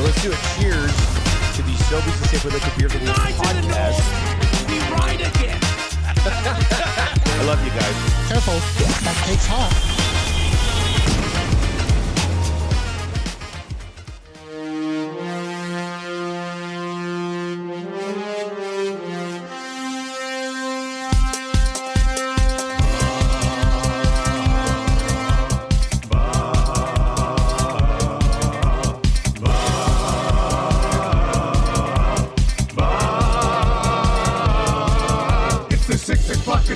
let's do a cheers to the Sobeys and Safe Liquor Beer of the Week podcast. We ride again. I love you guys. Careful, that cake's hot.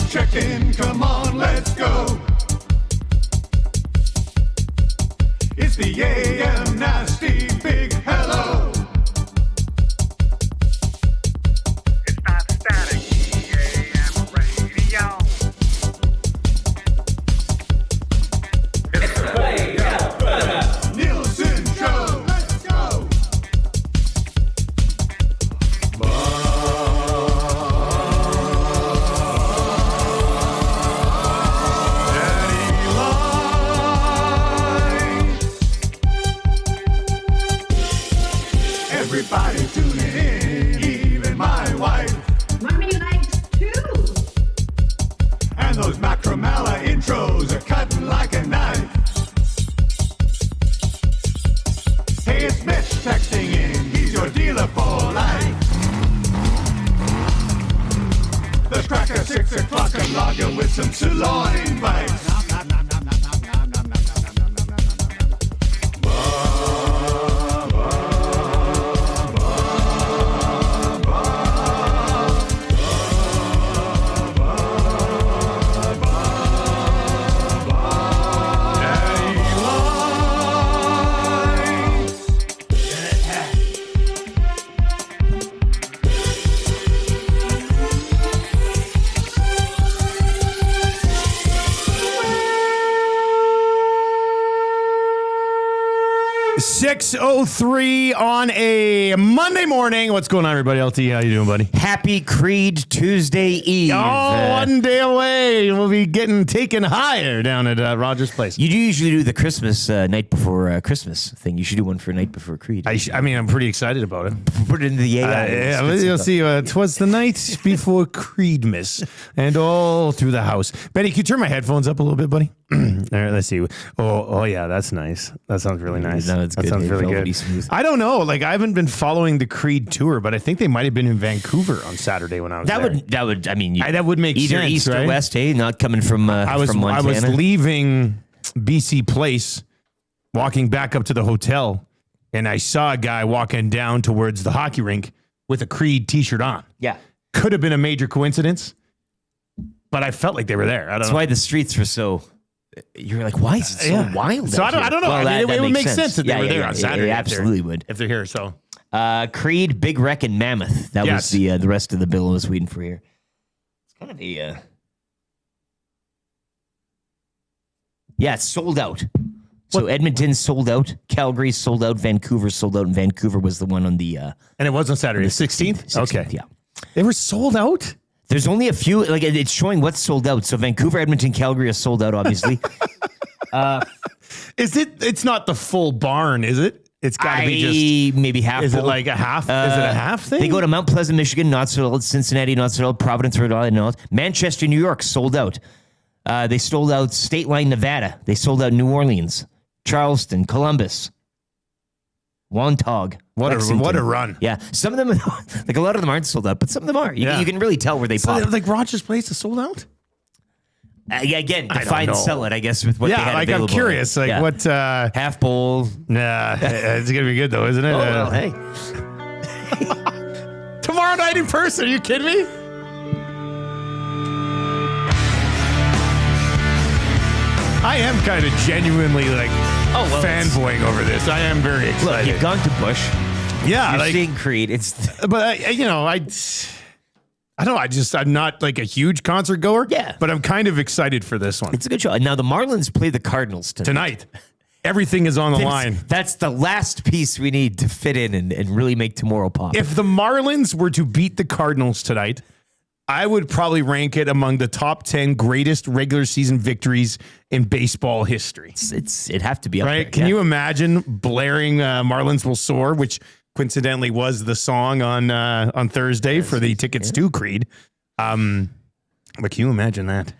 Check-in, come on, let's go. It's the AM Nasty Big Hello. It's not static, AM radio. It's the way out better. Nielson Show, let's go. Everybody tuning in, even my wife. Mommy likes too. And those Macromala intros are cutting like a knife. Hey, it's Mitch texting in, he's your dealer for life. Let's crack a 6 o'clock and log in with some sirloin bites. .03 on a Monday morning. What's going on, everybody? LT, how you doing, buddy? Happy Creed Tuesday Eve. Oh, 1 day away. We'll be getting taken higher down at Rogers Place. You do usually do the Christmas night before Christmas thing. You should do one for night before Creed. I mean, I'm pretty excited about it. Put it into the AI. Yeah, you'll see. 'Twas the night before Creedmas, and all through the house. Betty, can you turn my headphones up a little bit, buddy? All right, let's see. Oh, yeah, that's nice. That sounds really nice. No, it's that good. sounds really good. Smooth. I don't know. Like, I haven't been following the Creed tour, but I think they might have been in Vancouver on Saturday when I was there. That would. I mean, that would make either sense, east right? or west. Hey, not coming from from Montana. I was leaving BC Place, walking back up to the hotel, and I saw a guy walking down towards the hockey rink with a Creed T-shirt on. Yeah, could have been a major coincidence, but I felt like they were there. That's why the streets were so. You're like, why is it so wild? So I don't know. Well, I mean, it would make sense that they were there on Saturday. It absolutely would. If they're here. So Creed, Big Wreck, and Mammoth. That was the rest of the bill I was waiting for here. It's kind of a it's sold out. So Edmonton sold out, Calgary sold out, Vancouver sold out, and Vancouver was the one on the and it was on Saturday, 16th? Okay, yeah, they were sold out. There's only a few, like it's showing what's sold out. So Vancouver, Edmonton, Calgary are sold out, obviously. Is it? It's not the full barn, is it? It's got to be just maybe half. Is it like a half? Is it a half thing? They go to Mount Pleasant, Michigan, not sold out. Cincinnati, not sold out. Providence, Rhode Island, not. Manchester, New York, sold out. They sold out State Line, Nevada. They sold out New Orleans, Charleston, Columbus, Wantagh. What a run. Yeah. Some of them, like a lot of them aren't sold out, but some of them are. You can really tell where they pop. Like Rogers Place is sold out? Again, define sell it, I guess, with what they had available. I'm curious. Like what? Half bowl. Nah, it's going to be good though, isn't it? Oh, well, hey. Tomorrow night in person. Are you kidding me? I am kind of genuinely like fanboying over this. I am very excited. Look, you've gone to Bush. Yeah, you're like, seeing Creed. But I don't know. I'm not like a huge concert goer. Yeah, but I'm kind of excited for this one. It's a good show. Now the Marlins play the Cardinals tonight. Everything is on the line. That's the last piece we need to fit in and really make tomorrow pop. If the Marlins were to beat the Cardinals tonight, I would probably rank it among the top 10 greatest regular season victories in baseball history. It'd have to be up Right? there, Can yeah. you imagine blaring Marlins Will Soar, which coincidentally was the song on Thursday for the tickets to Creed? But can you imagine that?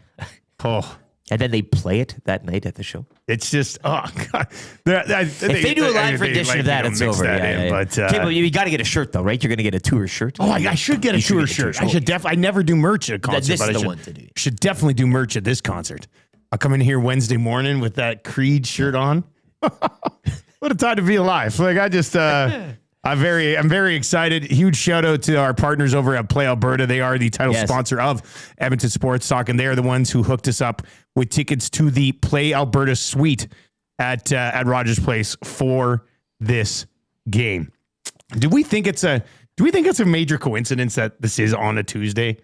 Oh, And then they play it that night at the show. it's just, oh, God. If they do a live rendition of that, it's over. Yeah. But, Okay, but you got to get a shirt, though, right? You're going to get a tour shirt. oh, I should get a You should tour get a tour shirt. I should I never do merch at a concert. This but is I the should, one to do. Should definitely do merch at this concert. I'll come in here Wednesday morning with that Creed shirt on. What a time to be alive. Like, I just, I'm very excited. Huge shout out to our partners over at Play Alberta. They are the title sponsor of Edmonton Sports Talk, and they are the ones who hooked us up with tickets to the Play Alberta suite at Rogers Place for this game. Do we think it's a major coincidence that this is on a Tuesday?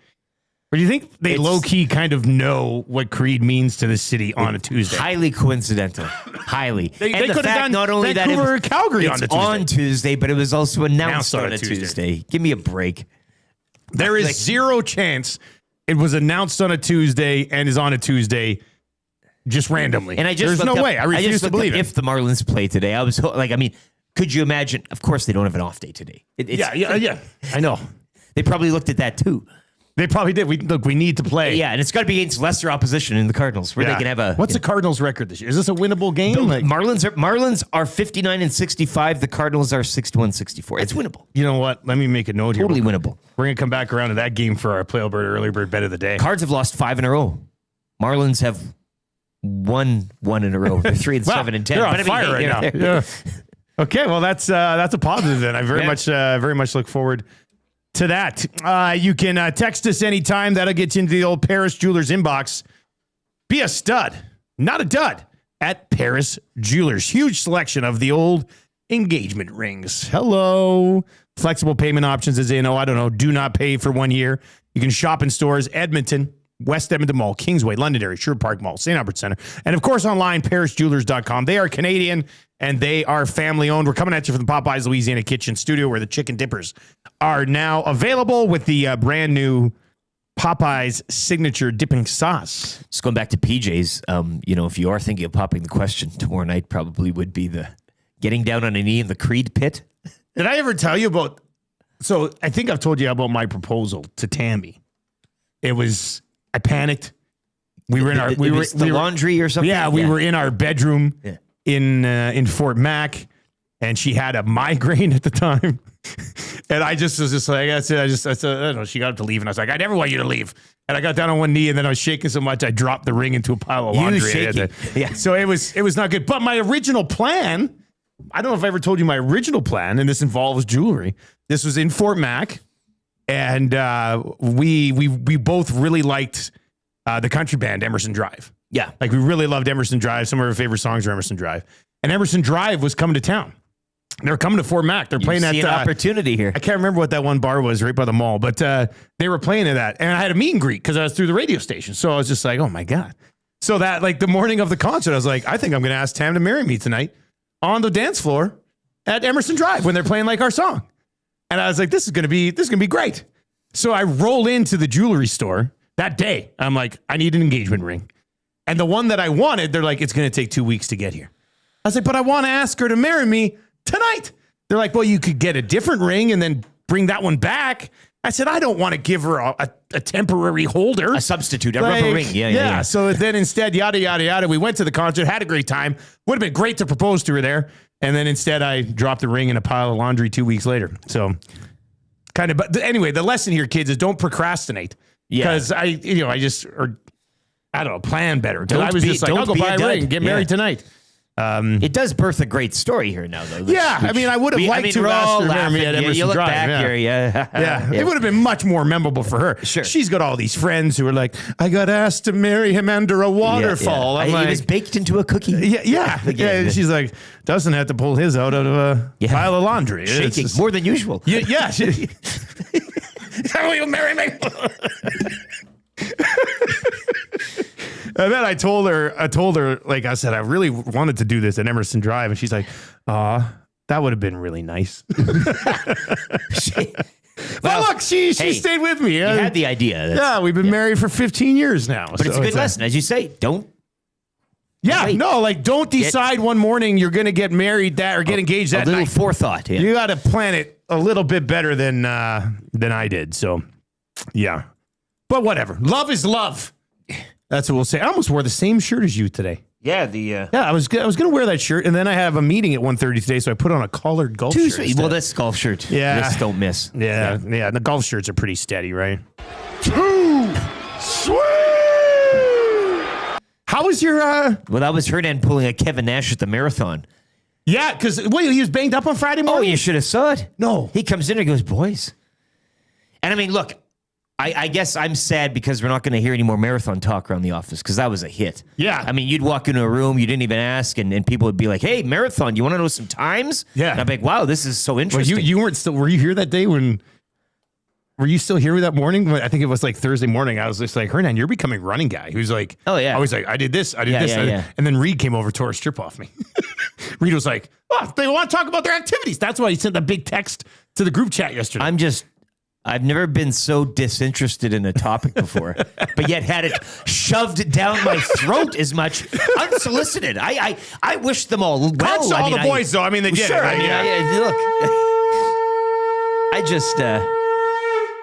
Or do you think they low-key kind of know what Creed means to the city on a Tuesday? Highly coincidental. Highly. They and the could have fact done not only Vancouver that or Calgary on it's the Tuesday. on Tuesday, but it was also announced on a Tuesday. Tuesday. Give me a break. There is zero chance it was announced on a Tuesday and is on a Tuesday just randomly. And I just There's no looked up- way. I refuse just to looked believe up it. If the Marlins play today, I was like, I mean, could you imagine? Of course, they don't have an off day today. Yeah. I know. They probably looked at that too. They probably did. We need to play. Yeah, and it's got to be against lesser opposition in the Cardinals, where they can have a. What's the Cardinals' record this year? Is this a winnable game? Marlins are 59-65. The Cardinals are 61-64. It's winnable. You know what? Let me make a note here. Totally winnable. We're gonna come back around to that game for our Play Alberta early bird bet of the day. Cards have lost 5 in a row. Marlins have won 1 in a row. They're 3 and 7 and 10. They're on But I mean, fire right now. they're- Yeah. Okay, well that's a positive then. I very much look forward to that. You can text us anytime. That'll get you into the old Paris Jewelers inbox. Be a stud, not a dud, at Paris Jewelers. Huge selection of the old engagement rings. Hello. Flexible payment options as in, do not pay for 1 year. You can shop in stores, Edmonton, West Edmonton Mall, Kingsway, Londonderry, Sherwood Park Mall, St. Albert Center, and of course online, parisjewelers.com. They are Canadian and they are family owned. We're coming at you from the Popeyes Louisiana Kitchen Studio where the chicken dippers are now available with the brand new Popeyes signature dipping sauce. Just going back to PJ's, if you are thinking of popping the question tomorrow night, probably would be the getting down on a knee in the Creed pit. Did I ever tell you about? So I think I've told you about my proposal to Tammy. I panicked. We were in our laundry or something. Yeah, we were in our bedroom in Fort Mac, and she had a migraine at the time. And I just was just like, I said, I don't know, she got up to leave, and I was like, I never want you to leave. And I got down on one knee, and then I was shaking so much, I dropped the ring into a pile of laundry. So it was not good. But my original plan, I don't know if I ever told you my original plan, and this involves jewelry. This was in Fort Mac, and we both really liked the country band Emerson Drive. Yeah. Like we really loved Emerson Drive. Some of our favorite songs are Emerson Drive. And Emerson Drive was coming to town. They were coming to Fort Mac. They're playing at an opportunity here. I can't remember what that one bar was right by the mall, but they were playing at that. And I had a meet and greet because I was through the radio station. So I was just like, oh my God. So that like the morning of the concert, I was like, I think I'm going to ask Tam to marry me tonight on the dance floor at Emerson Drive when they're playing like our song. And I was like, this is going to be great. So I roll into the jewelry store that day. I'm like, I need an engagement ring. And the one that I wanted, they're like, it's going to take 2 weeks to get here. I was like, but I want to ask her to marry me tonight. They're like, well, you could get a different ring and then bring that one back. I said, I don't want to give her a temporary holder. A substitute, a rubber ring. Yeah. So then instead, yada, yada, yada. We went to the concert, had a great time. Would have been great to propose to her there. And then instead, I dropped the ring in a pile of laundry 2 weeks later. So kind of, but anyway, the lesson here, kids, is don't procrastinate. Yeah. Because I don't know, plan better. Because I was just like, I'll go buy a ring and get married tonight. It does birth a great story here now, though. Yeah, I mean, I would have liked to have asked her to marry me at Emerson you look Drive. back here, Yeah, it would have been much more memorable for her. Sure. She's got all these friends who are like, I got asked to marry him under a waterfall. I'm It like, was baked into a cookie. yeah. And she's like, doesn't have to pull his out of a pile of laundry. It's Shaking just- more than usual. Yeah. Will you marry me? And then I told her, like I said, I really wanted to do this at Emerson Drive. And she's like, that would have been really nice. Well, look, she stayed with me. You had the idea. Yeah, we've been married for 15 years now. But it's a good lesson. As you say, don't. Yeah, Wait. no, like don't decide one morning you're going to get married or get engaged that A little night. forethought. Yeah. You got to plan it a little bit better than I did. So, yeah. But whatever. Love is love. That's what we'll say. I almost wore the same shirt as you today. Yeah, Yeah, I was going to wear that shirt, and then I have a meeting at 1:30 today, so I put on a collared golf shirt. Well, that's golf shirt. Yeah. Just don't miss. Yeah. The golf shirts are pretty steady, right? Too sweet. How was your? Well, that was Hernan pulling a Kevin Nash at the marathon. Yeah, because he was banged up on Friday Oh, morning. you should have saw it. No. He comes in and goes, boys. And I mean, look, I guess I'm sad because we're not going to hear any more marathon talk around the office because that was a hit. Yeah. I mean, you'd walk into a room, you didn't even ask, and people would be like, hey, marathon, you want to know some times? Yeah. And I'm like, wow, this is so Well, interesting. you weren't still. Were you here that day when? Were you still here that morning? I think it was like Thursday morning. I was just like, Hernan, you're becoming running guy. He was like, Oh, yeah. I was like, I did this, I did Yeah, this, yeah, I did- yeah. and then Reed came over, tore a strip off me. Reed was like, oh, they want to talk about their activities. That's why he sent that big text to the group chat yesterday. I've never been so disinterested in a topic before, but yet had it shoved down my throat as much unsolicited. I wish them all well. Congrats to all the boys, though. I mean, they did Sure. it. Right? Yeah. Look, I just,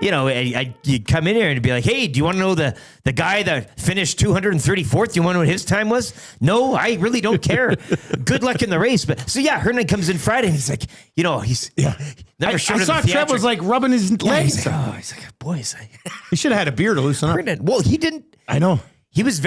you come in here and be like, hey, do you want to know the guy that finished 234th? Do you want to know what his time was? No, I really don't care. Good luck in the race. But so yeah, Hernan comes in Friday and he's like, he's never I showed saw Trev was like rubbing his legs. he's like, boys. He should have had a beer to loosen up. Hernan, well, he didn't. I know. He was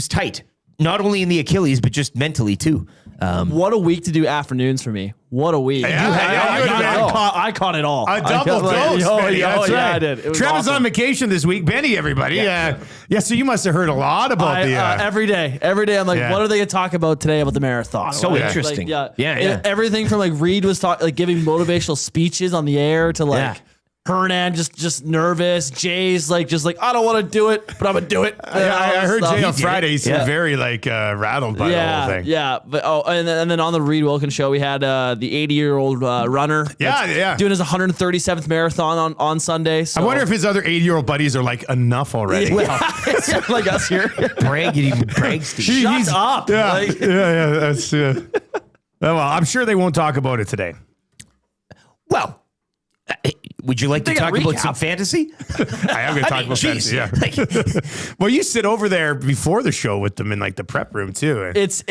tight, not only in the Achilles, but just mentally too. What a week to do afternoons for me. What a week. I caught it all. A double dose. Benny. That's right. I did. It was Trevor's awesome. on vacation this week. Benny, everybody. Yeah. So you must have heard a lot about the. Every day I'm like, Yeah. what are they going to talk about today about the marathon? So Like, interesting. Like, Yeah. Everything from like Reed was giving motivational speeches on the air to like Yeah. Hernan just nervous. Jay's like I don't want to do it, but I'm gonna do it. I heard Jay on He Friday. He seemed Yeah. very rattled by the whole thing. Yeah, but and then on the Reed Wilkins show, we had the 80-year-old runner. Yeah. doing his 137th marathon on Sunday. So. I wonder if his other 80-year-old buddies are like enough already. like us here. brags to Shut up. Yeah, Like- yeah. That's. Well, I'm sure they won't talk about it today. Well, would you like to They got talk a about recap. some fantasy? I am going to talk about geez. fantasy. Yeah. Well, you sit over there before the show with them in like the prep room too. It's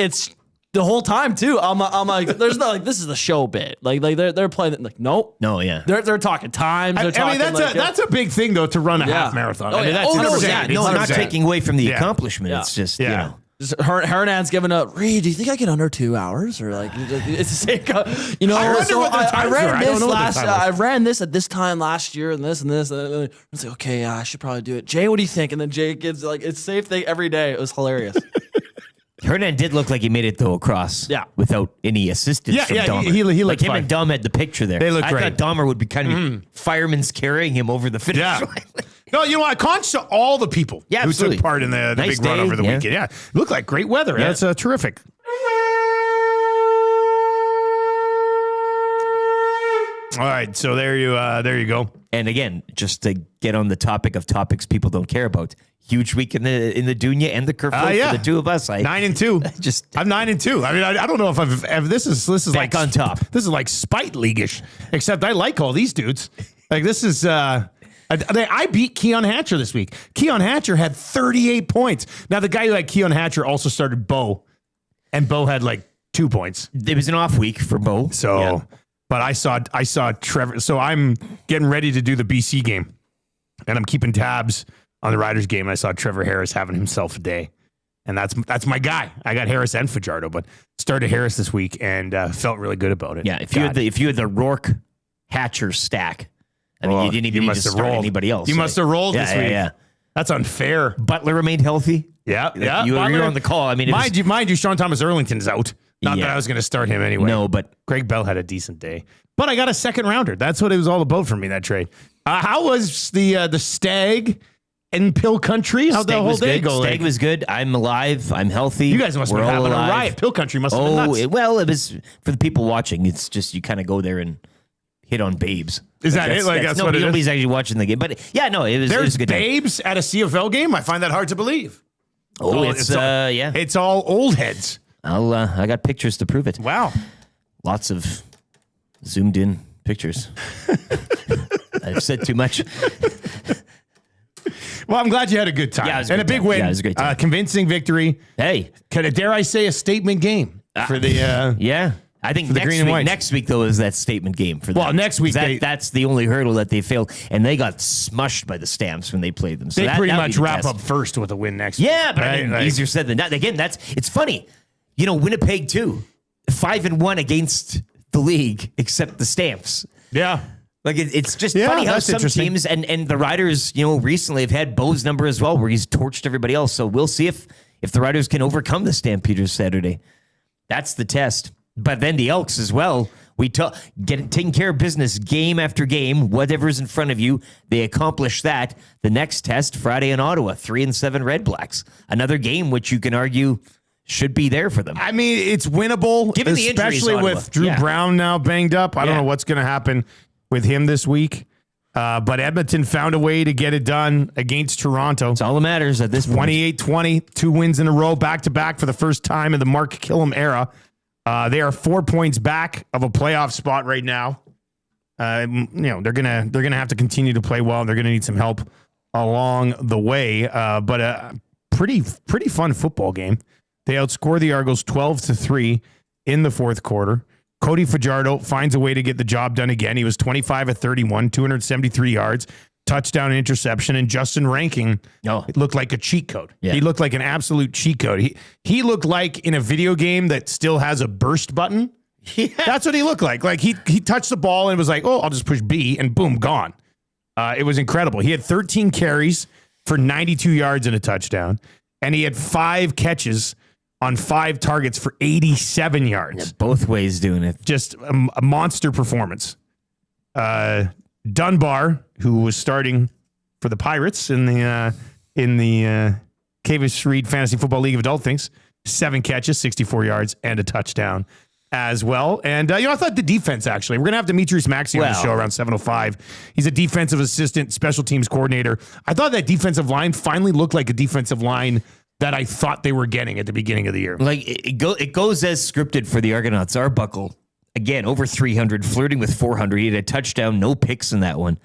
the whole time too. I'm like, there's not like this is a show bit. Like they're playing like nope. No, yeah. They're talking times. They're I mean, talking that's a big thing though to run a half marathon. Oh, I mean, yeah. that's Oh, no, insane. yeah. It's No, I'm not insane. taking away from the Yeah. accomplishment. Yeah. It's just, Yeah. Hernan's giving up. Reed, do you think I get under 2 hours or like it's the same? I wonder what their times ran were. I this don't know what their last. time was. I ran this at this time last year and this and this. And it's like okay, I should probably do it. Jay, what do you think? And then Jay gives like it's same thing every day. It was hilarious. Hernan did look like he made it though across. Yeah. Without any assistance Yeah, from yeah, Dahmer. he like looked him fine. and Dom had the picture there. They looked I great. thought Dahmer would be kind of fireman's carrying him over the finish Yeah. line. No, you know what? Conch to all the people Yeah, who absolutely. took part in the Nice big run day, over the yeah. weekend. Yeah. Looked like great weather. Yeah. That's terrific. All right, so there you go. And again, just to get on the topic of topics people don't care about, huge week in the Dunya and the Kerfoot Yeah. for the two of us. 9-2. I'm 9-2. I mean, I don't know if this is Back like on top. This is like spite league-ish. Except I like all these dudes. Like this is. I beat Keon Hatcher this week. Keon Hatcher had 38 points. Now the guy who had Keon Hatcher also started Bo, and Bo had like 2 points. It was an off week for Bo. So, Yeah. but I saw Trevor. So I'm getting ready to do the BC game, and I'm keeping tabs on the Riders game. And I saw Trevor Harris having himself a day, and that's my guy. I got Harris and Fajardo, but started Harris this week and felt really good about it. Yeah, if you had the Rourke Hatcher stack, I mean, Well, you didn't even need to start anybody else. You must have rolled Yeah, this yeah, week. yeah. That's unfair. Butler remained healthy. Yeah, yeah. You Butler- were on the call. I mean, it was, mind you, Sean Thomas Erlington's out. Not that Yeah. I was going to start him anyway. no, but Greg Bell had a decent day, but I got a second rounder. That's what it was all about for me, that trade. How was the Stag in Pill Country? How'd the Stag whole was day good. go? Stag was good. I'm alive. I'm healthy. You guys must have We're been all having a alive. riot. Pill Country must have been Oh, nuts. it was for the people watching. It's just you kind of go there and hit on babes. Is that it? Like that's what it is? Nobody's actually watching the game. But yeah, no, it was There's a good game. babes at a CFL game. I find that hard to believe. Oh, it's yeah. It's all old heads. I got pictures to prove it. Wow. Lots of zoomed in pictures. I've said too much. Well, I'm glad you had a good time. Yeah, it was a and a good big time. win. Yeah, it was a great time. Convincing victory. Hey. Dare I say a statement game for the yeah. I think the green and white. next week, though, is that statement game for them. Well, next week that's the only hurdle that they failed, and they got smushed by the Stamps when they played them. So they pretty that'll much be the wrap test. up first with a win next week. Yeah, but I right? mean, Like, easier said than done. Again, it's funny. You know, Winnipeg too, 5-1 against the league, except the Stamps. yeah. Like it's just funny how that's some interesting. teams and the Riders, you know, recently have had Bo's number as well, where he's torched everybody else. So we'll see if the Riders can overcome the Stampeders Saturday. That's the test. But then the Elks as well. Taking care of business game after game, whatever's in front of you, they accomplish that. The next test Friday in Ottawa, 3-7 Red Blacks. Another game which you can argue should be there for them. I mean, it's winnable, Given the injuries, especially Ottawa. with Drew Yeah. Brown now banged up. I don't Yeah. know what's going to happen with him this week. But Edmonton found a way to get it done against Toronto. It's all that matters at this point. 28-20, 2 wins in a row, back-to-back for the first time in the Mark Killam era. They are 4 points back of a playoff spot right now. You know, they're gonna have to continue to play well. They're gonna need some help along the way. But a pretty fun football game. They outscore the Argos 12-3 in the fourth quarter. Cody Fajardo finds a way to get the job done again. He was 25 of 31, 273 yards, touchdown and interception. And Justin Rankin it looked like a cheat code. Yeah. He looked like an absolute cheat code. He looked like in a video game that still has a burst button. Yeah. That's what he looked like. Like he touched the ball and was like, oh, I'll just push B and boom, gone. It was incredible. He had 13 carries for 92 yards and a touchdown. And he had 5 catches on 5 targets for 87 yards. Both ways doing it. Just a monster performance. Dunbar, who was starting for the Pirates in the Cavis Reed Fantasy Football League of Adult Things, 7 catches, 64 yards, and a touchdown as well. And I thought the defense actually. We're gonna have Demetrious Maxie on the show around 7:05. He's a defensive assistant, special teams coordinator. I thought that defensive line finally looked like a defensive line that I thought they were getting at the beginning of the year. Like it goes as scripted for the Argonauts. Arbuckle, again, over 300, flirting with 400. He had a touchdown, no picks in that one.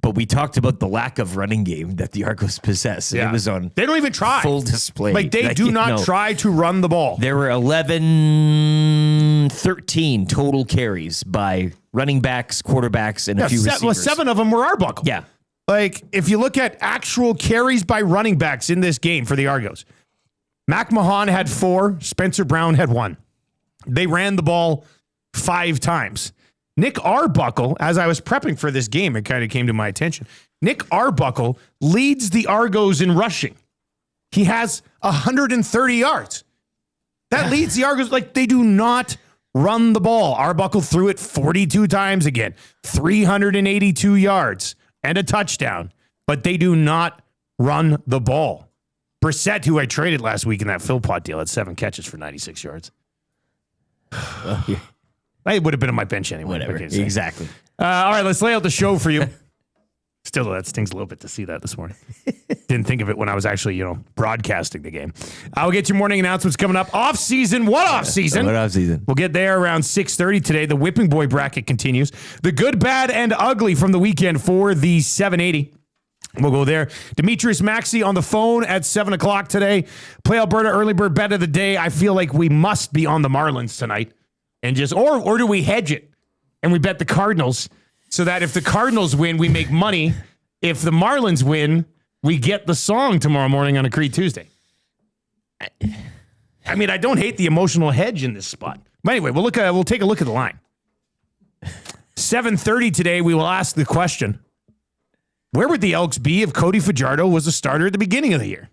But we talked about the lack of running game that the Argos possess. And it was on They don't even try. full display. Like they do not try to run the ball. There were 13 total carries by running backs, quarterbacks, and a few receivers. Well, 7 of them were Arbuckle. Yeah. Like, if you look at actual carries by running backs in this game for the Argos, Mac Mahan had 4, Spencer Brown had 1. They ran the ball 5 times. Nick Arbuckle, as I was prepping for this game, it kind of came to my attention. Nick Arbuckle leads the Argos in rushing. He has 130 yards. That leads the Argos. Like, they do not run the ball. Arbuckle threw it 42 times again, 382 yards. And a touchdown, but they do not run the ball. Brissett, who I traded last week in that Philpott deal, had 7 catches for 96 yards. It would have been on my bench anyway. Whatever. Okay, so. Exactly. All right, let's lay out the show for you. Still, that stings a little bit to see that this morning. Didn't think of it when I was actually, broadcasting the game. I'll get your morning announcements coming up. Off-season. What off-season? What off-season? We'll get there around 6:30 today. The Whipping Boy bracket continues. The good, bad, and ugly from the weekend for the 780. We'll go there. Demetrious Maxie on the phone at 7 o'clock today. Play Alberta early bird bet of the day. I feel like we must be on the Marlins tonight. And or do we hedge it and we bet the Cardinals so that if the Cardinals win, we make money. If the Marlins win, we get the song tomorrow morning on a Creed Tuesday. I mean, I don't hate the emotional hedge in this spot. But anyway, we'll take a look at the line. 7:30 today, we will ask the question, where would the Elks be if Cody Fajardo was a starter at the beginning of the year?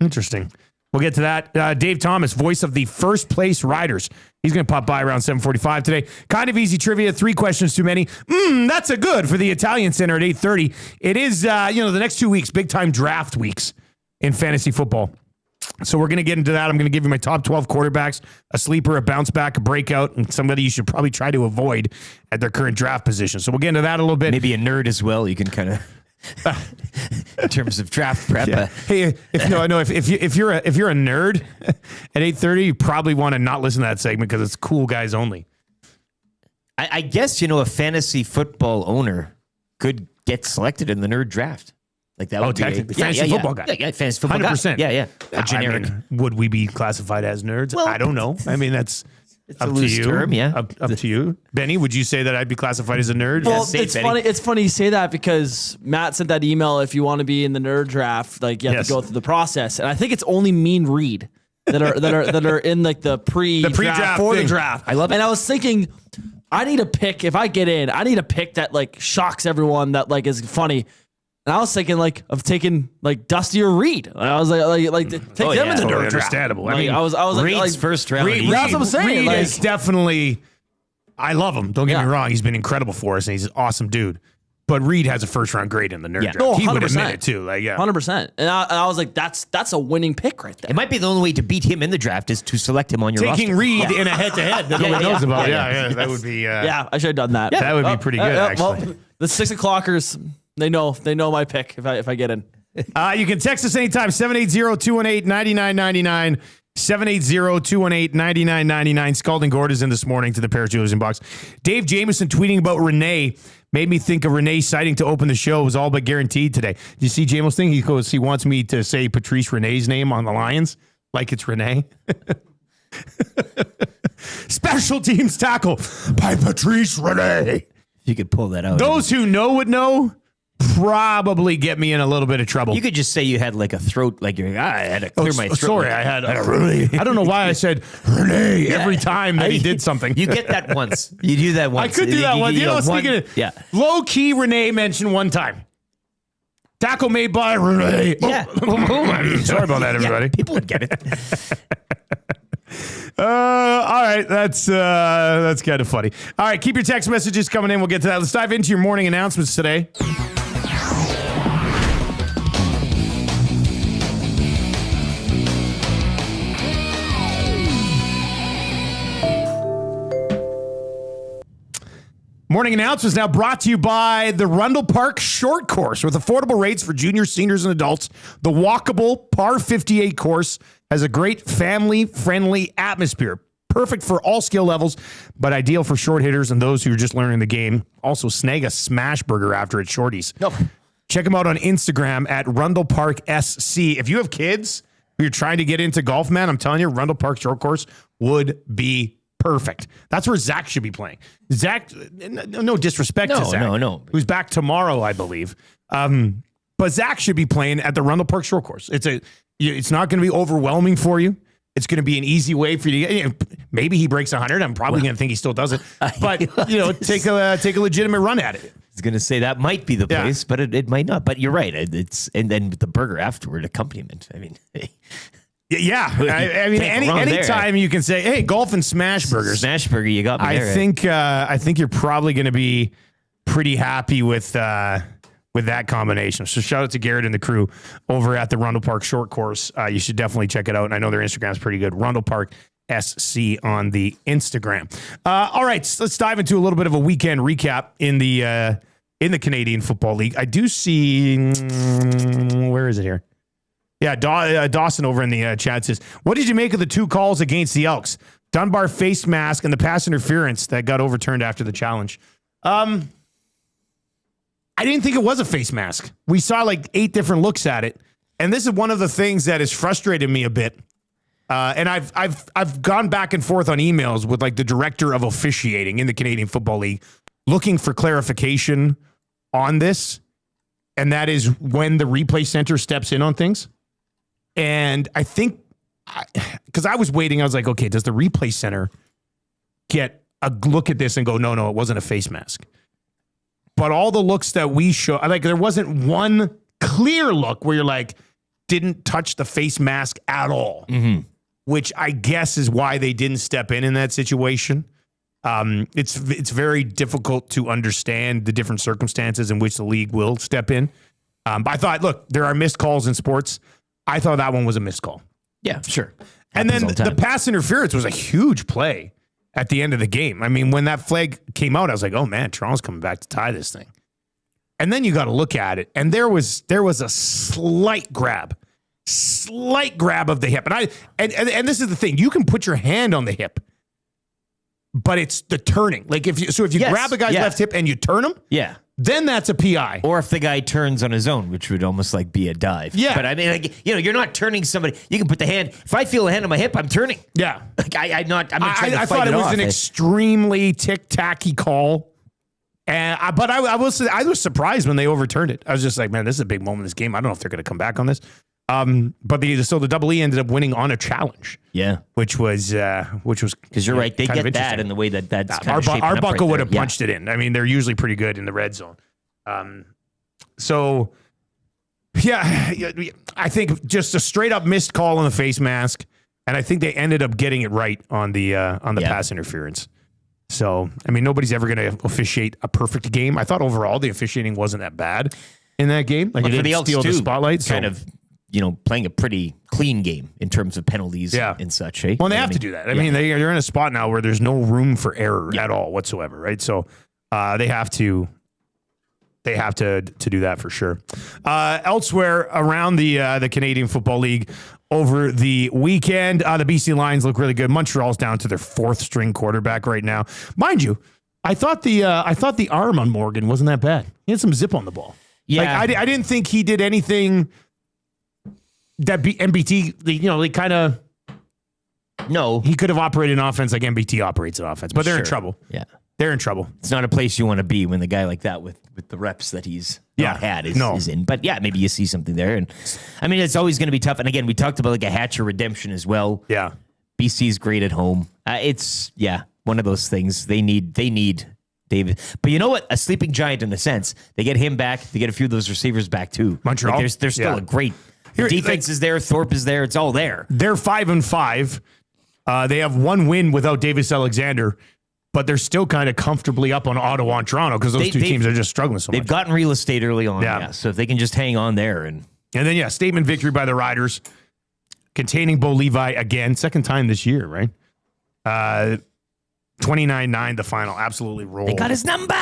Interesting. We'll get to that. Dave Thomas, voice of the first place Riders. He's going to pop by around 7:45 today. Kind of easy trivia. 3 questions too many. That's a good for the Italian Center at 8:30. It is, the next 2 weeks, big time draft weeks in fantasy football. So we're going to get into that. I'm going to give you my top 12 quarterbacks, a sleeper, a bounce back, a breakout, and somebody you should probably try to avoid at their current draft position. So we'll get into that a little bit. Maybe a nerd as well. You can kind of, in terms of draft prep. Yeah. Hey, if you're a nerd at 8:30, you probably want to not listen to that segment because it's cool guys only. I guess, a fantasy football owner could get selected in the nerd draft. Like that would be technically. Fantasy football guy. Yeah, fantasy football 100%. guy. Yeah. A generic. Would we be classified as nerds? Well, I don't know. I mean, it's a loose term, yeah. Up to you. Benny, would you say that I'd be classified as a nerd? Well, say it's it, funny. Benny. It's funny you say that because Matt sent that email. If you want to be in the nerd draft, like you have to go through the process, and I think it's only me and Reed that are in like the pre-draft for thing. the draft. I love it. And I was thinking, I need a pick. If I get in, I need a pick that like shocks everyone, that like is funny. And I was thinking like of taking like Dusty or Reed. I was like take them in the Totally nerd draft. understandable. I Like, mean, I was Reed's like first round. That's what I'm saying. Reed Like, is definitely, I love him. Don't get me Yeah. wrong. He's been incredible for us, and he's an awesome dude. But Reed has a first round grade in the nerd Yeah. draft. Oh, He would 100%. admit it too. Like, yeah. 100%. And I was like, that's a winning pick right there. It might be the only way to beat him in the draft is to select him on your Taking roster. Reed in a head to head that Yeah, nobody yeah, knows about. yeah, Yeah, that would be. Yeah, I should have done that. That would be pretty good, actually. Well, the 6 o'clockers, they know my pick if I get in. You can text us anytime, 780-218-9999. 780-218-9999. Scalding Gordas in this morning to the Paris Jewelers inbox. Dave Jameson tweeting about Renee made me think of Renee's sighting to open the show. It was all but guaranteed today. Did you see Jameson thing? He goes, he wants me to say Patrice Renee's name on the Lions like it's Renee. Special teams tackle by Patrice Renee. You could pull that out. Those who know would know. Probably get me in a little bit of trouble. You could just say you had like a throat, like I had to clear my throat. Sorry, I had a Renee. I don't know why I said Renee every time that he did something. You get that once. You do that I once. could do that one. You know, speaking of low key, Renee mentioned one time. Tackle made by Renee. Yeah. Sorry about that, everybody. Yeah, people would get it. All right, that's kind of funny. All right, keep your text messages coming in. We'll get to that. Let's dive into your morning announcements today. Morning announcements now brought to you by the Rundle Park Short Course. With affordable rates for juniors, seniors, and adults, the walkable Par 58 course has a great family-friendly atmosphere. Perfect for all skill levels, but ideal for short hitters and those who are just learning the game. Also, snag a smash burger after at Shorty's. No. Check them out on Instagram at Rundle Park SC. If you have kids who you're trying to get into golf, man, I'm telling you, Rundle Park Short Course would be perfect. That's where Zach should be playing. Zach, no disrespect to Zach. No. Who's back tomorrow, I believe. But Zach should be playing at the Rundle Park Short Course. It's not going to be overwhelming for you. It's going to be an easy way for you to get. Maybe he breaks 100. I'm probably going to think he still does it. But take a legitimate run at it. I was going to say that might be the place, but it might not. But you're right. And then the burger afterward, accompaniment. I mean, yeah. I mean, anytime you can say, "Hey, golf and smash burgers." Smash burger, you got me there. I think you're probably going to be pretty happy with that combination. So shout out to Garrett and the crew over at the Rundle Park Short Course. You should definitely check it out. And I know their Instagram is pretty good. Rundle Park SC on the Instagram. All right, so let's dive into a little bit of a weekend recap in the Canadian Football League. I do see where is it here? Yeah, Dawson over in the chat says, "What did you make of the 2 calls against the Elks? Dunbar face mask and the pass interference that got overturned after the challenge." I didn't think it was a face mask. We saw like 8 different looks at it, and this is one of the things that has frustrated me a bit. And I've gone back and forth on emails with like the director of officiating in the Canadian Football League, looking for clarification on this, and that is when the replay center steps in on things. And I think, because I was waiting, I was like, okay, does the replay center get a look at this and go, no, it wasn't a face mask? But all the looks that we show, like there wasn't one clear look where you're like, didn't touch the face mask at all, which I guess is why they didn't step in that situation. It's very difficult to understand the different circumstances in which the league will step in. But I thought, look, there are missed calls in sports. I thought that one was a missed call. Yeah, sure. And then Happens all the pass interference was a huge play at the end of the game. I mean, when that flag came out, I was like, oh man, Toronto's coming back to tie this thing. And then you got to look at it. And there was a slight grab of the hip. And this is the thing. You can put your hand on the hip, but it's the turning. Like if you Yes, grab a guy's left hip and you turn him, Yeah. then that's a PI. Or if the guy turns on his own, which would almost like be a dive. Yeah. But I mean, like, you're not turning somebody. You can put the hand. If I feel a hand on my hip, I'm turning. Yeah. Like I'm not trying to I fight thought it was off. an extremely tic-tacky call. But I will say, I was surprised when they overturned it. I was just like, man, this is a big moment in this game. I don't know if they're going to come back on this. But the Double E ended up winning on a challenge, Yeah. which was Because you're right. They kind of get that interesting. in the way that's kind of shaping up Arbuckle right would there. have punched it in. I mean, they're usually pretty good in the red zone. So, yeah, I think just a straight up missed call on the face mask, and I think they ended up getting it right on the pass interference. So, I mean, nobody's ever going to officiate a perfect game. I thought overall the officiating wasn't that bad in that game. Like, But it for the didn't Elks steal too, the spotlight. So. kind of, playing a pretty clean game in terms of penalties and such. Eh? Well, they I have mean, to do that. I mean, they're in a spot now where there's no room for error at all whatsoever, right? So they have to do that for sure. Elsewhere around the Canadian Football League over the weekend, the BC Lions look really good. Montreal's down to their fourth string quarterback right now, mind you. I thought the arm on Morgan wasn't that bad. He had some zip on the ball. Yeah. Like, I didn't think he did anything that MBT. They kind of. No. He could have operated an offense like MBT operates an offense, but they're in Sure. trouble. Yeah. They're in trouble. It's not a place you want to be when the guy like that with the reps that he's not had is in. But yeah, maybe you see something there. And I mean, it's always going to be tough. And again, we talked about like a Hatcher redemption as well. Yeah. BC's great at home. It's one of those things. They need David. But you know what? A sleeping giant in a sense. They get him back. They get a few of those receivers back too. Montreal? Like there's still Yeah. a great defense is there. Thorpe is there. It's all there. They're 5-5. They have one win without Davis Alexander, but they're still kind of comfortably up on Ottawa and Toronto because those two teams are just struggling so They've much. gotten real estate early on. Yeah. Yeah. So if they can just hang on there and And then, statement victory by the Riders, containing Bo Levi again, second time this year, right? 29-9, the final. Absolutely rolled. they got his number.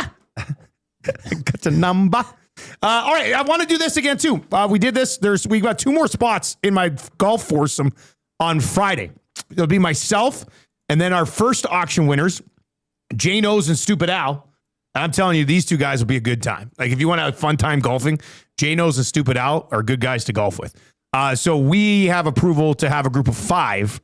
Got the number. All right, I want to do this again too. We did this. We got two more spots in my golf foursome on Friday. It'll be myself and then our first auction winners, Jay Nose and Stupid Al. I'm telling you, these two guys will be a good time. Like if you want to have a fun time golfing, Jay Nose and Stupid Al are good guys to golf with. So we have approval to have a group of 5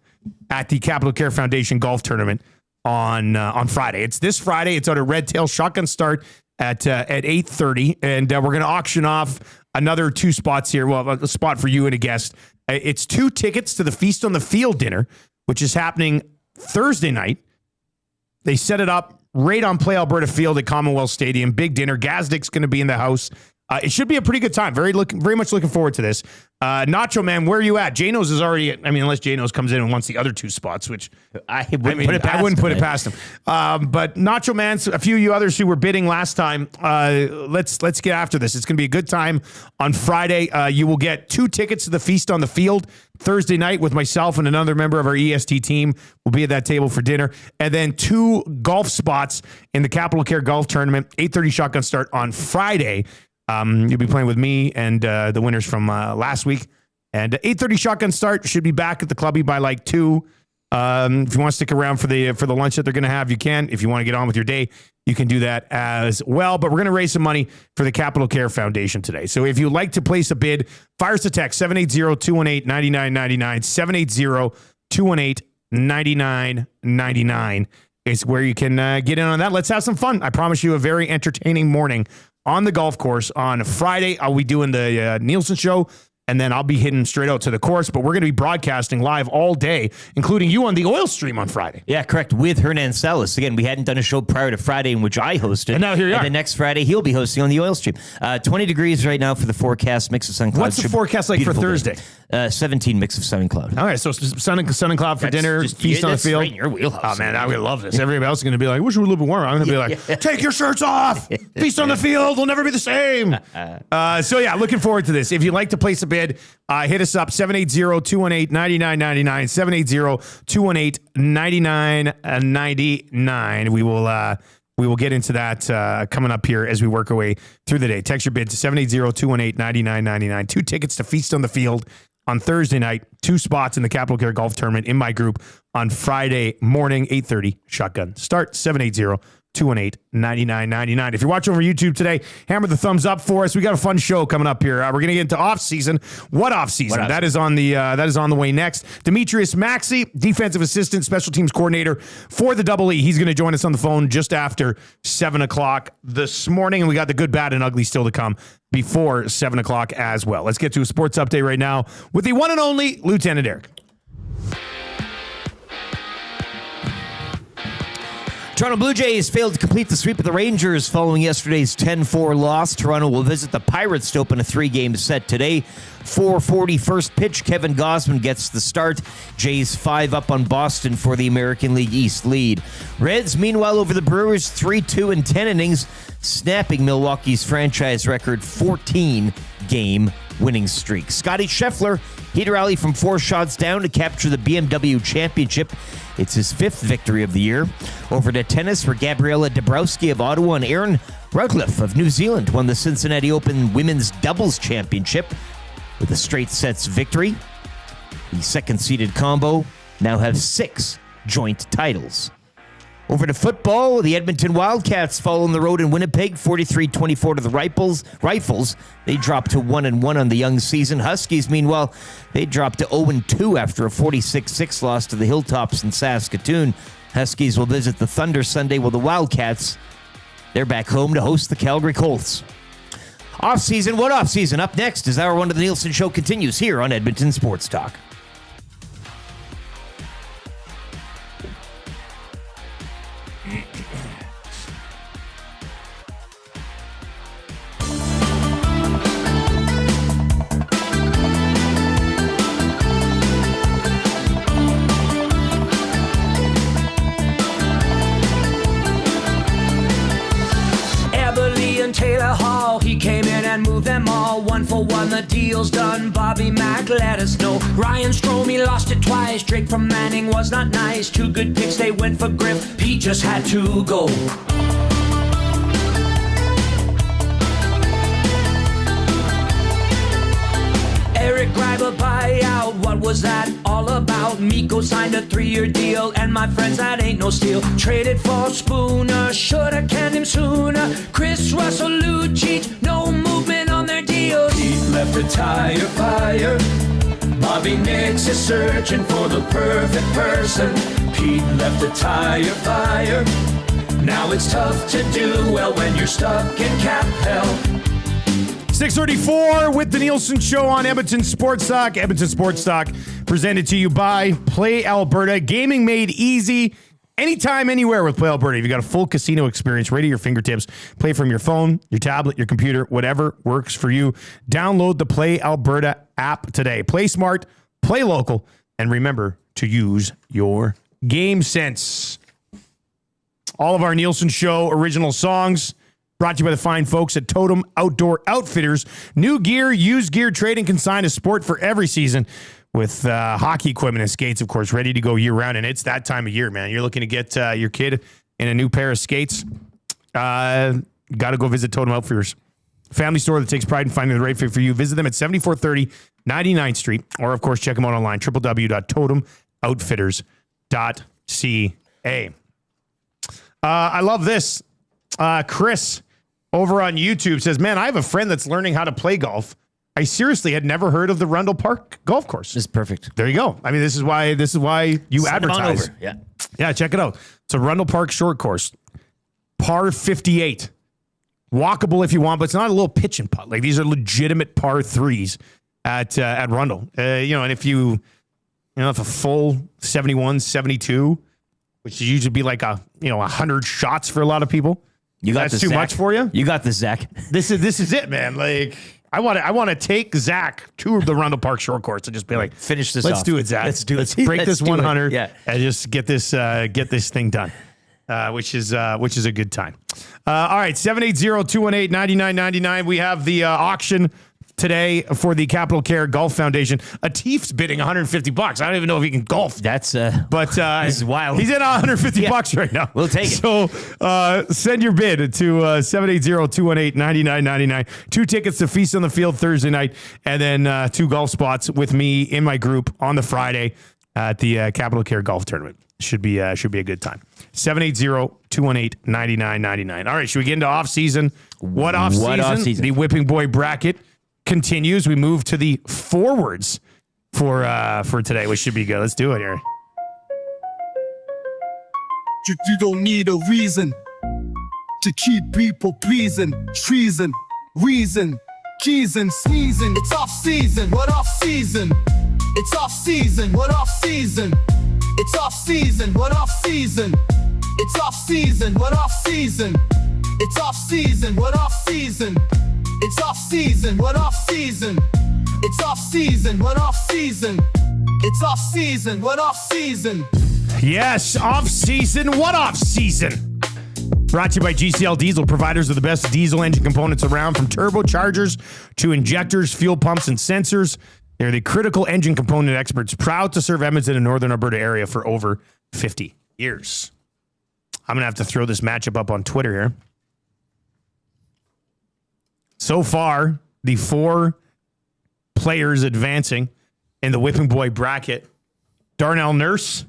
at the Capital Care Foundation golf tournament on Friday. It's this Friday. It's at a Red Tail Shotgun start at 8:30, and we're going to auction off another 2 spots here. Well, a spot for you and a guest. It's 2 tickets to the Feast on the Field dinner, which is happening Thursday night. They set it up right on Play Alberta Field at Commonwealth Stadium. Big dinner. Gazdick's going to be in the house. It should be a pretty good time. Very much looking forward to this. Nacho Man, where are you at? Janos is already. Unless Janos comes in and wants the other 2 spots, which I wouldn't put it past him. But Nacho Man, a few of you others who were bidding last time, let's get after this. It's going to be a good time on Friday. You will get 2 tickets to the Feast on the Field Thursday night with myself and another member of our EST team. We'll be at that table for dinner, and then 2 golf spots in the Capital Care Golf Tournament. 8:30 shotgun start on Friday. You'll be playing with me and the winners from last week. And 8:30 shotgun start. Should be back at the clubby by like 2. If you want to stick around for the lunch that they're going to have, you can. If you want to get on with your day, you can do that as well. But we're going to raise some money for the Capital Care Foundation today. So if you'd like to place a bid, fire us a text, 780-218-9999, 780-218-9999 is where you can get in on that. Let's have some fun. I promise you a very entertaining morning on the golf course. On Friday, I'll be doing the Nielson Show, and then I'll be hitting straight out to the course. But we're going to be broadcasting live all day, including you on the oil stream on Friday. Yeah, correct. With Hernan Salas. Again, we hadn't done a show prior to Friday in which I hosted. And now here you are. And then next Friday, he'll be hosting on the oil stream. 20 degrees right now for the forecast. Mix of sun cloud. What's the forecast like for Thursday? 17 mix of sun and cloud. All right, so sun and cloud for dinner, feast on the field. Right in your wheelhouse. Oh, man, I would love this. Everybody else is going to be like, wish it were a little bit warmer. I'm going to be like, take your shirts off. Feast on the field will never be the same. So, yeah, looking forward to this. If you'd like to place a bid, bid. Hit us up, 780-218-9999, 780-218-9999. We will get into that coming up here as we work our way through the day. Text your bid to 780-218-9999. 2 tickets to Feast on the Field on Thursday night. 2 spots in the Capital Care Golf Tournament in my group on Friday morning, 8:30. Shotgun start, 780-218-9999. If you're watching over YouTube today, hammer the thumbs up for us. We got a fun show coming up here. We're going to get into off-season. What off-season? That is on the way next. Demetrious Maxie, defensive assistant, special teams coordinator for the Double E. He's going to join us on the phone just after 7 o'clock this morning. And we got the good, bad, and ugly still to come before 7 o'clock as well. Let's get to a sports update right now with the one and only Lt.Eric. Toronto Blue Jays failed to complete the sweep of the Rangers following yesterday's 10-4 loss. Toronto will visit the Pirates to open a 3-game set today. 4:40 first pitch. Kevin Gausman gets the start. Jays 5 up on Boston for the American League East lead. Reds, meanwhile, over the Brewers 3-2 in 10 innings, snapping Milwaukee's franchise record 14-game winning streak. Scotty Scheffler, he'd rally from 4 shots down to capture the BMW Championship. It's his 5th victory of the year. Over to tennis, where Gabriela Dabrowski of Ottawa and Erin Roughriders of New Zealand won the Cincinnati Open Women's Doubles Championship with a straight sets victory. The second-seeded combo now have 6 joint titles. Over to football, the Edmonton Wildcats fall on the road in Winnipeg, 43-24 to the Rifles. They dropped to 1-1 on the young season. Huskies, meanwhile, they dropped to 0-2 after a 46-6 loss to the Hilltops in Saskatoon. Huskies will visit the Thunder Sunday, while the Wildcats, they're back home to host the Calgary Colts. Offseason, what offseason? Up next as Hour 1 of the Nielson Show continues here on Edmonton Sports Talk. Taylor Hall, he came in and moved them all. 1-for-1, the deal's done. Bobby Mack let us know. Ryan Stromey lost it twice. Drake from Manning was not nice. 2 good picks, they went for Griff. Pete just had to go. Eric Greiber buyout, what was that all about? Miko signed a 3-year deal, and my friends, that ain't no steal. Traded for Spooner, shoulda canned him sooner. Chris Russell, Lucic, no movement on their deal. He left a tire fire. Bobby Nix is searching for the perfect person. Pete left a tire fire. Now it's tough to do well when you're stuck in cap hell. 6:34 with the Nielson Show on Edmonton Sports Talk. Edmonton Sports Talk presented to you by Play Alberta. Gaming made easy. Anytime, anywhere with Play Alberta. You've got a full casino experience right at your fingertips. Play from your phone, your tablet, your computer, whatever works for you. Download the Play Alberta app today. Play smart, play local, and remember to use your game sense. All of our Nielson Show original songs brought to you by the fine folks at Totem Outdoor Outfitters. New gear, used gear, trade, and consign a sport for every season with hockey equipment and skates, of course, ready to go year-round. And it's that time of year, man. You're looking to get your kid in a new pair of skates. Got to go visit Totem Outfitters. Family store that takes pride in finding the right fit for you. Visit them at 7430 99th Street, or, of course, check them out online, www.totemoutfitters.ca. I love this. Chris over on YouTube says, man, I have a friend that's learning how to play golf. I seriously had never heard of the Rundle Park golf course. This is perfect. There you go. I mean, this is why you Send it on advertise. over. Yeah. Yeah, check it out. It's a Rundle Park short course. Par 58. Walkable if you want, but it's not a little pitch and putt. Like, these are legitimate par 3s at Rundle. And if if a full 71, 72, which usually be like 100 shots for a lot of people. That's too much for you? You got this, Zach. This is it, man. Like, I want to take Zach to the Rundle Park short course and just be like, finish this. Let's off. do it, Zach. Let's do it. Let's break this 100. Yeah. And just get this thing done. Which is a good time. All right, 780-218-9999. We have the auction today for the Capital Care Golf Foundation. Atif's bidding $150. I don't even know if he can golf. That's But this is wild. He's in $150 right now. We'll take it. So send your bid to 780-218-9999. 2 tickets to Feast on the Field Thursday night, and then 2 golf spots with me in my group on the Friday at the Capital Care Golf Tournament. Should be a good time. 780-218-9999. All right, should we get into off-season? What off-season? The Whipping Boy bracket continues. We move to the forwards for today, which should be good. Let's do it here. You don't need a reason to keep people pleasing, treason, reason, keys and sneezing. It's off season, what off season? It's off season, what off season? It's off season, what off season? It's off season, what off season? It's off season, what off season? It's off season, what off season? It's off season, what off season? It's off season, what off season? Yes, off-season. What off-season? Brought to you by GCL Diesel, providers of the best diesel engine components around, from turbochargers to injectors, fuel pumps, and sensors. They're the critical engine component experts, proud to serve Edmonton and Northern Alberta area for over 50 years. I'm going to have to throw this matchup up on Twitter here. So far, the 4 players advancing in the Whipping Boy bracket: Darnell Nurse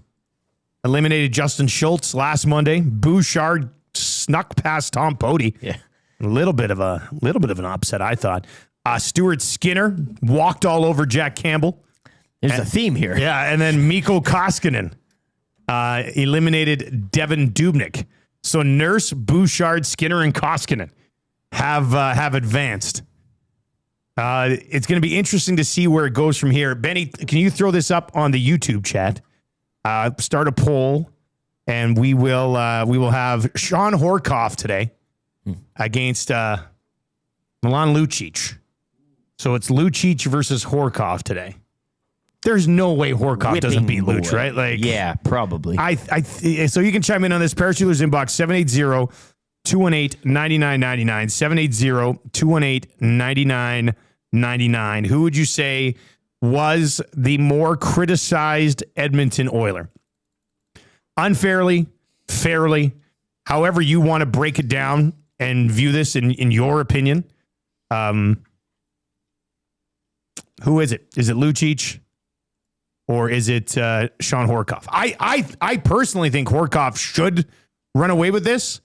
eliminated Justin Schultz last Monday. Bouchard snuck past Tom Pody. Yeah. A little bit of an upset, I thought. Stuart Skinner walked all over Jack Campbell. There's a theme here. Yeah, and then Mikko Koskinen eliminated Devin Dubnyk. So Nurse, Bouchard, Skinner, and Koskinen have advanced. It's going to be interesting to see where it goes from here. Benny, can you throw this up on the YouTube chat? Start a poll, and we will have Sean Horkoff today against Milan Lucic. So it's Lucic versus Horkoff today. There's no way Horkoff doesn't beat Luch, right? Like, yeah, probably. So you can chime in on this. Parachuters inbox 780-218-9999. 780-218-9999. Who would you say was the more criticized Edmonton Oiler? Unfairly, fairly, however you want to break it down and view this in your opinion. Who is it? Is it Lucic or is it Sean Horkoff? I personally think Horkoff should run away with this,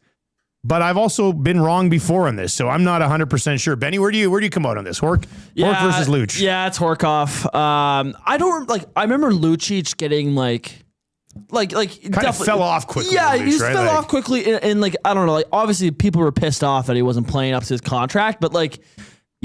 but I've also been wrong before on this, so I'm not 100% sure. Benny, where do you come out on this? Hork versus Luch? Yeah, it's Horkoff. I remember Lucic getting like kind of fell off quickly. Yeah, Luch, he right? fell off quickly, and like I don't know, like obviously people were pissed off that he wasn't playing up to his contract, but like.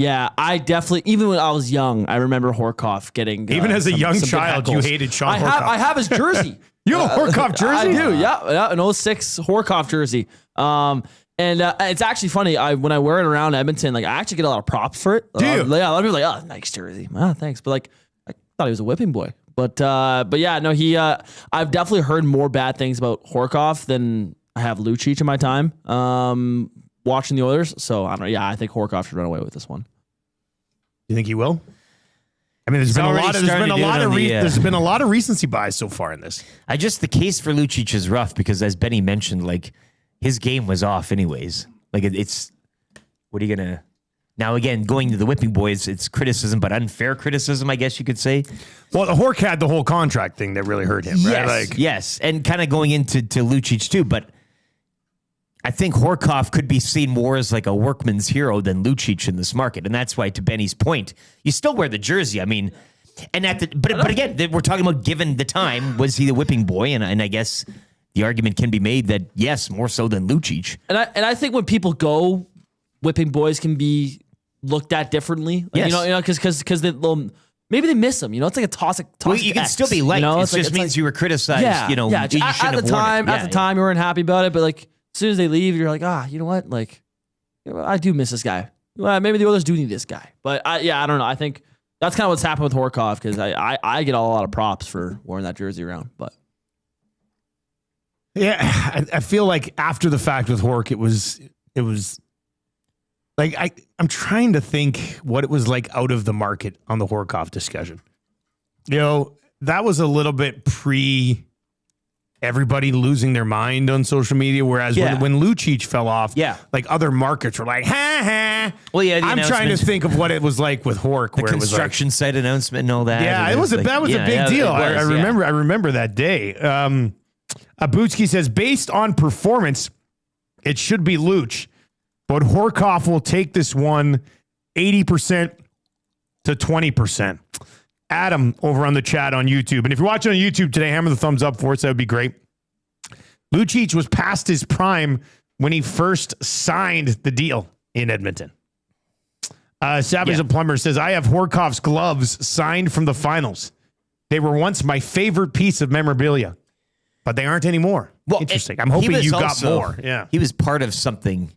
Yeah, I definitely, even when I was young, I remember Horkoff getting... even as a young child, you hated Sean Horkoff. I have his jersey. You have a Horkoff jersey? I do, yeah. An 06 Horkoff jersey. And it's actually funny, when I wear it around Edmonton, like I actually get a lot of props for it. Do you? Yeah, a lot of people are like, oh, nice jersey. Oh, thanks. But like, I thought he was a whipping boy. But yeah, no, I've definitely heard more bad things about Horkoff than I have Lucic in my time. Watching the Oilers, so I don't know. Yeah, I think Horkoff should run away with this one. You think he will? I mean, there's been a lot of recency bias so far in this. The case for Lucic is rough because, as Benny mentioned, like his game was off anyways. Like it's what are you gonna? Now again, going to the Whipping Boys, it's criticism, but unfair criticism, I guess you could say. Well, the Hork had the whole contract thing that really hurt him, right? Yes, and kind of going into Lucic too, but. I think Horkoff could be seen more as like a workman's hero than Lucic in this market. And that's why, to Benny's point, you still wear the jersey. I mean, and but again, we're talking about given the time, was he the whipping boy? And I guess the argument can be made that yes, more so than Lucic. And I think when people go, whipping boys can be looked at differently. Like, yes. Because maybe they miss him. It's like a toxic. Well, you can still be liked. It just means you were criticized. Yeah, you at the time, you weren't happy about it, but like. As soon as they leave, you're like, you know what? Like, I do miss this guy. Well, maybe the Oilers do need this guy. But I don't know. I think that's kind of what's happened with Horkoff because I get a lot of props for wearing that jersey around. But yeah, I feel like after the fact with Hork, it was Like I'm trying to think what it was like out of the market on the Horkoff discussion. You know, that was a little bit pre everybody losing their mind on social media. Whereas when Lucic fell off, like other markets were like, ha ha. Well, yeah, I'm trying to think of what it was like with Hork, the where construction it was site announcement and all that. Yeah, that was a big deal. I remember that day. Abutsky says, based on performance, it should be Luch, but Horkoff will take this one 80% to 20%. Adam over on the chat on YouTube. And if you're watching on YouTube today, hammer the thumbs up for us. That would be great. Lucic was past his prime when he first signed the deal in Edmonton. Savage the Plumber says, I have Horkoff's gloves signed from the finals. They were once my favorite piece of memorabilia, but they aren't anymore. Well, interesting. I'm hoping you got more. Yeah. He was part of something.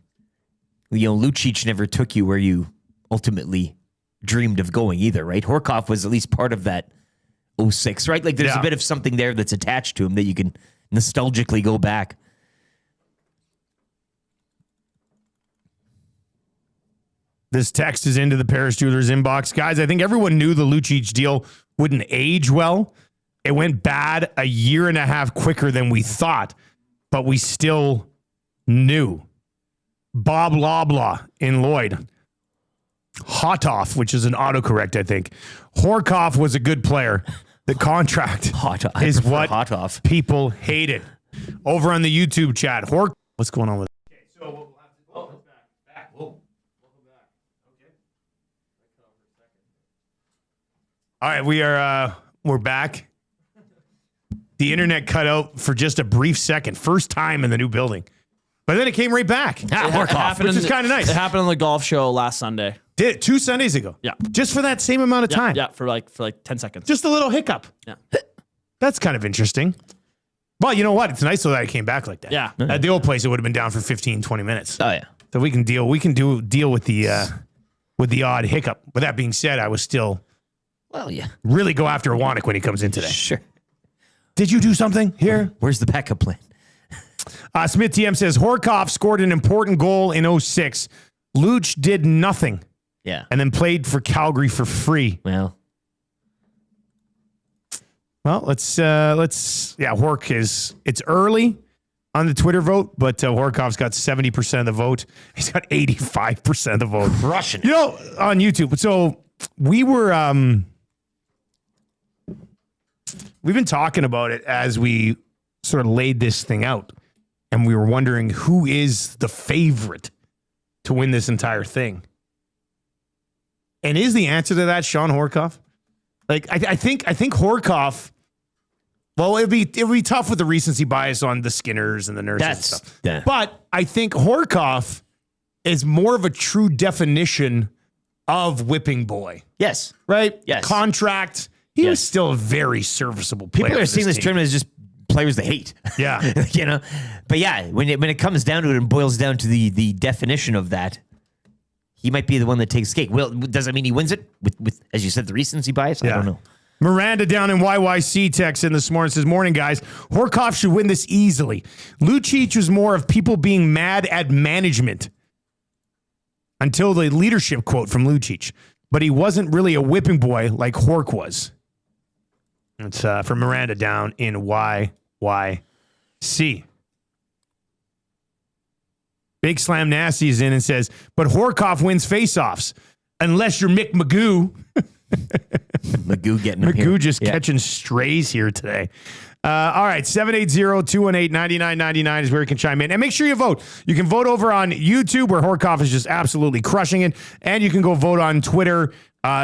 You know, Lucic never took you where you ultimately dreamed of going either, right? Horkoff was at least part of that 06, right? Like there's a bit of something there that's attached to him that you can nostalgically go back. This text is into the Paris Jewelers inbox. Guys, I think everyone knew the Lucic deal wouldn't age well. It went bad a year and a half quicker than we thought, but we still knew. Bob Loblaw in Lloyd. Hotoff, which is an autocorrect, I think. Horkoff was a good player. The contract is what Hotoff. People hated. Over on the YouTube chat, what's going on with it? Okay, so we'll have to go. Back. Whoa. Welcome back. Okay. All right, we're back. The internet cut out for just a brief second. First time in the new building. But then it came right back. Which is kind of nice. It happened on the golf show last Sunday. Did it 2 Sundays ago? Yeah. Just for that same amount of time? Yeah, for like 10 seconds. Just a little hiccup. Yeah. That's kind of interesting. Well, you know what? It's nice though that it came back like that. Yeah. At the old place, it would have been down for 15, 20 minutes. Oh, yeah. So we can deal with the odd hiccup. With that being said, I was still really go after Wannick when he comes in today. Sure. Did you do something here? Where's the backup plan? Smith TM says, Horkoff scored an important goal in 06. Luch did nothing. Yeah. And then played for Calgary for free. Well, Hork it's early on the Twitter vote, but Horkoff's got 70% of the vote. He's got 85% of the vote. Russian. You know, on YouTube. So we were, we've been talking about it as we sort of laid this thing out. And we were wondering who is the favorite to win this entire thing. And is the answer to that Sean Horkoff? Like, I think Horkoff. Well, it'd be tough with the recency bias on the Skinners and the Nurses and stuff. Yeah. But I think Horkoff is more of a true definition of whipping boy. Yes. Right? Yes. Contract. He was still a very serviceable player. People are seeing this tournament as just players they hate. Yeah. You know? But yeah, when it comes down to it and boils down to the definition of that, he might be the one that takes cake. Well, does that mean he wins it with as you said, the recency bias? I don't know. Miranda down in YYC texts in this morning says, morning, guys. Horkoff should win this easily. Lucic was more of people being mad at management until the leadership quote from Lucic. But he wasn't really a whipping boy like Hork was. It's from Miranda down in YYC. Big Slam Nasty is in and says, but Horkoff wins faceoffs unless you're Mick Magoo. Magoo getting Magoo just catching strays here today. All right, 780-218-9999 is where you can chime in. And make sure you vote. You can vote over on YouTube where Horkoff is just absolutely crushing it. And you can go vote on Twitter.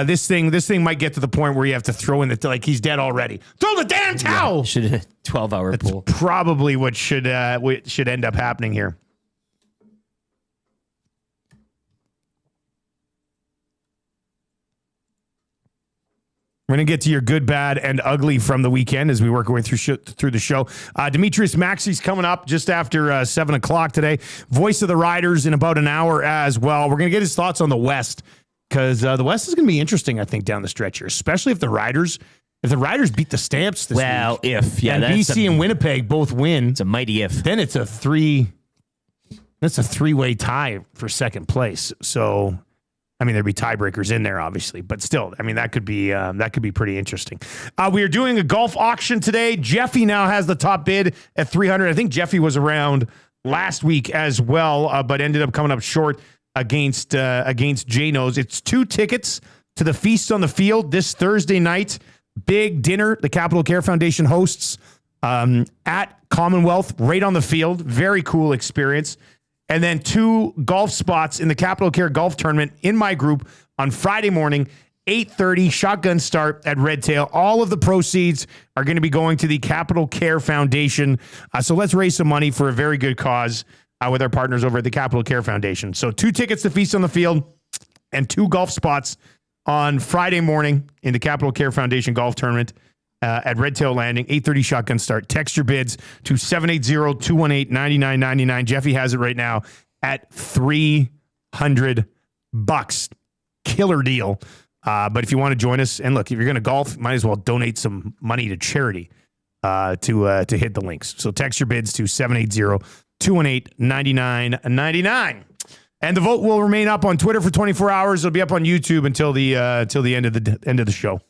This thing might get to the point where you have to throw in like he's dead already. Throw the damn towel. Should a 12-hour pool. Probably what should end up happening here. We're going to get to your good, bad, and ugly from the weekend as we work our way through the show. Demetrious Maxie's coming up just after 7 o'clock today. Voice of the Riders in about an hour as well. We're going to get his thoughts on the West because the West is going to be interesting, I think, down the stretch here, especially if the Riders beat the Stamps this week. If. Yeah, and BC and Winnipeg both win. It's a mighty if. Then it's a three That's a 3-way tie for second place. So, I mean, there'd be tiebreakers in there, obviously, but still, I mean, that could be pretty interesting. We are doing a golf auction today. Jeffy now has the top bid at 300. I think Jeffy was around last week as well, but ended up coming up short against J-Nose. It's 2 tickets to the Feast on the Field this Thursday night. Big dinner the Capital Care Foundation hosts at Commonwealth, right on the field. Very cool experience. And then 2 golf spots in the Capital Care Golf Tournament in my group on Friday morning, 8:30, shotgun start at Red Tail. All of the proceeds are going to be going to the Capital Care Foundation. So let's raise some money for a very good cause with our partners over at the Capital Care Foundation. So 2 tickets to Feast on the Field and 2 golf spots on Friday morning in the Capital Care Foundation Golf Tournament at Red Tail Landing, 8:30 shotgun start. Text your bids to 780-218-9999. Jeffy has it right now at $300. Killer deal. But if you want to join us, and look, if you're going to golf, might as well donate some money to charity to hit the links. So text your bids to 780-218-9999. And the vote will remain up on Twitter for 24 hours. It'll be up on YouTube until the end of the show.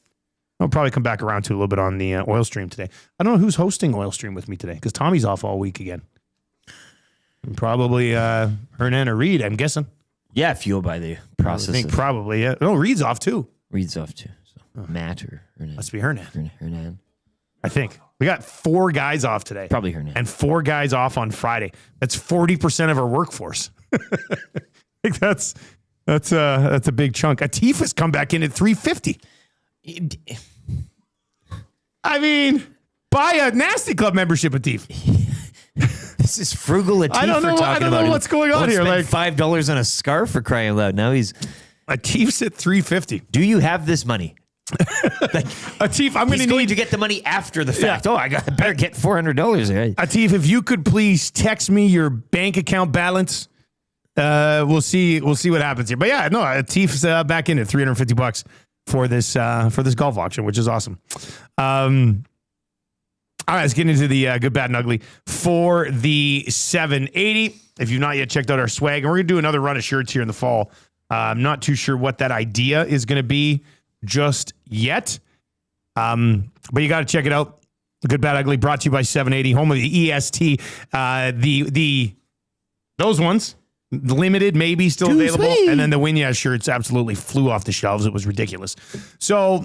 I'll probably come back around to a little bit on the oil stream today. I don't know who's hosting oil stream with me today because Tommy's off all week again. Probably Hernan or Reed, I'm guessing. Yeah, fueled by the process. I think probably, yeah. No, Reed's off too. Reed's off too. So Matt or Hernan. Must be Hernan. Hernan. I think. We got 4 guys off today. Probably Hernan. And 4 guys off on Friday. That's 40% of our workforce. I think that's a big chunk. Atif has come back in at 350. I mean, buy a Nasty Club membership, Atif. This is frugal Atif. I don't know what's going on here. Like $5 on a scarf for crying out loud. Now he's Atif's at 350. Do you have this money? Atif, I'm going to get the money after the fact. Yeah. Oh, I better get $400. Atif, if you could please text me your bank account balance. We'll see what happens here. But yeah, no, Atif's back in at $350 for this golf auction, which is awesome. All right, let's get into the good, bad, and ugly for the 780. If you've not yet checked out our swag, and we're going to do another run of shirts here in the fall. I'm not too sure what that idea is going to be just yet. But you got to check it out. Good, bad, ugly, brought to you by 780, home of the EST. Those ones. Limited, maybe still available. And then the Winya shirts absolutely flew off the shelves. It was ridiculous. So,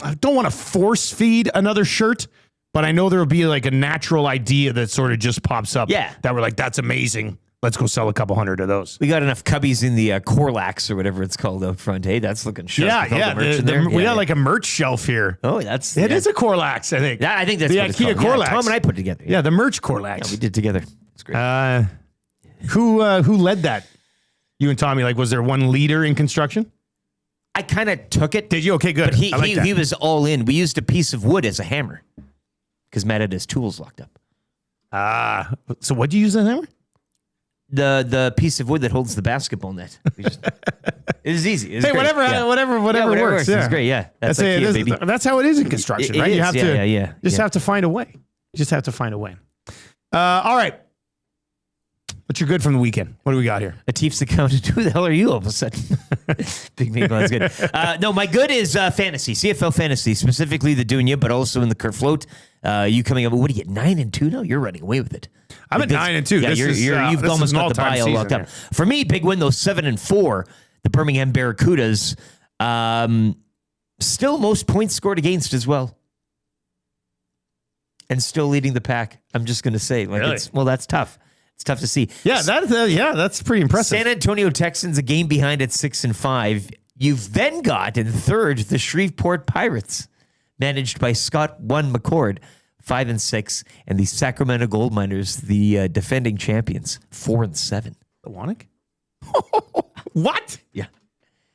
I don't want to force feed another shirt, but I know there will be like a natural idea that sort of just pops up. Yeah. That we're like, that's amazing. Let's go sell a couple hundred of those. We got enough cubbies in the Corlax or whatever it's called up front. Hey, that's looking sharp. Yeah. We got like a merch shelf here. Oh, it is a Corlax, I think. Yeah, I think that's the what IKEA it's called. Corlax. Yeah, Tom and I put it together. Yeah, the merch Corlax. Yeah, we did together. It's great. Who led that? You and Tommy, like, was there one leader in construction? I kind of took it. Did you? Okay, good. But he was all in. We used a piece of wood as a hammer because Matt had his tools locked up. So what do you use as a hammer? The piece of wood that holds the basketball net. It was easy. It was great. Whatever works. Yeah. It's great. Yeah, that's baby. That's how it is in construction, right? You have to have to find a way. You just have to find a way. All right. What's your good from the weekend? What do we got here? Atif's accountant. Who the hell are you all of a sudden? Big Maple, that's good. No, my good is fantasy, CFL fantasy, specifically the Dunya, but also in the Kerr float. You coming up, what do you get, 9-2 now? You're running away with it. I'm at 9-2. Yeah, you've almost got the buy all locked up. For me, big win, though, 7-4. The Birmingham Barracudas. Still most points scored against as well. And still leading the pack. I'm just going to say. Really? That's tough. It's tough to see. Yeah, that's pretty impressive. San Antonio Texans a game behind at 6-5. You've then got in third the Shreveport Pirates, managed by Scott McCord, 5-6, and the Sacramento Gold Miners, the defending champions, 4-7. The Wannick? What? Yeah.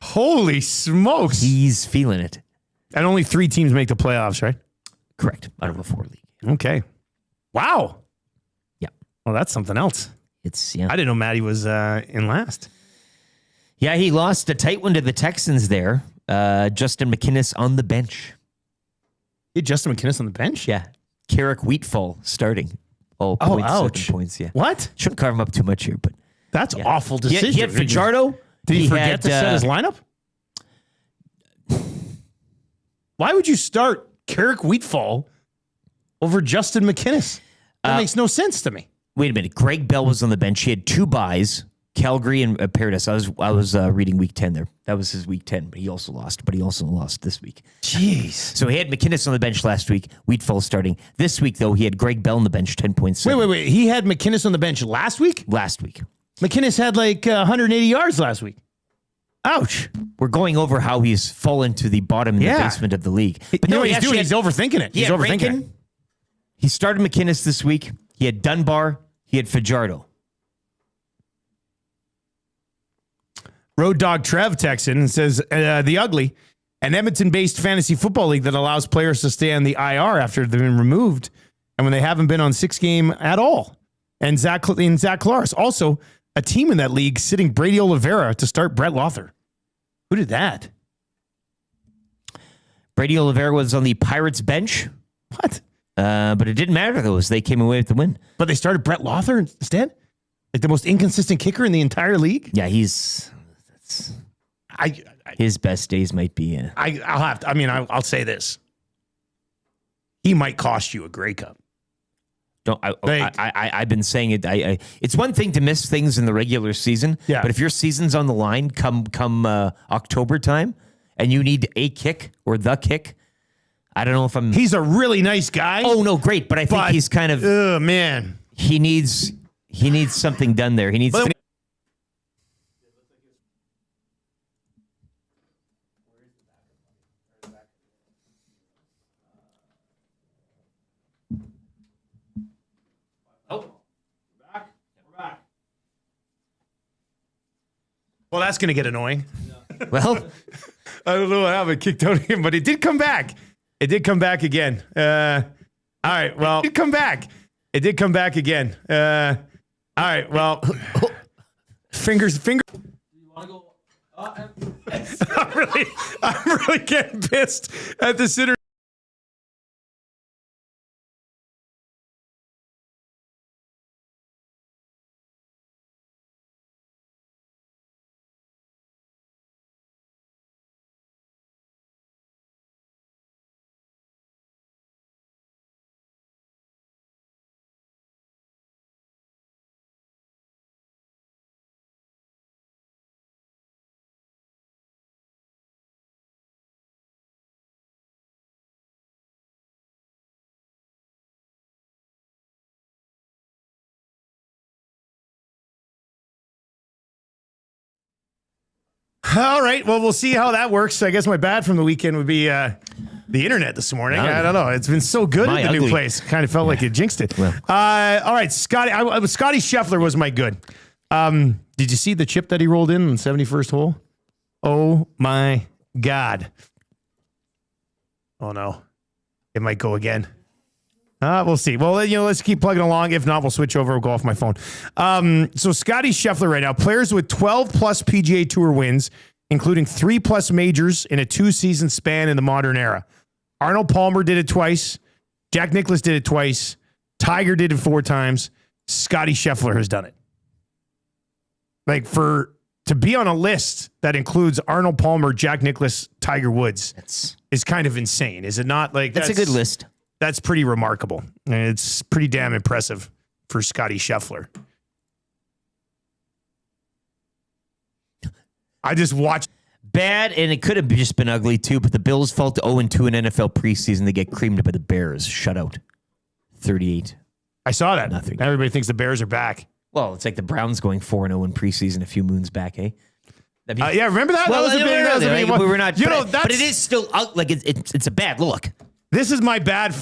Holy smokes! He's feeling it. And only 3 teams make the playoffs, right? Correct. Out of a 4 league. Okay. Wow. Well, that's something else. I didn't know Matty was in last. Yeah, he lost a tight one to the Texans there. Justin McInnes on the bench. You had Justin McInnes on the bench? Yeah. Carrick Wheatfall starting. All points, 7 points, yeah. What? Shouldn't carve him up too much here, but That's awful decision. He had Fajardo. Did he forget to set his lineup? Why would you start Carrick Wheatfall over Justin McInnes? That makes no sense to me. Wait a minute. Greg Bell was on the bench. He had 2 buys, Calgary and Paradise. I was reading week 10 there. That was his week 10, but he also lost. But he also lost this week. Jeez. So he had McInnes on the bench last week. Wheatfall starting. This week, though, he had Greg Bell on the bench, 10.7. Wait. He had McInnes on the bench last week? Last week. McInnes had like 180 yards last week. Ouch. We're going over how he's fallen to the bottom in the basement of the league. But no, he's overthinking it. He's overthinking Rankin. it. He started McInnes this week. He had Dunbar. He had Fajardo. Road Dog Trev texts in and says, The Ugly, an Edmonton-based fantasy football league that allows players to stay on the IR after they've been removed and when they haven't been on 6-game at all. And Zach Claris. Also, a team in that league sitting Brady Oliveira to start Brett Lothar. Who did that? Brady Oliveira was on the Pirates bench. What? But it didn't matter, though, as they came away with the win. But they started Brett Lothar instead? Like the most inconsistent kicker in the entire league? Yeah, his best days might be. I'll say this. He might cost you a Grey Cup. I've been saying it. It's one thing to miss things in the regular season, but if your season's on the line come October time and you need a kick or the kick, I don't know if I'm... He's a really nice guy. Oh, no, great, but I think he's kind of... Oh, man. He needs something done there. He needs... Well, that's going to get annoying. Well, I don't know how it kicked out of him, but it did come back. It did come back again. All right, well, it did come back. It did come back again. All right, well, fingers. You want to go? I'm really getting pissed at the sitter. All right. Well, we'll see how that works. I guess my bad from the weekend would be the internet this morning. I don't know. It's been so good at the new place. Kind of felt like it jinxed it. Well. All right, Scotty. Scotty Scheffler was my good. Did you see the chip that he rolled in the 71st hole? Oh, my God. Oh, no. It might go again. We'll see. Well, let's keep plugging along. If not, we'll switch over. We'll go off my phone. So Scotty Scheffler right now, players with 12-plus PGA Tour wins, including 3-plus majors in a 2-season span in the modern era. Arnold Palmer did it twice. Jack Nicklaus did it twice. Tiger did it 4 times. Scotty Scheffler has done it. Like, to be on a list that includes Arnold Palmer, Jack Nicklaus, Tiger Woods is kind of insane, is it not? Like, that's a good list. That's pretty remarkable. And it's pretty damn impressive for Scotty Scheffler. I just watched. Bad, and it could have just been ugly too, but the Bills fall to 0-2 in NFL preseason. They get creamed by the Bears. Shutout. 38. I saw that. Nothing. Everybody thinks the Bears are back. Well, it's like the Browns going 4-0 in preseason a few moons back, eh? Yeah, remember that? Well, that was a big one. We were not, but it is still like it's a bad look. This is my bad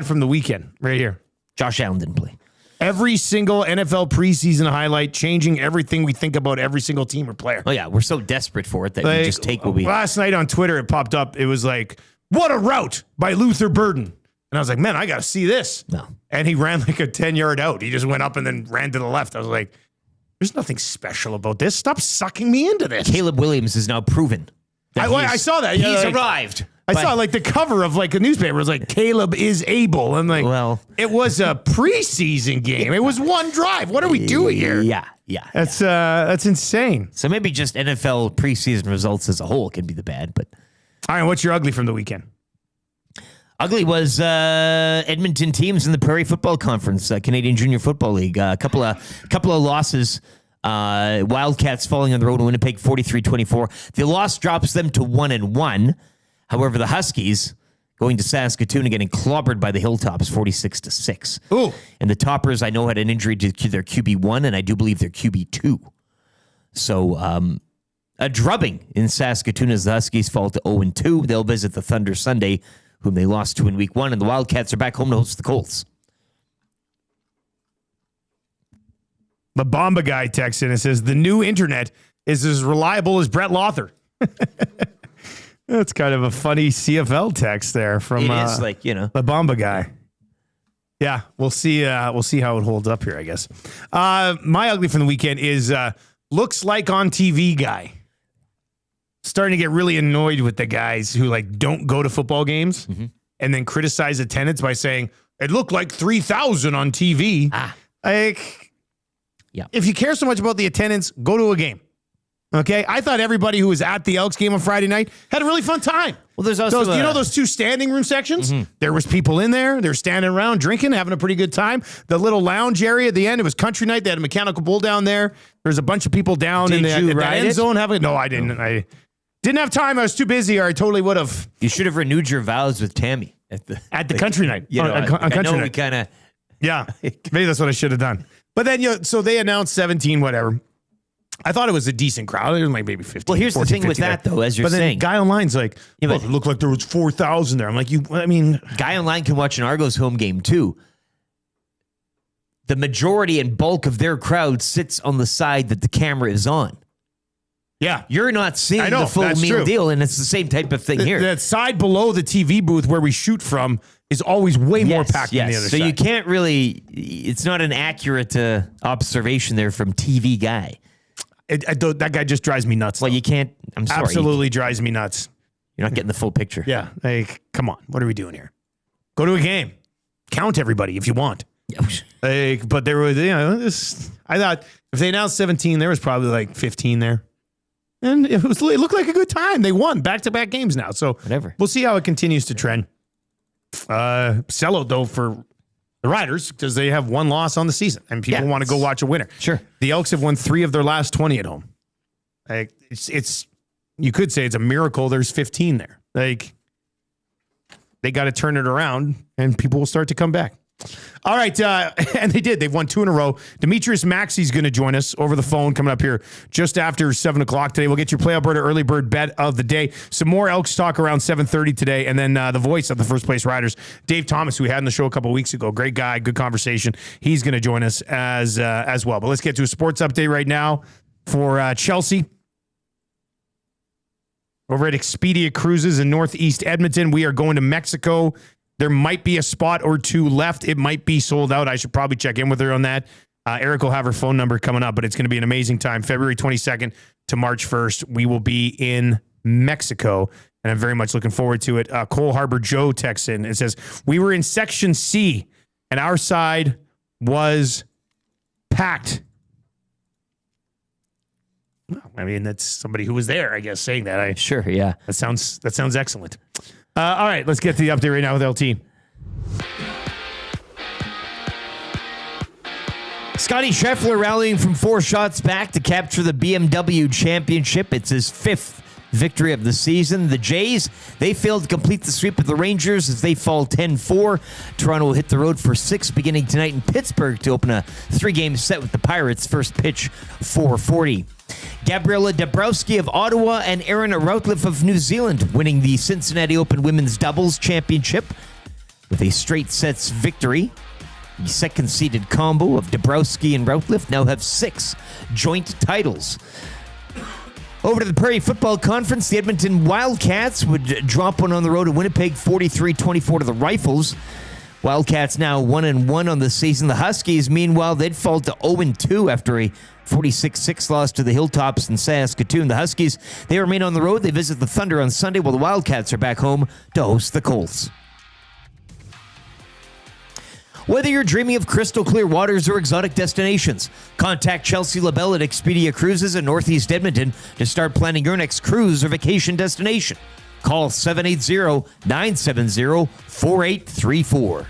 from the weekend right here. Josh Allen didn't play. Every single NFL preseason highlight, changing everything we think about every single team or player. Oh, yeah. We're so desperate for it that we just take what we... Last night on Twitter, it popped up. It was like, what a route by Luther Burden. And I was like, man, I got to see this. No. And he ran like a 10-yard out. He just went up and then ran to the left. I was like, there's nothing special about this. Stop sucking me into this. Caleb Williams is now proven. I saw that. He's arrived. I saw like the cover of like a newspaper. It was like Caleb is able. I'm like, Well, it was a preseason game. It was one drive. What are we doing here? Yeah. That's insane. So maybe just NFL preseason results as a whole can be the bad, but All right, what's your ugly from the weekend? ugly was Edmonton teams in the Prairie Football Conference, Canadian Junior Football League. A couple of losses. Wildcats falling on the road in Winnipeg, 43-24. The loss drops them to 1-1. However, the Huskies going to Saskatoon and getting clobbered by the Hilltops, 46-6. Ooh. And the Toppers, I know, had an injury to their QB1, and I do believe their QB2. So a drubbing in Saskatoon as the Huskies fall to 0-2. They'll visit the Thunder Sunday, whom they lost to in week 1, and the Wildcats are back home to host the Colts. The Bomba guy texts in and says, the new internet is as reliable as Brett Lothar. That's kind of a funny CFL text there from It is like, the Bomba guy. Yeah, we'll see how it holds up here, I guess. My ugly from the weekend is looks like on TV guy. Starting to get really annoyed with the guys who like don't go to football games and then criticize attendance by saying it looked like 3,000 on TV. Like, yeah. If you care so much about the attendance, go to a game. Okay, I thought everybody who was at the Elks game on Friday night had a really fun time. Well, there's also those two standing room sections? There was people in there. They're standing around drinking, having a pretty good time. The little lounge area at the end, it was country night. They had a mechanical bull down there. There's a bunch of people down in the end zone having. No, I didn't. I didn't have time. I was too busy, or I totally would have. You should have renewed your vows with Tammy at the country night. On country night. We kind of. Yeah, maybe that's what I should have done. But then, so they announced 17, whatever. I thought it was a decent crowd. It was like maybe 15. Well, here's 14, the thing with that, though, as you're saying. But then guy online's like, it looked like there was 4,000 there. I'm like, guy online can watch an Argos home game, too. The majority and bulk of their crowd sits on the side that the camera is on. Yeah. You're not seeing the full meal deal, and it's the same type of thing here. That side below the TV booth where we shoot from is always way more packed than the other side. So you can't really, it's not an accurate observation there from TV guy. That guy just drives me nuts. Well, you can't, I'm sorry. Absolutely drives me nuts. You're not getting the full picture. Yeah. Like, come on. What are we doing here? Go to a game. Count everybody if you want. Like, but there was, I thought if they announced 17, there was probably like 15 there. And it looked like a good time. They won back-to-back games now. So whatever. We'll see how it continues to trend. Sellout, though, for the Riders, because they have one loss on the season, and people want to go watch a winner. Sure. The Elks have won 3 of their last 20 at home. Like, it's you could say it's a miracle there's 15 there. Like, they got to turn it around, and people will start to come back. All right, and they did. They've won 2 in a row. Demetrious Maxie is going to join us over the phone coming up here just after 7 o'clock today. We'll get your Play Alberta early bird bet of the day. Some more Elks talk around 7:30 today, and then the voice of the first place Riders, Dave Thomas, who we had on the show a couple of weeks ago. Great guy, good conversation. He's going to join us as well. But let's get to a sports update right now for Chelsea. Over at Expedia Cruises in Northeast Edmonton, we are going to Mexico. There might be a spot or 2 left. It might be sold out. I should probably check in with her on that. Eric will have her phone number coming up, but it's going to be an amazing time. February 22nd to March 1st, we will be in Mexico, and I'm very much looking forward to it. Cole Harbor Joe texts in and says, we were in Section C, and our side was packed. I mean, that's somebody who was there, I guess, saying that. Sure, yeah. That sounds excellent. All right, let's get to the update right now with LT. Scotty Scheffler rallying from 4 shots back to capture the BMW championship. It's his 5th victory of the season. The Jays, they failed to complete the sweep of the Rangers as they fall 10-4. Toronto will hit the road for 6 beginning tonight in Pittsburgh to open a 3-game set with the Pirates. First pitch, 4:40. Gabriela Dabrowski of Ottawa and Erin Roughriders of New Zealand winning the Cincinnati Open Women's Doubles Championship with a straight sets victory. The second-seeded combo of Dabrowski and Roughriders now have 6 joint titles. Over to the Prairie Football Conference, the Edmonton Wildcats would drop one on the road to Winnipeg, 43-24 to the Rifles, Wildcats now 1-1 on the season. The Huskies, meanwhile, they'd fall to 0-2 after a 46-6 loss to the Hilltops in Saskatoon. The Huskies, they remain on the road. They visit the Thunder on Sunday, while the Wildcats are back home to host the Colts. Whether you're dreaming of crystal clear waters or exotic destinations, contact Chelsea LaBelle at Expedia Cruises in Northeast Edmonton to start planning your next cruise or vacation destination. Call 780-970-4834.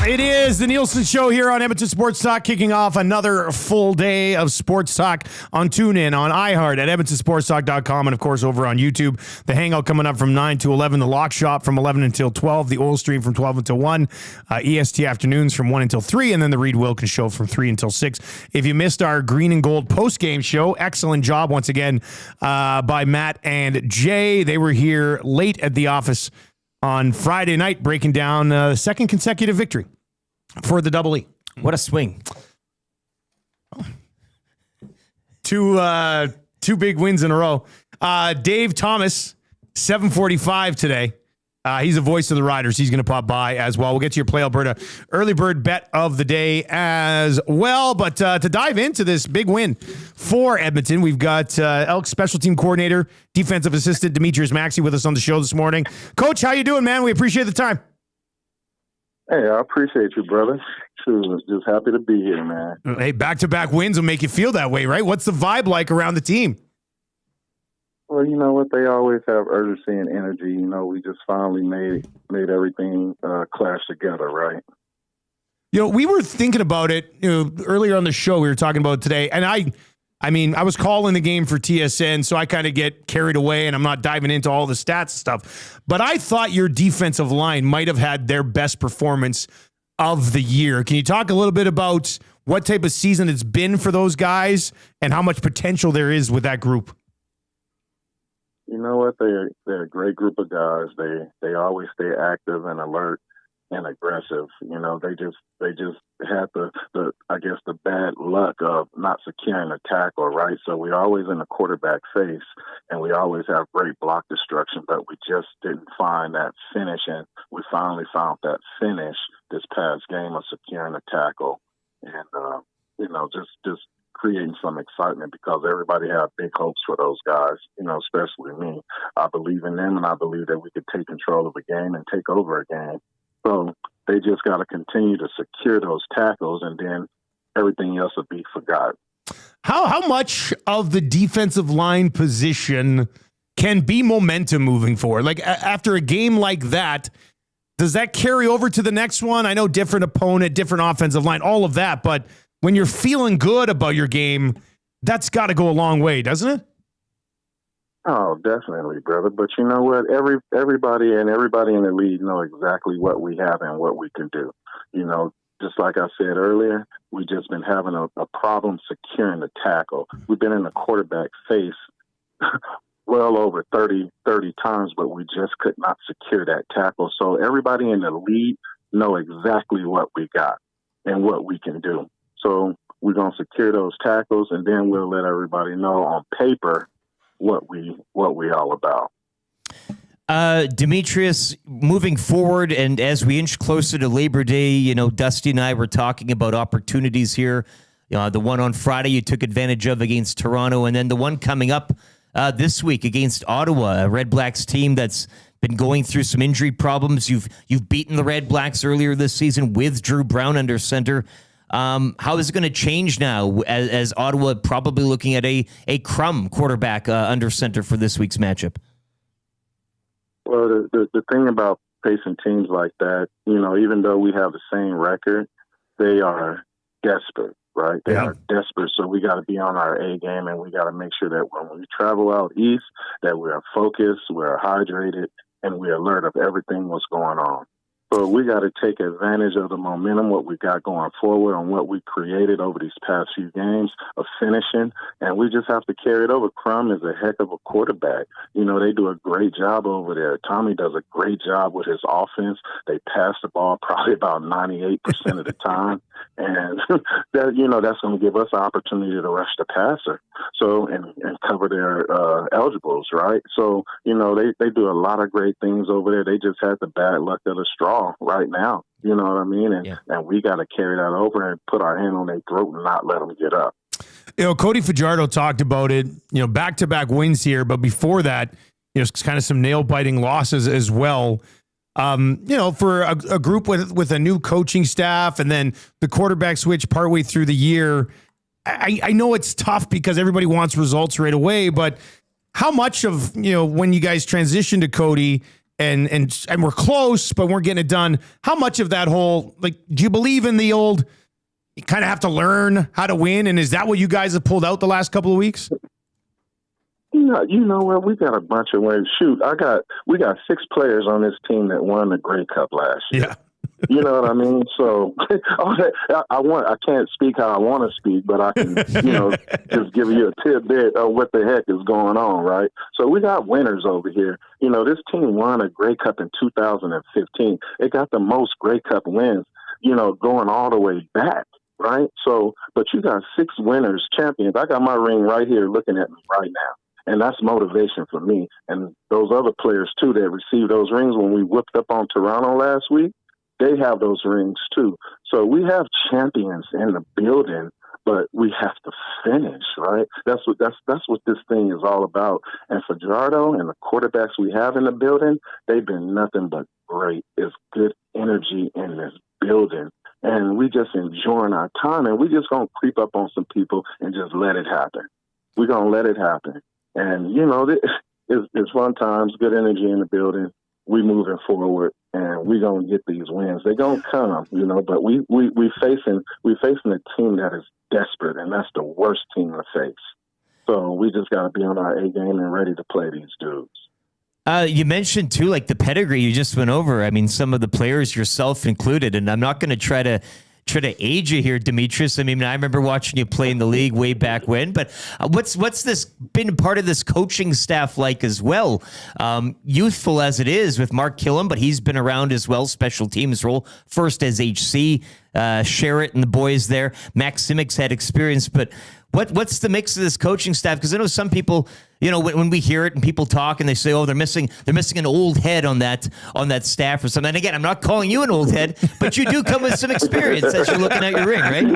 It is the Nielson Show here on Edmonton Sports Talk, kicking off another full day of sports talk on TuneIn, on iHeart, at EdmontonSportsTalk.com, and, of course, over on YouTube. The Hangout coming up from 9 to 11, the Lock Shop from 11 until 12, the Oil Stream from 12 until 1, EST Afternoons from 1 until 3, and then the Reed Wilkins Show from 3 until 6. If you missed our Green and Gold post-game show, excellent job once again by Matt and Jay. They were here late at the office on Friday night, breaking down the second consecutive victory for the Double E. What a swing. Two big wins in a row. Dave Thomas, 7:45 today. He's a voice of the Riders. He's going to pop by as well. We'll get to your Play Alberta early bird bet of the day as well. But to dive into this big win for Edmonton, we've got Elks special team coordinator, defensive assistant Demetrious Maxie with us on the show this morning. Coach, how you doing, man? We appreciate the time. Hey, I appreciate you, brother. Just happy to be here, man. Hey, back-to-back wins will make you feel that way, right? What's the vibe like around the team? Well, you know what? They always have urgency and energy. You know, we just finally made everything clash together, right? You know, we were thinking about it earlier on the show. We were talking about it today, and I was calling the game for TSN, so I kind of get carried away, and I'm not diving into all the stats stuff. But I thought your defensive line might have had their best performance of the year. Can you talk a little bit about what type of season it's been for those guys and how much potential there is with that group? You know what? They're a great group of guys. They always stay active and alert and aggressive. You know, they just had the bad luck of not securing a tackle, right? So we're always in a quarterback face, and we always have great block destruction, but we just didn't find that finish, and we finally found that finish this past game of securing a tackle, and just creating some excitement because everybody had big hopes for those guys, you know, especially me. I believe in them, and I believe that we could take control of a game and take over a game. So they just got to continue to secure those tackles, and then everything else will be forgotten. How much of the defensive line position can be momentum moving forward? Like after a game like that, does that carry over to the next one? I know different opponent, different offensive line, all of that, but when you're feeling good about your game, that's got to go a long way, doesn't it? Oh, definitely, brother. But you know what? Everybody in the league know exactly what we have and what we can do. You know, just like I said earlier, we've just been having a problem securing the tackle. We've been in the quarterback face well over 30 times, but we just could not secure that tackle. So everybody in the league know exactly what we got and what we can do. So we're going to secure those tackles, and then we'll let everybody know on paper what we all about. Demetrious, moving forward, and as we inch closer to Labor Day, you know, Dusty and I were talking about opportunities here. The one on Friday you took advantage of against Toronto, and then the one coming up this week against Ottawa, a Red Blacks team that's been going through some injury problems. You've beaten the Red Blacks earlier this season with Drew Brown under center. How is it going to change now as Ottawa probably looking at a crumb quarterback under center for this week's matchup? Well, the thing about facing teams like that, even though we have the same record, they are desperate, right? They are desperate, so we got to be on our A game, and we got to make sure that when we travel out east, that we are focused, we're hydrated, and we're alert of everything that's going on. So we got to take advantage of the momentum, what we got going forward and what we created over these past few games of finishing, and we just have to carry it over. Crum is a heck of a quarterback. They do a great job over there. Tommy does a great job with his offense. They pass the ball probably about 98% of the time, and that's going to give us an opportunity to rush the passer, and cover their eligibles, right? So they do a lot of great things over there. They just had the bad luck of the straw right now, you know what I mean? And we got to carry that over and put our hand on their throat and not let them get up. Cody Fajardo talked about it, back-to-back wins here, but before that, it's kind of some nail-biting losses as well. For a group with a new coaching staff and then the quarterback switch partway through the year, I know it's tough because everybody wants results right away, but how much of, when you guys transitioned to Cody and we're close, but we're getting it done, how much of that whole, do you believe in the old, you kind of have to learn how to win, and is that what you guys have pulled out the last couple of weeks? You know what? We got a bunch of ways. Shoot, we got 6 players on this team that won the Grey Cup last year. Yeah. You know what I mean? So I can't speak how I want to speak, but I can, just give you a tidbit of what the heck is going on, right? So we got winners over here. This team won a Grey Cup in 2015. It got the most Grey Cup wins, going all the way back, right? So, but you got 6 winners, champions. I got my ring right here looking at me right now. And that's motivation for me. And those other players, too, that received those rings when we whipped up on Toronto last week, they have those rings, too. So we have champions in the building, but we have to finish, right? That's what this thing is all about. And Fajardo and the quarterbacks we have in the building, they've been nothing but great. It's good energy in this building. And we just enjoying our time, and we just going to creep up on some people and just let it happen. We're going to let it happen. And, it's fun times, good energy in the building. We moving forward, and we going to get these wins. They're going to come, but we facing a team that is desperate, and that's the worst team to face. So we just got to be on our A game and ready to play these dudes. You mentioned, too, the pedigree you just went over. I mean, some of the players, yourself included, and I'm not going to try to age you here, Demetrious. I mean, I remember watching you play in the league way back when, but what's this been part of this coaching staff like as well? Youthful as it is with Mark Killam, but he's been around as well, special teams role, first as HC, Sherritt and the boys there. Max Simics had experience, but what's the mix of this coaching staff? Because I know some people, when we hear it and people talk and they say, they're missing an old head on that staff or something. And again, I'm not calling you an old head, but you do come with some experience as you're looking at your ring, right?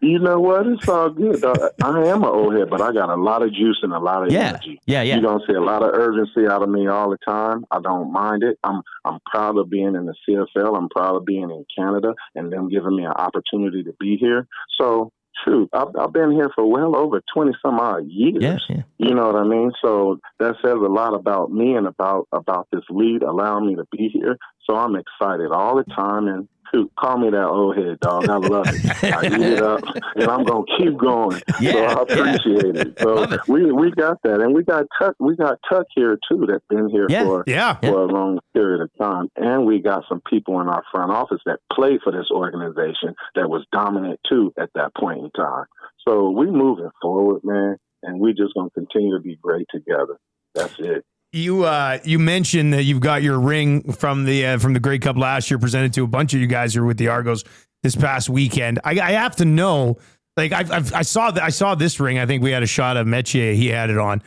You know what? It's all good. I am an old head, but I got a lot of juice and a lot of energy. Yeah. You're gonna see a lot of urgency out of me all the time. I don't mind it. I'm proud of being in the CFL. I'm proud of being in Canada and them giving me an opportunity to be here. So. Shoot, I've been here for well over 20 some odd years. Yeah. You know what I mean? So that says a lot about me and about this league allowing me to be here. So I'm excited all the time. And shoot, call me that old head, dog. I love it. I eat it up, and I'm gonna keep going. Yeah, so I appreciate it. So we got that, and we got Tuck here too. That's been here for a long period of time, and we got some people in our front office that played for this organization that was dominant too at that point in time. So we moving forward, man, and we just gonna continue to be great together. That's it. You mentioned that you've got your ring from the Grey Cup last year presented to a bunch of you guys who were with the Argos this past weekend. I have to know, I saw this ring. I think we had a shot of Metier. He had it on.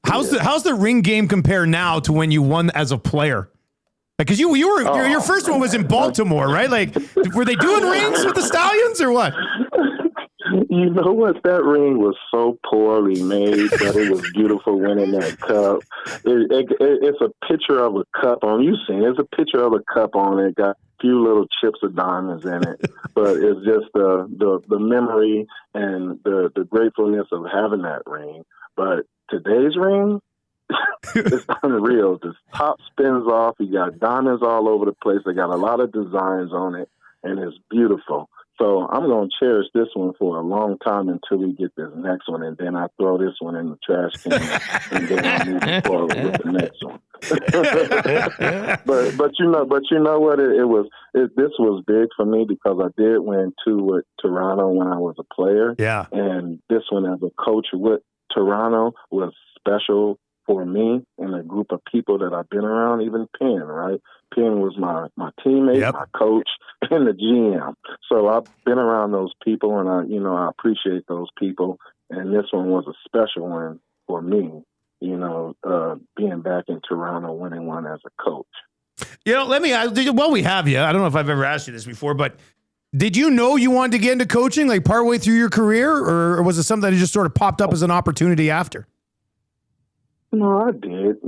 How's the ring game compare now to when you won as a player? Because your first one was in Baltimore, right? Were they doing rings with the Stallions or what? You know what? That ring was so poorly made, but it was beautiful winning that cup. It's a picture of a cup on. You seen it? It's a picture of a cup on it. Got a few little chips of diamonds in it, but it's just the memory and the gratefulness of having that ring. But today's ring, it's unreal. The top spins off. You got diamonds all over the place. They got a lot of designs on it, and it's beautiful. So I'm going to cherish this one for a long time until we get this next one, and then I throw this one in the trash can, and then I'm moving forward with the next one. but you know what? This was big for me because I did win 2 with Toronto when I was a player. Yeah. And this one as a coach with Toronto was special for me and a group of people that I've been around, even Penn, right? Penn was my teammate, my coach, and the GM. So I've been around those people, and I appreciate those people. And this one was a special one for me, being back in Toronto, winning one as a coach. Let me, while we have you, I don't know if I've ever asked you this before, but did you know you wanted to get into coaching like partway through your career, or was it something that just sort of popped up as an opportunity after? No, I did.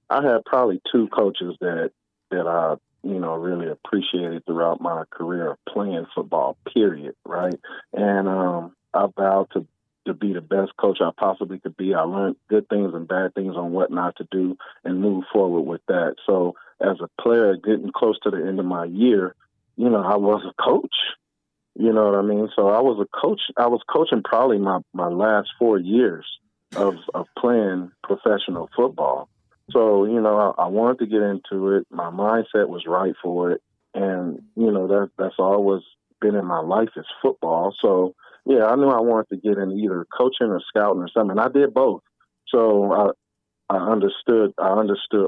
I had probably 2 coaches that I, really appreciated throughout my career of playing football, period, right? And I vowed to be the best coach I possibly could be. I learned good things and bad things on what not to do and move forward with that. So as a player, getting close to the end of my year, I was a coach. You know what I mean? So I was a coach. I was coaching probably my last 4 years of playing professional football. So, I wanted to get into it. My mindset was right for it. And, that's always been in my life is football. So, yeah, I knew I wanted to get in either coaching or scouting or something. I did both. So I understood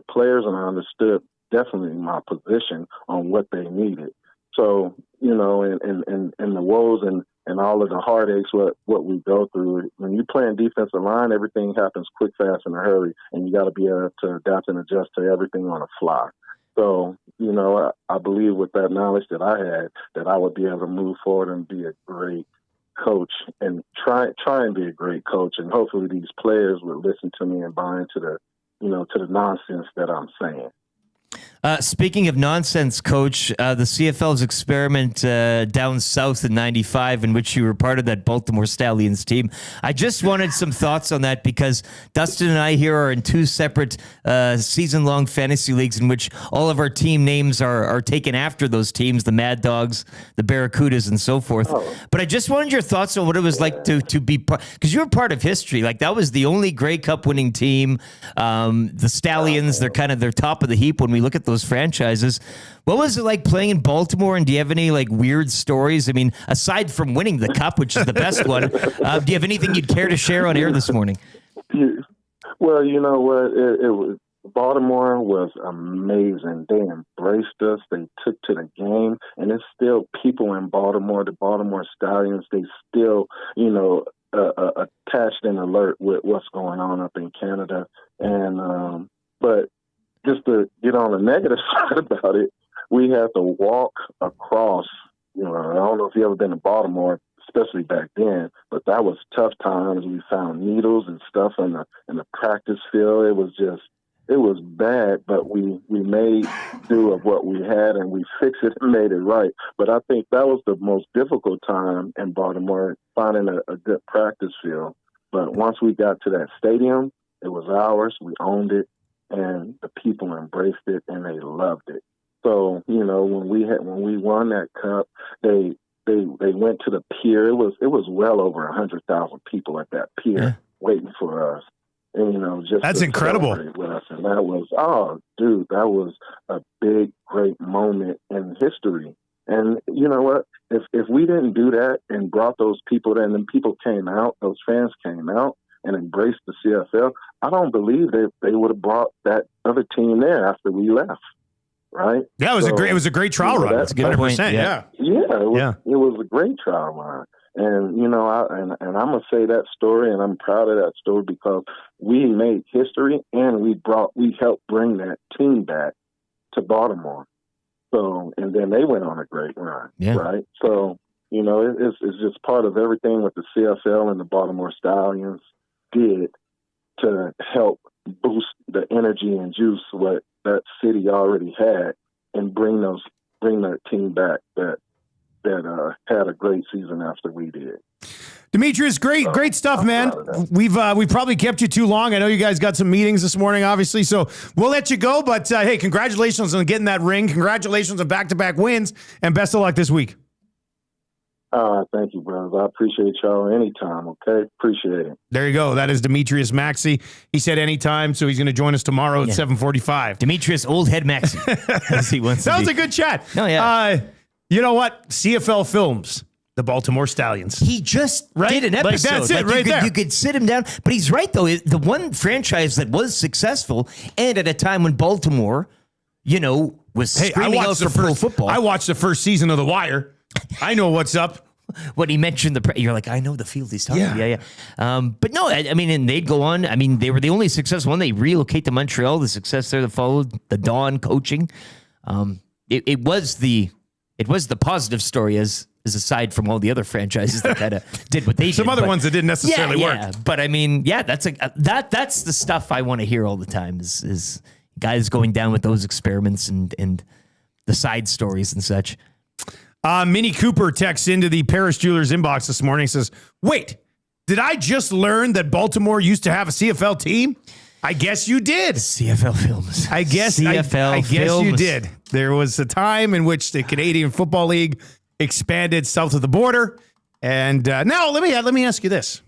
players, and I understood definitely my position on what they needed. So, and the woes and all of the heartaches, what we go through. When you play in defensive line, everything happens quick, fast, in a hurry, and you got to be able to adapt and adjust to everything on the fly. So, I believe with that knowledge that I had, that I would be able to move forward and be a great coach and try and be a great coach. And hopefully these players would listen to me and buy into the nonsense that I'm saying. Speaking of nonsense, Coach, the CFL's experiment down south in '95, in which you were part of that Baltimore Stallions team. I just wanted some thoughts on that because Dustin and I here are in 2 separate season-long fantasy leagues in which all of our team names are taken after those teams, the Mad Dogs, the Barracudas, and so forth. Oh. But I just wanted your thoughts on what it was like to be part, because you were part of history. Like, that was the only Grey Cup winning team. The Stallions, they're top of the heap when we look at those franchises. What was it like playing in Baltimore, and do you have any weird stories? I mean, aside from winning the cup, which is the best one, do you have anything you'd care to share on air this morning? Well, you know what? It was Baltimore was amazing. They embraced us. They took to the game, and it's still people in Baltimore, the Baltimore Stallions. They still, attached and alert with what's going on up in Canada. And but just to get on the negative side about it, we had to walk across. I don't know if you've ever been to Baltimore, especially back then, but that was tough times. We found needles and stuff in the practice field. It was bad, but we made do of what we had, and we fixed it and made it right. But I think that was the most difficult time in Baltimore, finding a good practice field. But once we got to that stadium, it was ours. We owned it, and the people embraced it, and they loved it. So, when we won that cup, they went to the pier. It was well over 100,000 people at that pier waiting for us. And, just that's incredible. With us. And that was, that was a big, great moment in history. And you know what? If we didn't do that and brought those people there, and then people came out, those fans came out and embraced the CFL, I don't believe they would have brought that other team there after we left. Right? Yeah, it was a great trial run. That's a good point. Yeah. It was a great trial run. And, I'm going to say that story, and I'm proud of that story because we made history, and we helped bring that team back to Baltimore. So, and then they went on a great run, right? So, You know, it's just part of everything what the CFL and the Baltimore Stallions did to help boost the energy and juice what that city already had, and bring that team back that had a great season after we did. Demetrious, great stuff, man. We've probably kept you too long. I know you guys got some meetings this morning, obviously, so we'll let you go. But hey, congratulations on getting that ring. Congratulations on back-to-back wins, and best of luck this week. Thank you, brothers. I appreciate y'all anytime, okay? Appreciate it. There you go. That is Demetrious Maxie. He said anytime, so he's going to join us tomorrow at 7:45. Demetrious Old Head Maxie. As he wants That was a good chat. No, yeah. You know what? CFL Films, the Baltimore Stallions. He just did an episode. Like, that's it, right there. You could sit him down. But he's right, though. The one franchise that was successful, and at a time when Baltimore, was screaming out for pro football. I watched the first season of The Wire. I know what's up. When he mentioned you're like, I know the field he's talking about. Yeah. But no, I mean, and they'd go on. I mean, they were the only successful one. They relocate to Montreal. The success there that followed, the Dawn coaching. It was the positive story as aside from all the other franchises that kind of did what they did. Some other ones that didn't necessarily work. Yeah, but I mean, that's the stuff I want to hear all the time is guys going down with those experiments and the side stories and such. Minnie Cooper texts into the Paris Jewelers inbox this morning. Says, "Wait, did I just learn that Baltimore used to have a CFL team? I guess you did. CFL Films. I guess you did. There was a time in which the Canadian Football League expanded south of the border, and now let me ask you this: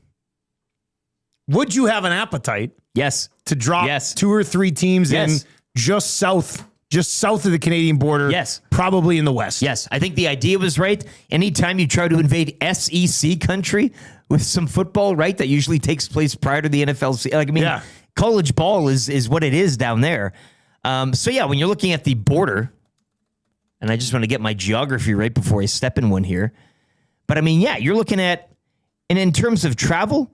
would you have an appetite? Yes. To drop 2 or 3 teams in just south of the Canadian border. Yes. Probably in the West. Yes. I think the idea was right. Anytime you try to invade SEC country with some football, right, that usually takes place prior to the NFL. College ball is what it is down there. So, when you're looking at the border, and I just want to get my geography right before I step in one here. But, I mean, you're looking at, and in terms of travel,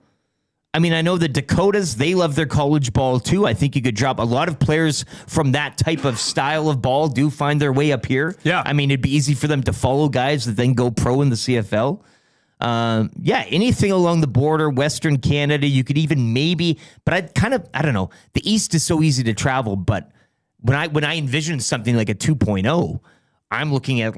I mean, I know the Dakotas, they love their college ball too. I think you could drop a lot of players from that type of style of ball do find their way up here. Yeah. I mean, it'd be easy for them to follow guys that then go pro in the CFL. Anything along the border, Western Canada, you could even maybe, but I don't know. The East is so easy to travel, but when I envision something like a 2.0, I'm looking at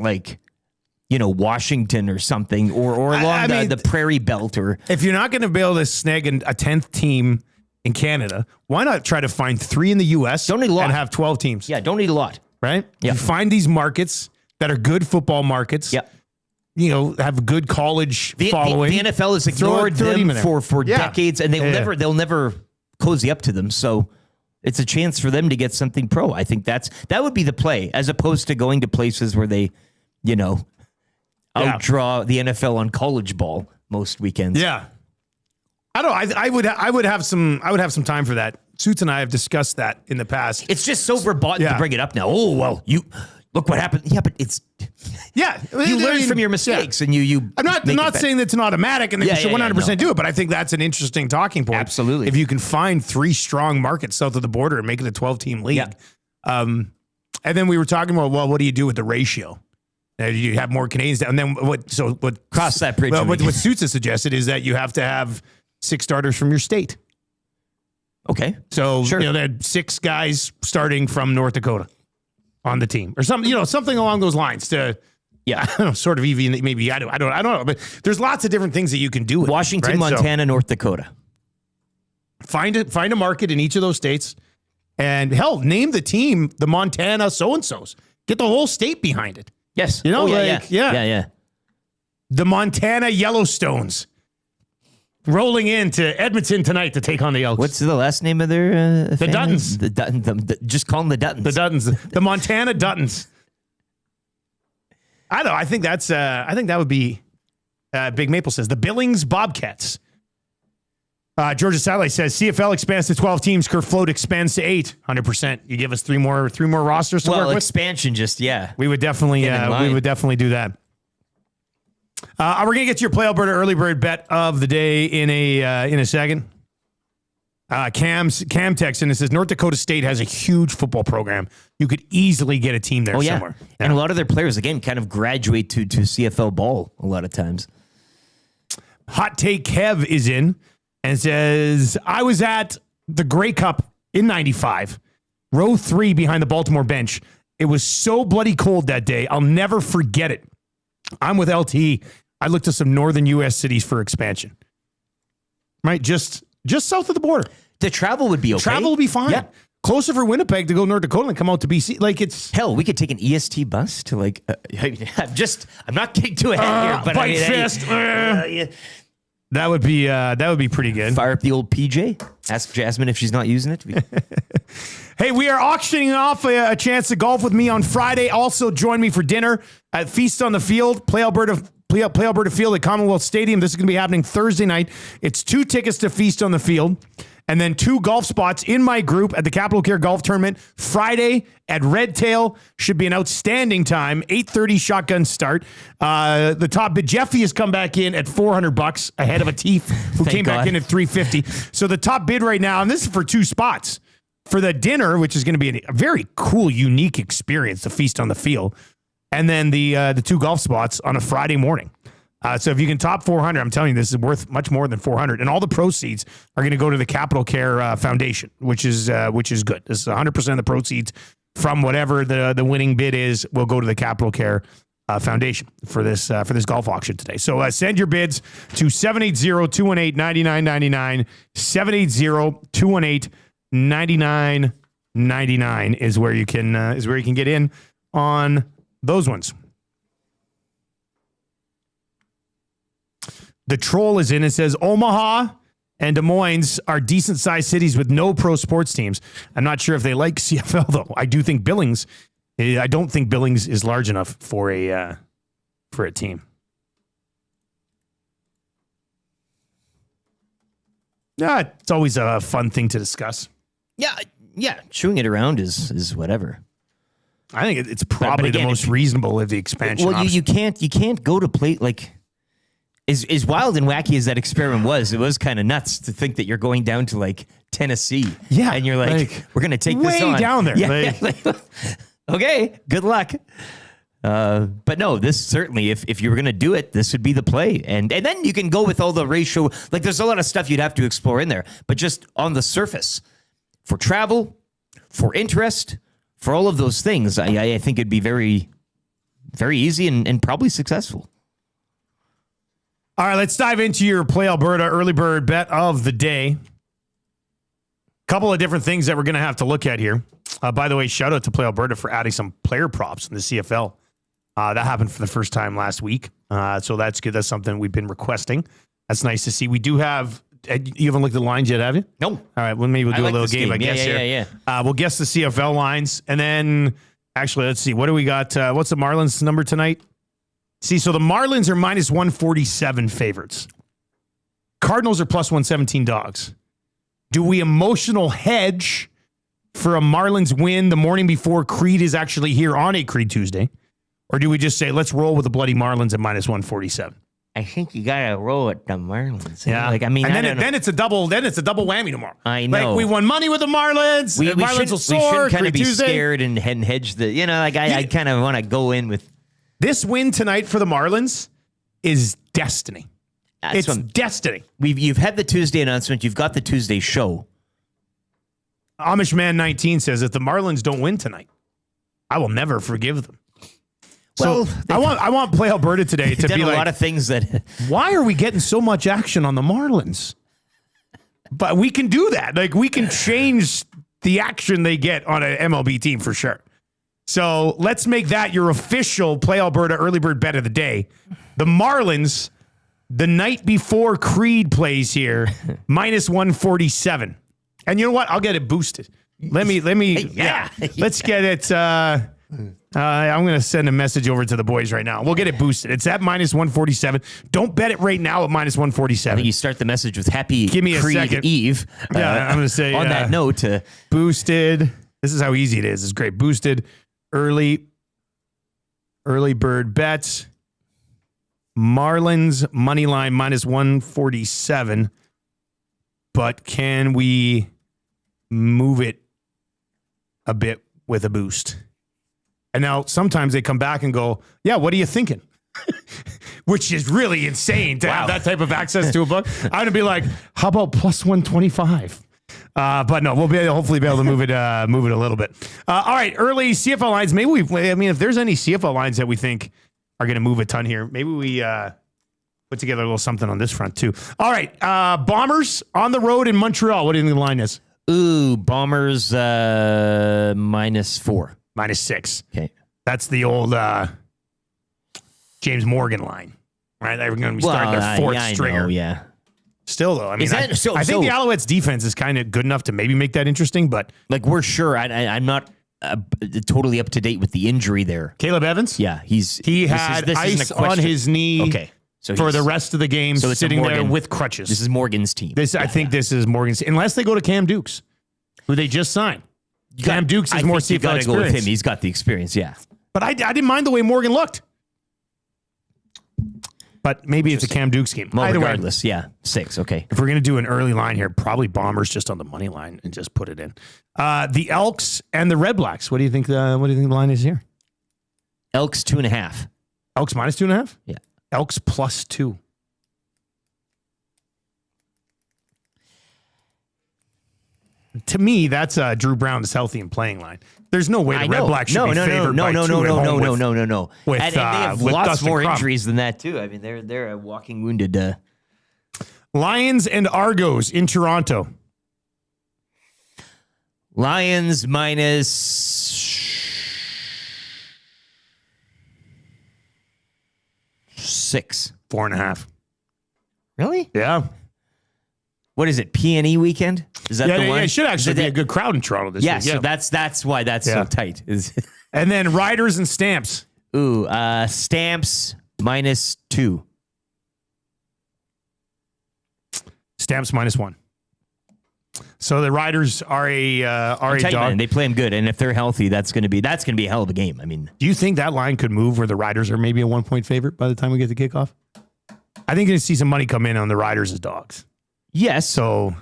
Washington or something, or along the Prairie Belt. Or if you're not going to be able to snag a 10th team in Canada, why not try to find 3 in the U.S. Don't need a lot. And have 12 teams? Yeah, don't need a lot. Right? Yeah. You find these markets that are good football markets. Yeah. Have a good college following. The NFL has ignored them for decades, and they'll never cozy up to them. So it's a chance for them to get something pro. I think that would be the play, as opposed to going to places where they, outdraw the NFL on college ball most weekends. Yeah. I don't know. I would have some time for that. Suits and I have discussed that in the past. It's just so verboten to bring it up now. Oh, well, you look what happened. Yeah, but it's you learn from your mistakes and you I'm not saying that's an automatic and you should 100% do it, but I think that's an interesting talking point. Absolutely. If you can find 3 strong markets south of the border and make it a 12-team league. Yeah. And then we were talking about, well, what do you do with the ratio? You have more Canadians down. And then what cross that bridge? Well, what Suits has suggested is that you have to have 6 starters from your state. Okay. So, they had 6 guys starting from North Dakota on the team or something, something along those lines to, I don't know, sort of even maybe, I don't know, but there's lots of different things that you can do with Washington, right? Montana, North Dakota. Find a market in each of those states and name the team, the Montana so-and-sos. Get the whole state behind it. Yes. The Montana Yellowstones rolling into Edmonton tonight to take on the Elks. What's the last name of their the Duttons. The Duttons. Just call them the Duttons. The Duttons. The Montana Duttons. I don't know. I think that would be Big Maple says the Billings Bobcats. Georgia Satellite says CFL expands to 12 teams. Kerr Float expands to 8. 100%. You give us three more rosters to work with. Expansion, we would definitely do that. We're gonna get to your Play Alberta early bird bet of the day in a second. Cam texts and it says North Dakota State has a huge football program. You could easily get a team there somewhere. Yeah. And a lot of their players, again, kind of graduate to CFL ball a lot of times. Hot Take Kev is in and says, I was at the Grey Cup in 95, row 3 behind the Baltimore bench. It was so bloody cold that day. I'll never forget it. I'm with LT. I looked to some northern U.S. cities for expansion. Right? Just south of the border. The travel would be okay. Travel would be fine. Yeah. Closer for Winnipeg to go North Dakota and come out to BC. Like it's hell, we could take an EST bus to like. I'm not getting too ahead here, but fight fist. Yeah. That would be pretty good. Fire up the old PJ. Ask Jasmine if she's not using it. Hey, we are auctioning off a chance to golf with me on Friday. Also, join me for dinner at Feast on the Field. Play Alberta Field at Commonwealth Stadium. This is going to be happening Thursday night. It's 2 tickets to Feast on the Field. And then 2 golf spots in my group at the Capital Care Golf Tournament Friday at Red Tail. Should be an outstanding time. 8:30 shotgun start. The top bid, Jeffy has come back in at $400 ahead of a Teef who came back in at $350. So the top bid right now, and this is for 2 spots for the dinner, which is going to be a very cool, unique experience. The Feast on the Field, and then the 2 golf spots on a Friday morning. So if you can top 400, I'm telling you, this is worth much more than 400. And all the proceeds are going to go to the Capital Care Foundation, which is good. This is 100% of the proceeds from whatever the winning bid is will go to the Capital Care Foundation for this golf auction today. So send your bids to 780-218-9999. 780-218-9999 is where you can get in on those ones. The troll is in and says Omaha and Des Moines are decent-sized cities with no pro sports teams. I'm not sure if they like CFL, though. I don't think Billings is large enough for a team. Yeah, it's always a fun thing to discuss. Yeah. Chewing it around is whatever. I think it's probably the most reasonable of the expansion. Well, you can't go to play like. As wild and wacky as that experiment was, it was kind of nuts to think that you're going down to like Tennessee. Yeah. And you're like we're going to take this on. Way down there. Yeah. Okay, good luck. But no, this certainly, if you were going to do it, this would be the play. And then you can go with all the ratio. Like there's a lot of stuff you'd have to explore in there. But just on the surface, for travel, for interest, for all of those things, I think it'd be very, very easy and probably successful. All right, let's dive into your Play Alberta early bird bet of the day. Couple of different things that we're going to have to look at here. By the way, shout out to Play Alberta for adding some player props in the CFL. That happened for the first time last week. So that's good. That's something we've been requesting. That's nice to see. We do have, you haven't looked at the lines yet, have you? No. All right, well, maybe we'll do a little game, I guess. Yeah. We'll guess the CFL lines. And then, actually, let's see. What do we got? What's the Marlins number tonight? See, so the Marlins are minus 147 favorites. Cardinals are plus 117 dogs. Do we emotional hedge for a Marlins win the morning before Creed is actually here on a Creed Tuesday? Or do we just say, let's roll with the bloody Marlins at minus 147? I think you got to roll with the Marlins. Yeah. Then it's a double whammy tomorrow. I know. Like we won money with the Marlins. The Marlins will soar. We should kind of be Tuesday. scared and hedge the, I kind of want to go in with. This win tonight for the Marlins is destiny. It's destiny. You've had the Tuesday announcement. You've got the Tuesday show. Amish Man 19 says if the Marlins don't win tonight, I will never forgive them. Well, so I want Play Alberta today to be a like lot of things that. Why are we getting so much action on the Marlins? But we can do that. Like we can change the action they get on an MLB team for sure. So let's make that your official Play Alberta early bird bet of the day. The Marlins, the night before Creed plays here, minus 147. And you know what? I'll get it boosted. Let me. Yeah. Let's get it. I'm going to send a message over to the boys right now. We'll get it boosted. It's at minus 147. Don't bet it right now at minus 147. I think you start the message with Happy Give me a Creed second. Eve. Yeah, I'm going to say on that note, boosted. This is how easy it is. It's great. Boosted. Early bird bets. Marlins money line minus 147. but can we move it a bit with a boost? And now sometimes they come back and go, yeah, what are you thinking? Which is really insane to have that type of access to a book. I'm going to be like, how about plus 125? But no, we'll hopefully be able to move it a little bit. All right, early CFL lines. Maybe if there's any CFL lines that we think are going to move a ton here, maybe we put together a little something on this front too. All right, Bombers on the road in Montreal. What do you think the line is? Ooh, Bombers -4. -6. Okay. That's the old James Morgan line, right? They're going to be starting their fourth stringer. Know, yeah. Still, though, I mean, I think the Alouettes' defense is kind of good enough to maybe make that interesting, but... Like, we're sure. I'm not totally up to date with the injury there. Caleb Evans? Yeah, he had ice on his knee. Okay. So for the rest of the game, so sitting there with crutches. This is Morgan's team. I think this is Morgan's, unless they go to Cam Dukes, who they just signed. Cam Dukes is more CFL experience. Go with him. He's got the experience, yeah. But I didn't mind the way Morgan looked. But maybe it's a Cam Dukes game. Well, regardless, yeah, 6, okay. If we're going to do an early line here, probably Bombers just on the money line and just put it in. The Elks and the Red Blacks. What do you think the line is here? Elks 2.5. Elks -2.5? Yeah. Elks +2. To me, that's Drew Brown's healthy and playing line. There's no way the Red Blacks should be favored by 2 at home. No. And they have lots more injuries than that too. I mean, they're a walking wounded. Lions and Argos in Toronto. Lions -6. 4.5. Really? Yeah. What is it? PNE weekend? Is that the one? Yeah, it should actually be a good crowd in Toronto this week. Yeah, so that's why that's so tight. And then Riders and Stamps. Ooh, Stamps -2. Stamps -1. So the Riders are a tight dog. Man. They play them good, and if they're healthy, that's gonna be a hell of a game. I mean, do you think that line could move where the Riders are maybe a 1-point favorite by the time we get to kickoff? I think you're gonna see some money come in on the Riders as dogs. Yes. So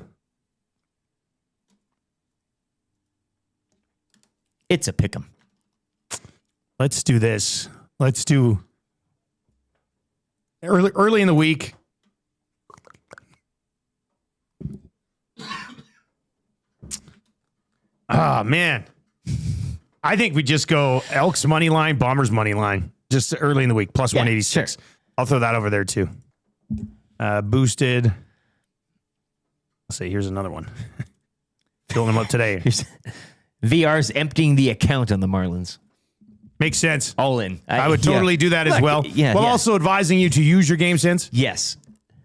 it's a pick'em. Let's do this. Let's do early in the week. Oh, man. I think we just go Elks money line, Bombers money line, just early in the week, plus 186. Sure. I'll throw that over there too. Boosted. Let's see, here's another one. Filling them up today. VR's emptying the account on the Marlins. Makes sense. All in. I would totally do that as well. While also advising you to use your game sense. Yes.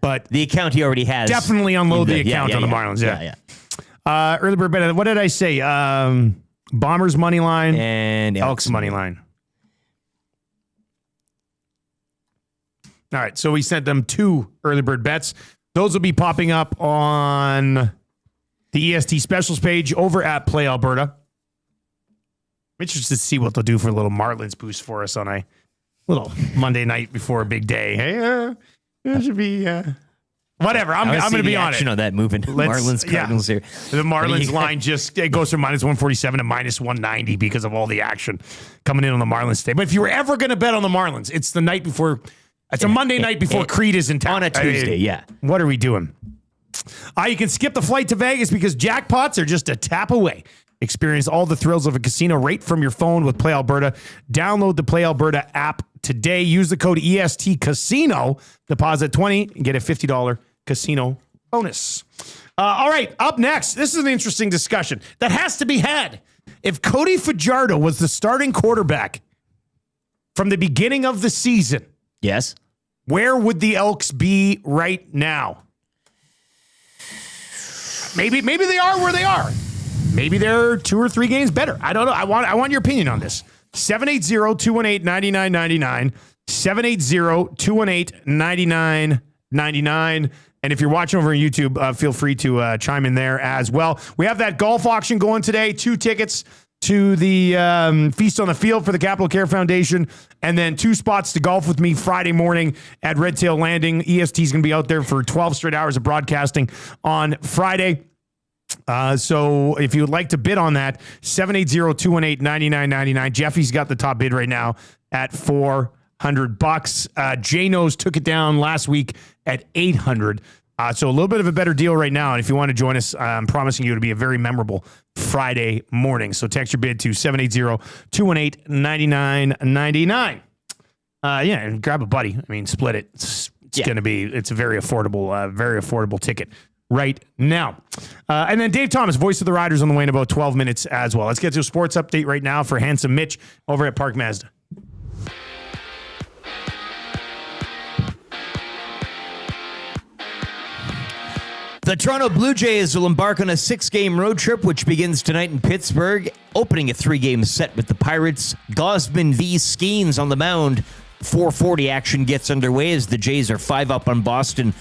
But the account he already has. Definitely unload the account on the Marlins. Yeah. Early bird bet. What did I say? Bombers money line and Elks money line. All right, so we sent them 2 early bird bets. Those will be popping up on the EST specials page over at Play Alberta. I'm interested to see what they'll do for a little Marlins boost for us on a little Monday night before a big day. Hey, it should be whatever. I'm going to be on it. On that moving. Marlins Cardinals here. The Marlins line it goes from -147 to -190 because of all the action coming in on the Marlins today. But if you were ever going to bet on the Marlins, it's the night before. It's a Monday night before Creed is in town. On a Tuesday, What are we doing? You can skip the flight to Vegas because jackpots are just a tap away. Experience all the thrills of a casino right from your phone with Play Alberta. Download the Play Alberta app today. Use the code EST Casino. Deposit $20 and get a $50 casino bonus. All right, up next. This is an interesting discussion that has to be had. If Cody Fajardo was the starting quarterback from the beginning of the season, yes, where would the Elks be right now? Maybe they are where they are. Maybe they're 2 or 3 games better. I don't know. I want your opinion on this. 780-218-9999. 780-218-9999. And if you're watching over on YouTube, feel free to chime in there as well. We have that golf auction going today. 2 tickets to the Feast on the Field for the Capital Care Foundation, and then 2 spots to golf with me Friday morning at Red Tail Landing. EST is going to be out there for 12 straight hours of broadcasting on Friday. So if you would like to bid on that, 780-218-9999. Jeffy's got the top bid right now at $400. J-Nose took it down last week at $800. So a little bit of a better deal right now. And if you want to join us, I'm promising you it'll be a very memorable Friday morning. So text your bid to 780-218-9999. Yeah, and grab a buddy. I mean, split it. It's going to be, it's a very affordable ticket right now. And then Dave Thomas, voice of the Riders, on the way in about 12 minutes as well. Let's get to a sports update right now for Handsome Mitch over at Park Mazda. The Toronto Blue Jays will embark on a 6-game road trip, which begins tonight in Pittsburgh, opening a 3-game set with the Pirates. Gosman v. Skeens on the mound. 4:40 action gets underway as the Jays are 5 up on Boston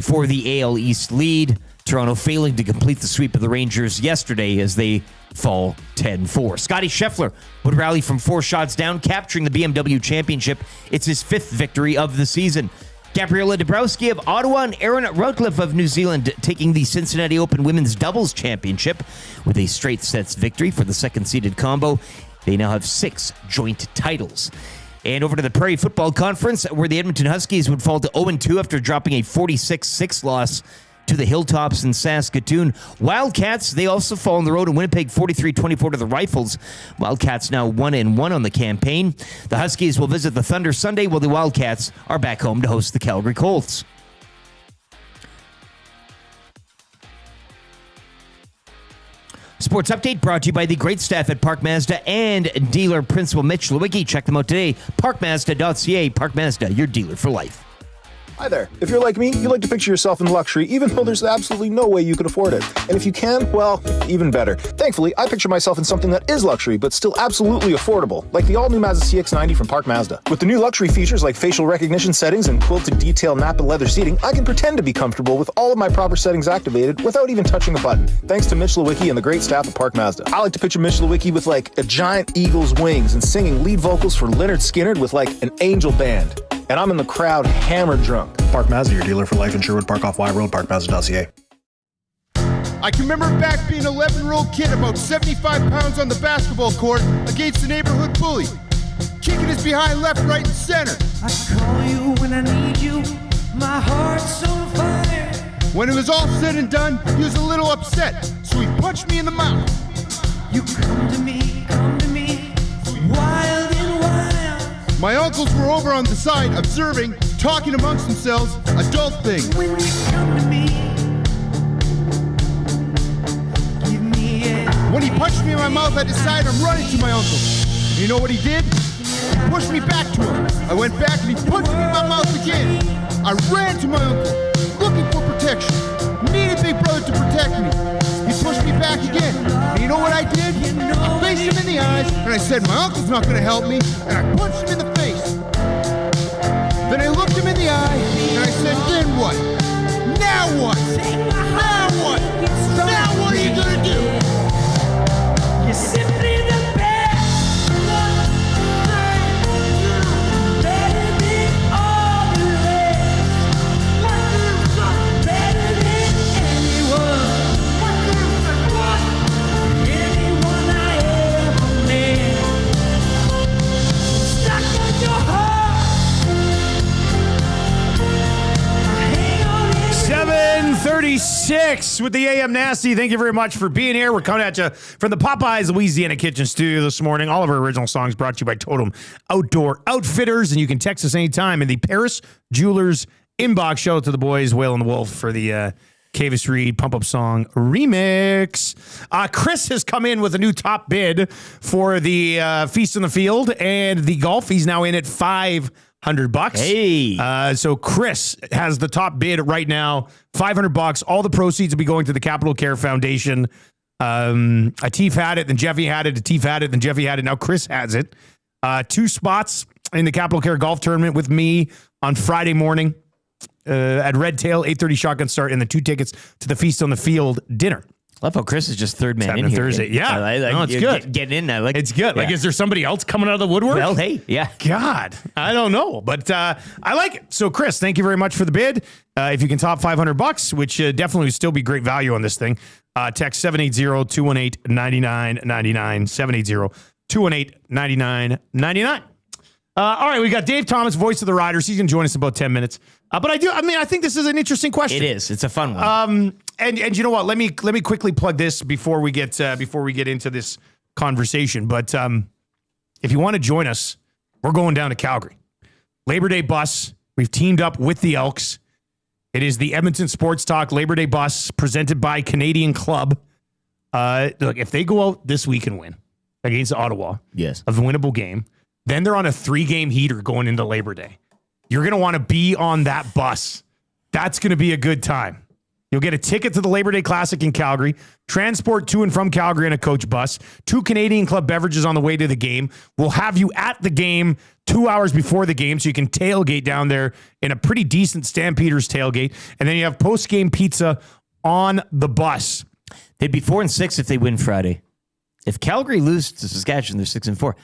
for the AL East lead. Toronto failing to complete the sweep of the Rangers yesterday as they fall 10-4. Scotty Scheffler would rally from 4 shots down, capturing the BMW Championship. It's his 5th victory of the season. Gabriela Dabrowski of Ottawa and Erin Roughriders of New Zealand taking the Cincinnati Open Women's Doubles Championship with a straight sets victory for the second-seeded combo. They now have 6 joint titles. And over to the Prairie Football Conference, where the Edmonton Huskies would fall to 0-2 after dropping a 46-6 loss to the Hilltops in Saskatoon. Wildcats, they also fall on the road in Winnipeg 43-24 to the Rifles. Wildcats now 1-1 on the campaign. The Huskies will visit the Thunder Sunday, while the Wildcats are back home to host the Calgary Colts. Sports update brought to you by the great staff at Park Mazda and dealer Principal Mitch Lewicki. Check them out today. ParkMazda.ca. Park Mazda, your dealer for life. Hi there. If you're like me, you like to picture yourself in luxury, even though there's absolutely no way you can afford it. And if you can, well, even better. Thankfully, I picture myself in something that is luxury, but still absolutely affordable, like the all-new Mazda CX-90 from Park Mazda. With the new luxury features like facial recognition settings and quilted detail Napa leather seating, I can pretend to be comfortable with all of my proper settings activated without even touching a button, thanks to Mitch Lewicki and the great staff at Park Mazda. I like to picture Mitch Lewicki with like a giant eagle's wings and singing lead vocals for Lynyrd Skynyrd with like an angel band. And I'm in the crowd hammered drunk. Park Mazda, your dealer for life in Sherwood Park off Y Road, parkmazda.ca. I can remember back being an 11-year-old kid, about 75 pounds on the basketball court against the neighborhood bully, kicking his behind left, right, and center. I call you when I need you, my heart's on fire. When it was all said and done, he was a little upset, so he punched me in the mouth. You come to me, wild and wild. My uncles were over on the side, observing, talking amongst themselves, adult things. When you come to me, give me a... When he punched me in my mouth, I decided I'm running to my uncle. And you know what he did? He pushed me back to him. I went back and he punched me in my mouth again. I ran to my uncle, looking for protection. Needed Big Brother to protect me. He pushed me back again. And you know what I did? I faced him in the eyes and I said, my uncle's not going to help me. And I punched him in the face. Then I looked him in the eye and I said, then what? Now what? Now what? Now what are you going to do? You're simply the best. Better than all the rest. Better than anyone. Anyone I ever met. Stuck in your heart. Hang on every 7:36 with the AM Nasty. Thank you very much for being here. We're coming at you from the Popeyes Louisiana Kitchen Studio this morning. All of our original songs brought to you by Totem Outdoor Outfitters, and you can text us anytime in the Paris Jewelers inbox. Shout out to the boys, Whale and the Wolf, for the Cavis Reed Pump Up Song remix. Chris has come in with a new top bid for the Feast on the Field and the golf. He's now in at $500. Hey. So Chris has the top bid right now, $500. All the proceeds will be going to the Capital Care Foundation. Atif had it, then Jeffy had it. Atif had it, then Jeffy had it. Now Chris has it. 2 spots in the Capital Care Golf Tournament with me on Friday morning at Red Tail, 8:30 shotgun start, and the 2 tickets to the Feast on the Field dinner. I love how Chris is just third man in happening here. Thursday. Yeah. I like No, it's good. Getting in. I like It's good. Like, yeah. is there somebody else coming out of the woodwork? Well, hey, yeah. God, I don't know, but I like it. So, Chris, thank you very much for the bid. If you can top $500, which definitely would still be great value on this thing, text 780-218-9999, 780-218-9999. All right, we got Dave Thomas, voice of the Riders. He's going to join us in about 10 minutes. But I think this is an interesting question. It is. It's a fun one. And you know what? Let me quickly plug this before we get into this conversation. But if you want to join us, we're going down to Calgary. Labor Day bus. We've teamed up with the Elks. It is the Edmonton Sports Talk Labor Day bus presented by Canadian Club. Look, if they go out this week and win against Ottawa, yes, a winnable game, then they're on a 3-game heater going into Labor Day. You're going to want to be on that bus. That's going to be a good time. You'll get a ticket to the Labor Day Classic in Calgary, transport to and from Calgary in a coach bus, 2 Canadian Club beverages on the way to the game. We'll have you at the game 2 hours before the game so you can tailgate down there in a pretty decent Stampeders tailgate. And then you have post-game pizza on the bus. They'd be 4-6 if they win Friday. If Calgary loses to Saskatchewan, they're 6-4.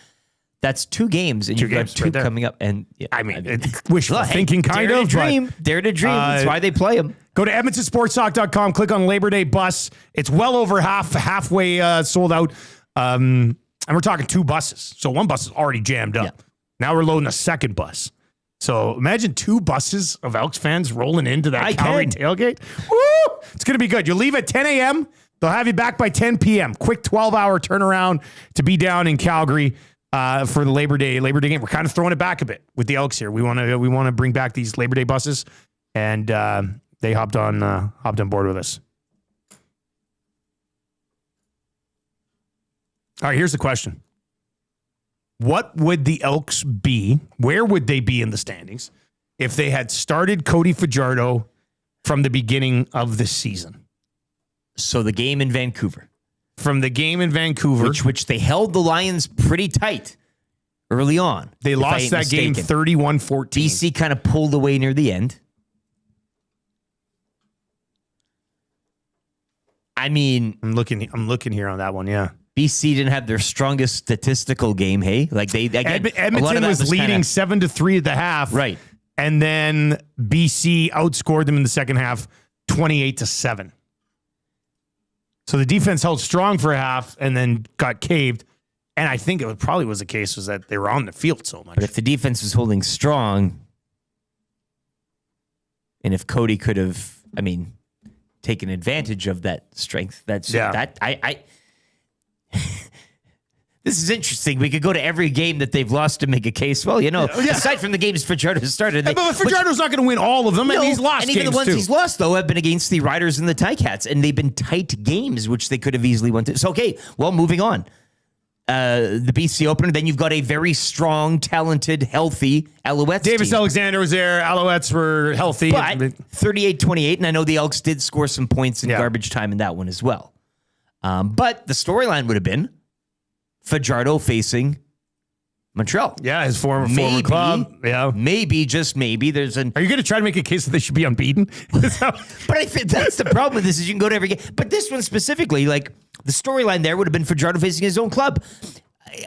That's 2 games, and you've got 2 right there. coming up. And yeah, it's wishful thinking, kind dare of. To dream. Dare to dream. That's why they play them. Go to EdmontonSportsTalk.com, click on Labor Day bus. It's well over halfway sold out. And we're talking 2 buses. So 1 bus is already jammed up. Yeah. Now we're loading a second bus. So imagine 2 buses of Elks fans rolling into that Calgary tailgate. Woo! It's going to be good. You leave at 10 a.m. They'll have you back by 10 p.m. Quick 12-hour turnaround to be down in Calgary for the Labor Day game. We're kind of throwing it back a bit with the Elks here. We want to bring back these Labor Day buses, and they hopped on board with us. All right, here's the question. What would the Elks be? Where would they be in the standings if they had started Cody Fajardo from the beginning of the season? So the game in Vancouver. From the game in Vancouver. Which they held the Lions pretty tight early on. They lost that game 31-14. BC kind of pulled away near the end. I mean, I'm looking here on that one, yeah. BC didn't have their strongest statistical game, hey? Like they again, Edmonton was leading 7-3 at the half. Right. And then BC outscored them in the second half 28-7. So the defense held strong for a half and then got caved. And I think it probably was the case was that they were on the field so much. But if the defense was holding strong, and if Cody could have, taken advantage of that strength, this is interesting. We could go to every game that they've lost to make a case. Well, aside from the games Fajardo started. But Fajardo's not going to win all of them, and he's lost games, even the ones too. he's lost, though, have been against the Riders and the Ticats, and they've been tight games, which they could have easily won to. So, okay, well, moving on. The BC opener, then you've got a very strong, talented, healthy Alouettes Davis team. Alexander was there. Alouettes were healthy. But 38-28, and I know the Elks did score some points in garbage time in that one as well. But the storyline would have been Fajardo facing Montreal. Yeah, his former club. Yeah. Maybe, just maybe, there's an... Are you going to try to make a case that they should be unbeaten? But I think that's the problem with this, is you can go to every game. But this one specifically, like, the storyline there would have been Fajardo facing his own club.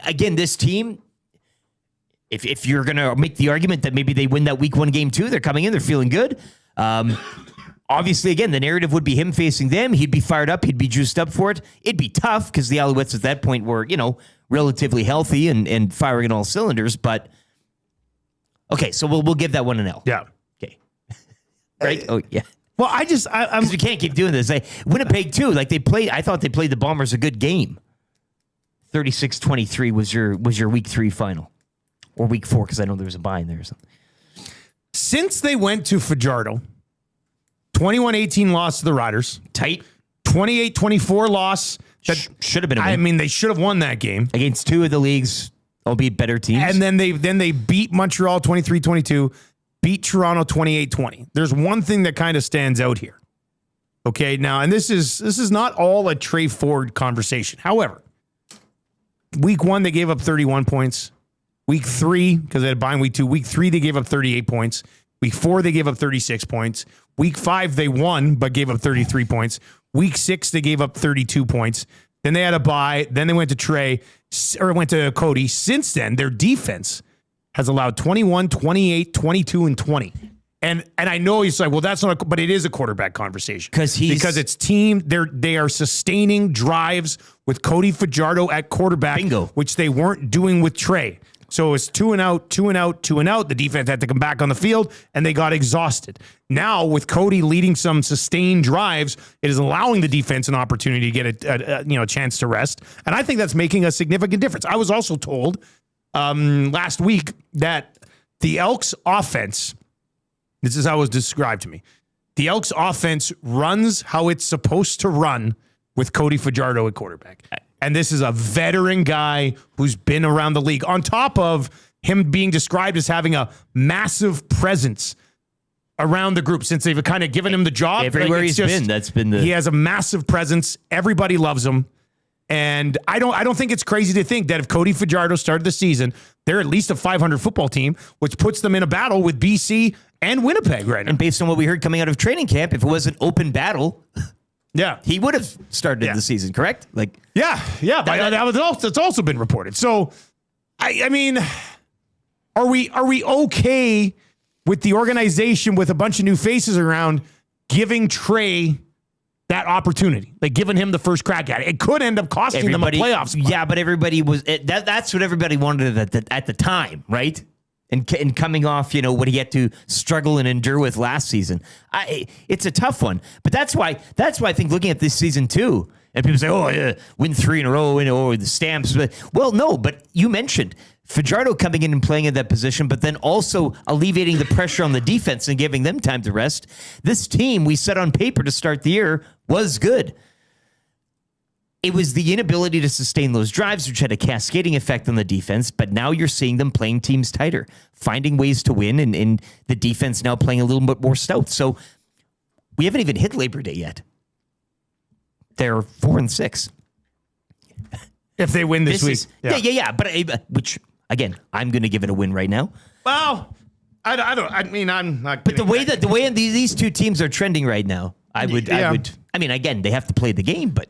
Again, this team, if you're going to make the argument that maybe they win that week 1 game 2, they're coming in, they're feeling good. Obviously, again, the narrative would be him facing them. He'd be fired up. He'd be juiced up for it. It'd be tough because the Alouettes at that point were, relatively healthy and firing in all cylinders. But, okay, so we'll give that one an L. Yeah. Okay. Right? Oh, yeah. Well, because we can't keep doing this. Winnipeg, too, I thought they played the Bombers a good game. 36-23 was your week 3 final. Or week 4, because I know there was a bye in there or something. Since they went to Fajardo, 21-18 loss to the Riders. Tight. 28-24 loss. That should have been a win. They should have won that game. Against 2 of the league's, albeit better teams. And then they beat Montreal 23-22, beat Toronto 28-20. There's one thing that kind of stands out here. Okay, now, and this is not all a Trey Ford conversation. However, week 1, they gave up 31 points. Week 3, because they had a bye in week 2, week 3, they gave up 38 points. Week 4, they gave up 36 points. Week 5, they won, but gave up 33 points. Week 6, they gave up 32 points. Then they had a bye. Then they went to Cody. Since then, their defense has allowed 21, 28, 22, and 20. And I know he's like, well, that's not, but it is a quarterback conversation because it's team. They are sustaining drives with Cody Fajardo at quarterback, Bingo. which they weren't doing with Trey. So it's 2 and out, 2 and out, 2 and out. The defense had to come back on the field, and they got exhausted. Now, with Cody leading some sustained drives, it is allowing the defense an opportunity to get a chance to rest. And I think that's making a significant difference. I was also told last week that the Elks offense, this is how it was described to me, the Elks offense runs how it's supposed to run with Cody Fajardo at quarterback. And this is a veteran guy who's been around the league, on top of him being described as having a massive presence around the group since they've kind of given him the job. Everywhere he's been, that's been he has a massive presence. Everybody loves him. And I don't think it's crazy to think that if Cody Fajardo started the season, they're at least a 500 football team, which puts them in a battle with BC and Winnipeg right now. And based on what we heard coming out of training camp, if it was an open battle, yeah, he would have started the season, correct? Like, that's also been reported. So, I mean, are we okay with the organization with a bunch of new faces around giving Trey that opportunity, like giving him the first crack at it? It could end up costing them a playoff spot. Yeah, but everybody was that's what everybody wanted at the time, right? And coming off, what he had to struggle and endure with last season, it's a tough one. But that's why I think looking at this season too, and people say, "Oh, yeah, win 3 in a row, the Stamps." Well, no, but you mentioned Fajardo coming in and playing in that position, but then also alleviating the pressure on the defense and giving them time to rest. This team we set on paper to start the year was good. It was the inability to sustain those drives, which had a cascading effect on the defense, but now you're seeing them playing teams tighter, finding ways to win, and the defense now playing a little bit more stout. So we haven't even hit Labor Day yet. They're 4-6. If they win this week. Yeah. But which, again, I'm going to give it a win right now. Well, I'm not. But the way these two teams are trending right now, I would. I mean, again, they have to play the game, but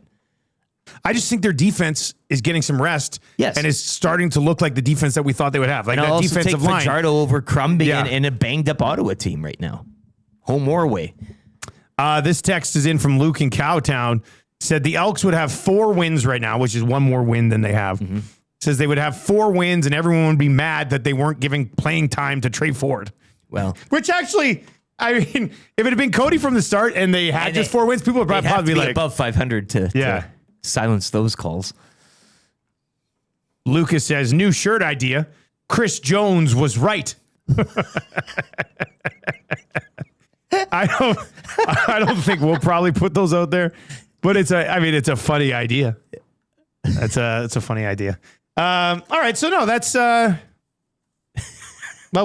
I just think their defense is getting some rest, yes, and is starting to look like the defense that we thought they would have. Like that defensive line. Fajardo over Crumbing and a banged up Ottawa team right now, home or away. This text is in from Luke in Cowtown. Said the Elks would have 4 wins right now, which is one more win than they have. Mm-hmm. Says they would have 4 wins, and everyone would be mad that they weren't giving playing time to Trey Ford. Well, which actually, I mean, if it had been Cody from the start and they had just 4 wins, people would probably be like above 500 to silence those calls. Lucas says, new shirt idea. Chris Jones was right. I don't think we'll probably put those out there, but it's a funny idea. It's a funny idea. All right. So no, that's, well,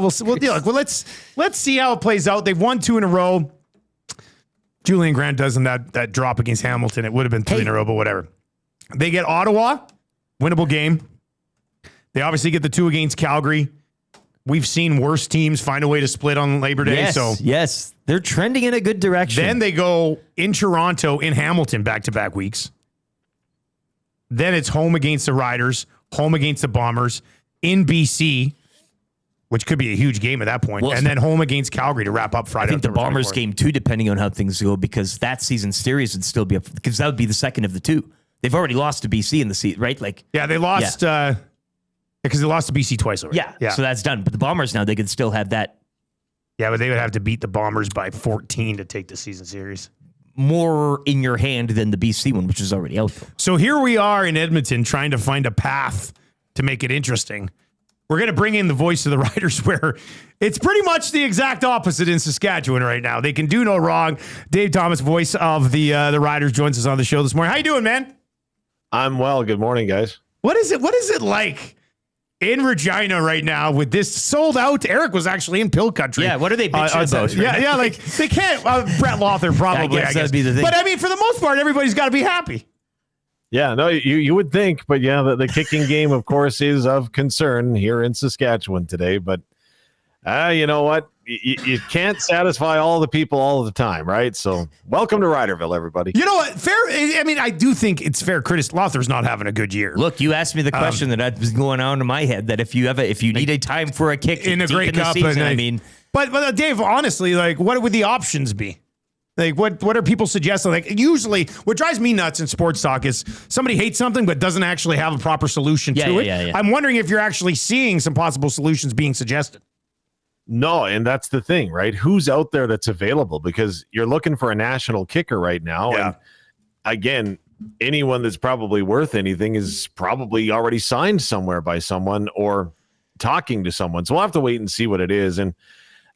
let's see how it plays out. They've won 2 in a row. Julian Grant doesn't that drop against Hamilton. It would have been 3 in a row, but whatever. They get Ottawa, winnable game. They obviously get the 2 against Calgary. We've seen worse teams find a way to split on Labor Day. Yes, they're trending in a good direction. Then they go in Toronto, in Hamilton, back-to-back weeks. Then it's home against the Riders, home against the Bombers, in BC, which could be a huge game at that point, and then home against Calgary to wrap up Friday. I think the Bombers game too, depending on how things go, because that season series would still be up, because that would be the second of the 2. They've already lost to BC in the season, right? They lost because they lost to BC twice already. Yeah, so that's done. But the Bombers now, they could still have that. Yeah, but they would have to beat the Bombers by 14 to take the season series. More in your hand than the BC one, which is already out. So here we are in Edmonton trying to find a path to make it interesting. We're going to bring in the voice of the Riders, where it's pretty much the exact opposite in Saskatchewan right now. They can do no wrong. Dave Thomas, voice of the Riders, joins us on the show this morning. How you doing, man? I'm well. Good morning, guys. What is it like in Regina right now with this sold out? Eric was actually in Pill Country. Yeah, what are they bitching about? Yeah, like they can't. Brett Lawther probably. I guess that'd be the thing. But I mean, for the most part, everybody's got to be happy. Yeah, no, you would think, but yeah, the kicking game, of course, is of concern here in Saskatchewan today. But You know what? You can't satisfy all the people all the time, right? So welcome to Riderville, everybody. You know what? Fair. I mean, I do think it's fair. Lothar's not having a good year. Look, you asked me the question that was going on in my head, that if you need a time for a kick in a Grey Cup, season, but Dave, honestly, like, what would the options be? Like, what are people suggesting? Like, usually, what drives me nuts in sports talk is somebody hates something but doesn't actually have a proper solution to it. Yeah. I'm wondering if you're actually seeing some possible solutions being suggested. No, and that's the thing, right? Who's out there that's available? Because you're looking for a national kicker right now. Yeah. And again, anyone that's probably worth anything is probably already signed somewhere by someone or talking to someone. So we'll have to wait and see what it is. And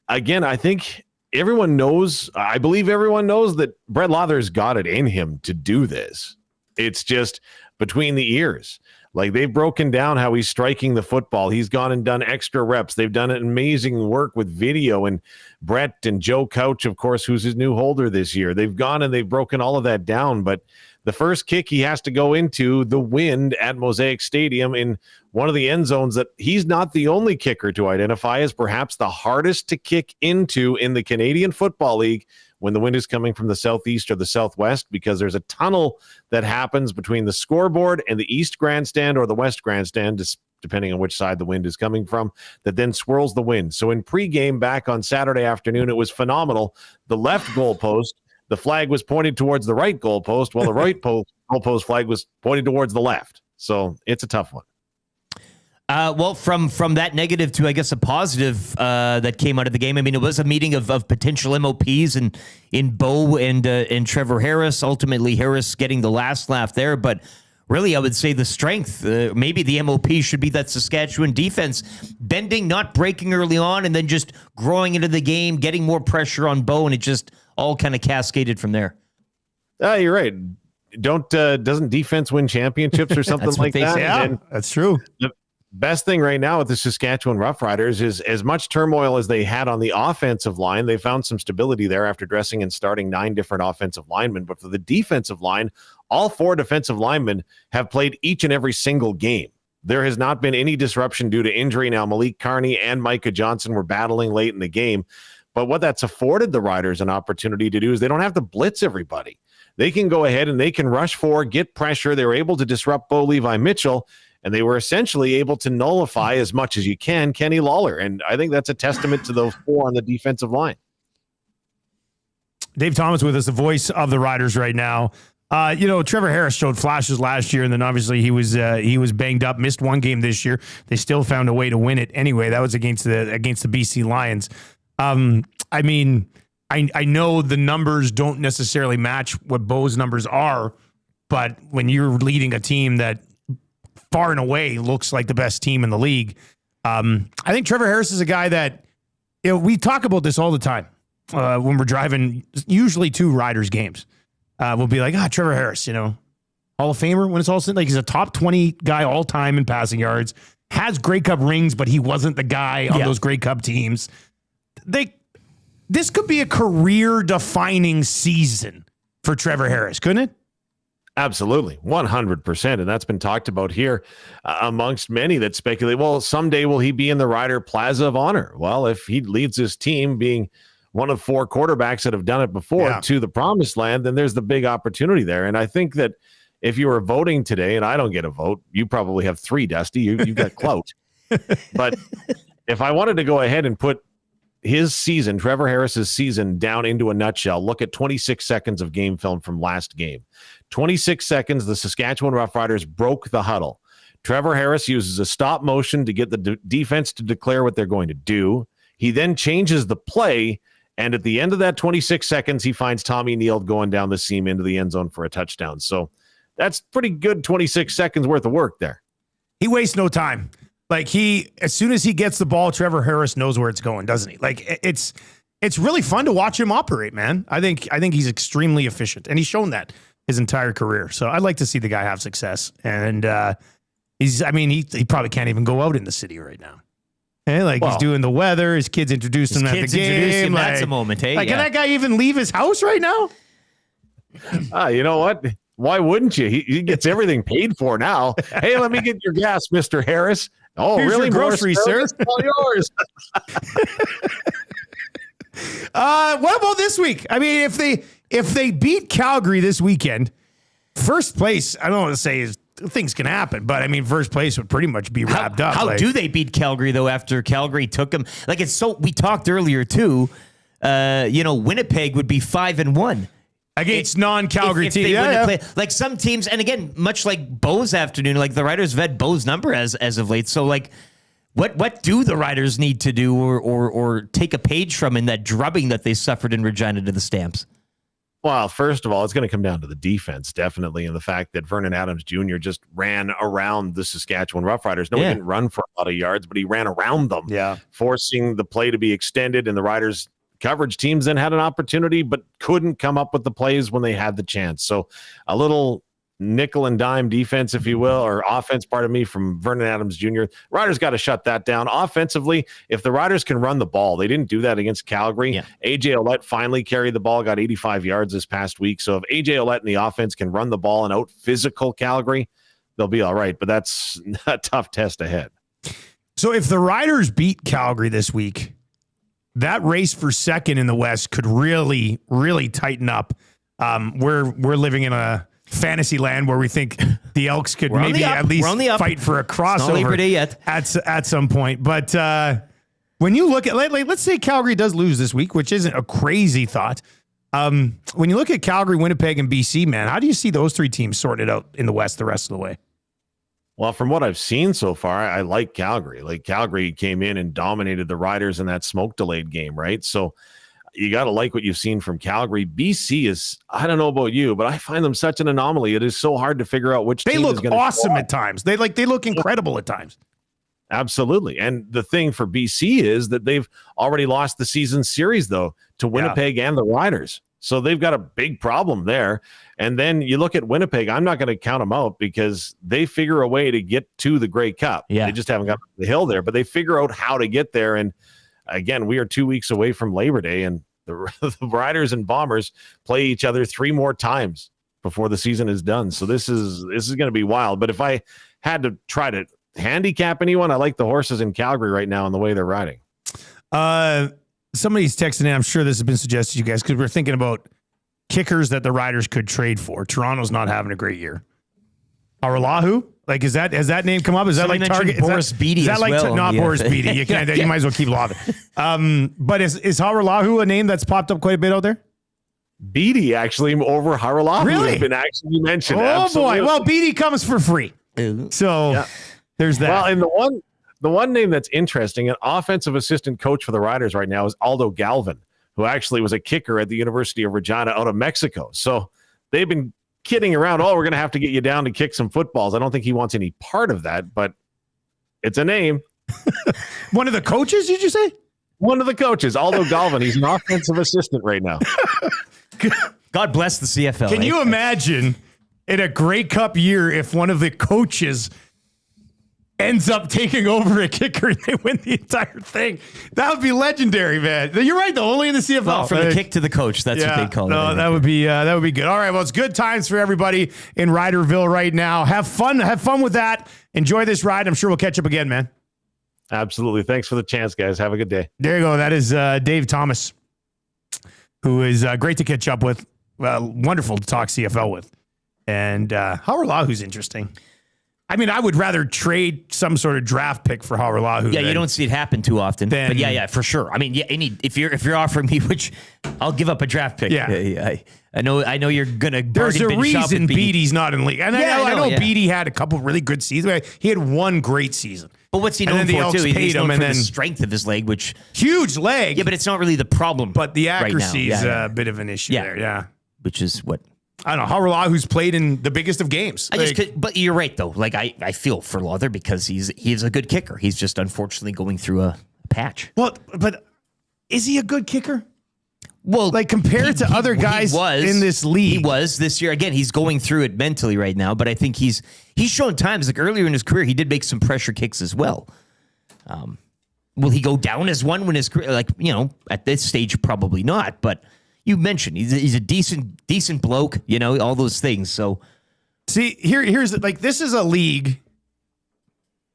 again, I think I believe everyone knows that Brett Lothar's got it in him to do this. It's just between the ears. Like, they've broken down how he's striking the football. He's gone and done extra reps. They've done amazing work with video. And Brett and Joe Couch, of course, who's his new holder this year, they've gone and they've broken all of that down. But the first kick he has to go into the wind at Mosaic Stadium in one of the end zones that he's not the only kicker to identify as perhaps the hardest to kick into in the Canadian Football League when the wind is coming from the southeast or the southwest, because there's a tunnel that happens between the scoreboard and the east grandstand or the west grandstand, depending on which side the wind is coming from, that then swirls the wind. So in pregame back on Saturday afternoon, it was phenomenal. The left goalpost, the flag was pointed towards the right goalpost, while the right goalpost flag was pointed towards the left. So it's a tough one. Well, from that negative to, I guess, a positive that came out of the game. I mean, it was a meeting of potential MOPs in Bo and Trevor Harris. Ultimately, Harris getting the last laugh there. But really, I would say the strength, maybe the MOP should be that Saskatchewan defense, bending, not breaking early on, and then just growing into the game, getting more pressure on Bo, and it just all kind of cascaded from there. You're right. Doesn't defense win championships or something like that? Yeah, that's true. Best thing right now with the Saskatchewan Roughriders is, as much turmoil as they had on the offensive line, they found some stability there after dressing and starting 9 different offensive linemen. But for the defensive line, all 4 defensive linemen have played each and every single game. There has not been any disruption due to injury. Now, Malik Carney and Micah Johnson were battling late in the game. But what that's afforded the Riders an opportunity to do is they don't have to blitz everybody. They can go ahead and they can rush forward, get pressure. They were able to disrupt Bo Levi Mitchell, and they were essentially able to nullify as much as you can Kenny Lawler. And I think that's a testament to those 4 on the defensive line. Dave Thomas with us, the voice of the Riders right now. Trevor Harris showed flashes last year, and then obviously he was banged up, missed 1 game this year. They still found a way to win it anyway. That was against the BC Lions. I mean, I know the numbers don't necessarily match what Bo's numbers are, but when you're leading a team that far and away looks like the best team in the league, I think Trevor Harris is a guy that, we talk about this all the time when we're driving, usually to Riders games. We'll be like, Trevor Harris, Hall of Famer when it's all said. Like, he's a top 20 guy all time in passing yards, has Grey Cup rings, but he wasn't the guy on those Grey Cup teams. This could be a career-defining season for Trevor Harris, couldn't it? Absolutely, 100%. And that's been talked about here amongst many that speculate, well, someday will he be in the Rider Plaza of Honor? Well, if he leads his team being one of 4 quarterbacks that have done it before to the promised land, then there's the big opportunity there. And I think that if you were voting today, and I don't get a vote, you probably have 3, Dusty. You've got clout. But if I wanted to go ahead and put his season, Trevor Harris's season, down into a nutshell, look at 26 seconds of game film from last game. 26 seconds, the Saskatchewan Roughriders broke the huddle. Trevor Harris uses a stop motion to get the defense to declare what they're going to do. He then changes the play, and at the end of that 26 seconds, he finds Tommy Neal going down the seam into the end zone for a touchdown. So that's pretty good 26 seconds worth of work there. He wastes no time. Like, as soon as he gets the ball, Trevor Harris knows where it's going, doesn't he? Like, it's really fun to watch him operate, man. I think he's extremely efficient, and he's shown that his entire career. So I'd like to see the guy have success. And he probably can't even go out in the city right now. Hey, he's doing the weather. His kids introduced him at the game. That's a moment. Hey, can that guy even leave his house right now? You know what? Why wouldn't you? He gets everything paid for now. Hey, let me get your gas, Mr. Harris. Oh, Here's really? your groceries, sir. It's all yours. What about this week? I mean, if they beat Calgary this weekend, first place, I don't want to say is things can happen, but I mean, first place would pretty much be wrapped up. How do they beat Calgary though? After Calgary took them, like it's so. We talked earlier too. Winnipeg would be 5-1 against non-Calgary teams. Play. Like some teams, and again, much like Bo's afternoon, like the Riders have had Bo's number as of late. So like, what do the Riders need to do or take a page from in that drubbing that they suffered in Regina to the Stamps? Well, first of all, it's going to come down to the defense, definitely, and the fact that Vernon Adams Jr. just ran around the Saskatchewan Roughriders. No, he didn't run for a lot of yards, but he ran around them, forcing the play to be extended, and the Riders' coverage teams then had an opportunity, but couldn't come up with the plays when they had the chance. So a little nickel and dime defense, if you will, or offense, pardon me, from Vernon Adams Jr. Riders got to shut that down. Offensively, if the Riders can run the ball, they didn't do that against Calgary. AJ Ouellette finally carried the ball, got 85 yards this past week. So if AJ Ouellette and the offense can run the ball and out physical Calgary, they'll be all right. But that's a tough test ahead. So if the Riders beat Calgary this week, that race for second in the West could really, really tighten up. We're living in a fantasy land where we think the Elks could maybe at least fight for a crossover at some point. But when you look at, let's say Calgary does lose this week, which isn't a crazy thought. When you look at Calgary, Winnipeg, and BC, man, how do you see those three teams sorted out in the West the rest of the way? Well, from what I've seen so far, I like Calgary. Like Calgary came in and dominated the Riders in that smoke delayed game, right? So you got to like what you've seen from Calgary. BC is, I don't know about you, but I find them such an anomaly. It is so hard to figure out which team is going to look awesome at times. They look incredible at times. Absolutely. And the thing for BC is that they've already lost the season series, though, to Winnipeg and the Riders. So they've got a big problem there. And then you look at Winnipeg, I'm not going to count them out because they figure a way to get to the Grey Cup. They just haven't got the hill there, but they figure out how to get there. And again, we are 2 weeks away from Labor Day, and the Riders and Bombers play each other 3 more times before the season is done. So this is going to be wild. But if I had to try to handicap anyone, I like the horses in Calgary right now and the way they're riding. Somebody's texting in. I'm sure this has been suggested to you guys because we're thinking about kickers that the Riders could trade for. Toronto's not having a great year. Aralahu? Like, has that name come up? Is that like target? Boris Beatty? Is that like not Boris Beatty? You can't. You might as well keep lobbing. But is Haralahu a name that's popped up quite a bit out there? Beatty actually over Haralahu really has been actually mentioned. Oh Absolutely. boy! Well, Beatty comes for free, so there's that. Well, and the one name that's interesting, an offensive assistant coach for the Riders right now is Aldo Galvin, who actually was a kicker at the University of Regina out of Mexico. So they've been kidding around. Oh, we're going to have to get you down to kick some footballs. I don't think he wants any part of that, but it's a name. One of the coaches, did you say? One of the coaches, Aldo Galvin. He's an offensive assistant right now. God bless the CFL. Can you imagine in a Grey Cup year if one of the coaches ends up taking over a kicker and they win the entire thing? That would be legendary, man. You're right, though. Only in the CFL. Well, from the kick to the coach, that's what they call it. No, that would be good. All right, well, it's good times for everybody in Riderville right now. Have fun with that. Enjoy this ride. I'm sure we'll catch up again, man. Absolutely. Thanks for the chance, guys. Have a good day. There you go. That is Dave Thomas, who is great to catch up with. Wonderful to talk CFL with. And Haralahu interesting. I mean, I would rather trade some sort of draft pick for Haralahu. Yeah, you don't see it happen too often. But yeah, for sure. I mean, if you're offering me, which I'll give up a draft pick. Yeah, I know you're gonna. There's a reason Beatty's not in the league, and I know Beatty had a couple really good seasons. He had one great season. But what's he known for too? He's known for the strength of his leg, which huge leg. Yeah, but it's not really the problem. But the accuracy is a bit of an issue there. Yeah, which is what. I don't know, Haralahu, who's played in the biggest of games. But you're right, though. Like, I feel for Lawther because he's a good kicker. He's just unfortunately going through a patch. Well, but is he a good kicker? Well, like compared to other guys in this league. He was this year. Again, he's going through it mentally right now, but I think he's shown times, like earlier in his career, he did make some pressure kicks as well. Will he go down as one when his career, like, at this stage, probably not, but you mentioned he's a decent bloke, all those things. So, see, here's like this is a league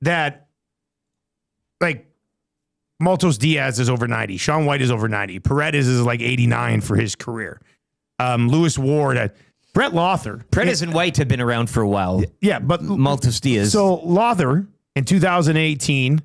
that like Maltos Diaz is over 90. Sean White is over 90. Paredes is like 89 for his career. Lewis Ward, Brett Lawther. Paredes and White have been around for a while. Yeah, but Maltos Diaz. So Lawther in 2018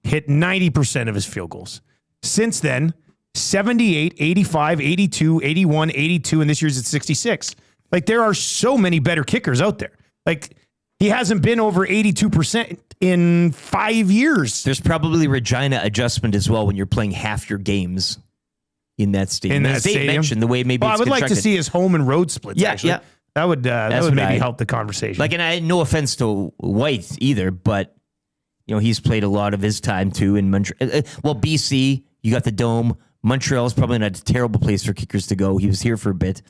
hit 90% of his field goals. Since then, 78, 85, 82, 81, 82, and this year's at 66. Like, there are so many better kickers out there. Like, he hasn't been over 82% in 5 years. There's probably Regina adjustment as well when you're playing half your games in that stadium. In that stadium. Mentioned the way maybe well, it's I would like to constructed. see his home and road splits, actually. Yeah. That would maybe help the conversation. Like, and no offense to White either, but, you know, he's played a lot of his time, too, in Montreal. Well, BC, you got the Dome. Montreal is probably not a terrible place for kickers to go. He was here for a bit.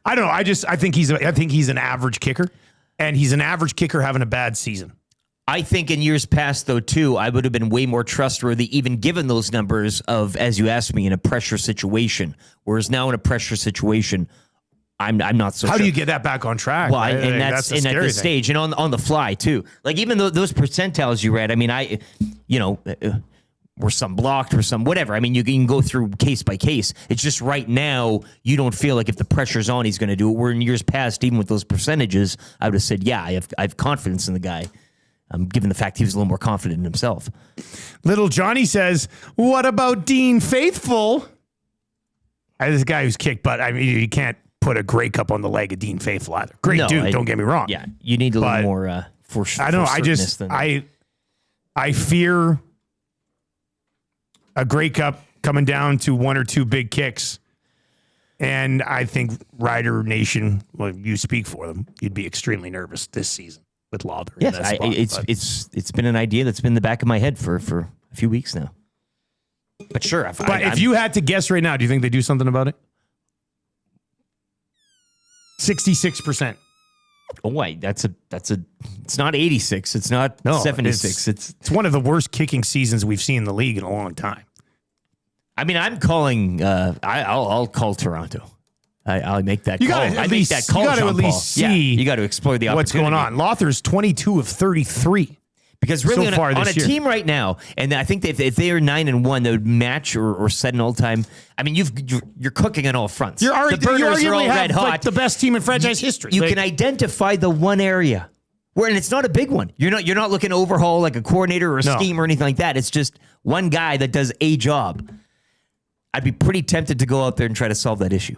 I don't know. I think he's an average kicker, and he's an average kicker having a bad season. I think in years past, though, too, I would have been way more trustworthy, even given those numbers of, as you asked me, in a pressure situation. Whereas now in a pressure situation, I'm not so. How sure. do you get that back on track? Well, right? and that's at this stage and on the fly too. Like, even though those percentiles you read, I mean, were some blocked or some whatever. I mean, you can go through case by case. It's just right now you don't feel like if the pressure's on, he's going to do it. Where in years past, even with those percentages, I would have said, yeah, I have confidence in the guy. Given the fact he was a little more confident in himself. Little Johnny says, "What about Dean Faithful?" This guy who's kicked butt. I mean, you can't put a Grey Cup on the leg of Dean Faithful either. Great dude, don't get me wrong. Yeah, you need a little more for sure. I don't know. I fear a Grey Cup coming down to one or two big kicks. And I think Rider Nation, well, you speak for them, you'd be extremely nervous this season with Lawther. Yes, it's been an idea that's been in the back of my head for a few weeks now. But sure, if you had to guess right now, do you think they do something about it? 66%. Oh wait, it's not 86. It's not 76. It's one of the worst kicking seasons we've seen in the league in a long time. I mean, I'm calling. I'll call Toronto. I'll make that call. You got to at least see. You got to explore the opportunity. What's going on? Lawther's 22 of 33. Because really, so on a team right now, and I think if they are 9-1, they would match or set an all-time. I mean, you're cooking on all fronts. The burners are all red hot. Like the best team in franchise history. You can identify the one area where, and it's not a big one. You're not looking to overhaul like a coordinator or a scheme or anything like that. It's just one guy that does a job. I'd be pretty tempted to go out there and try to solve that issue.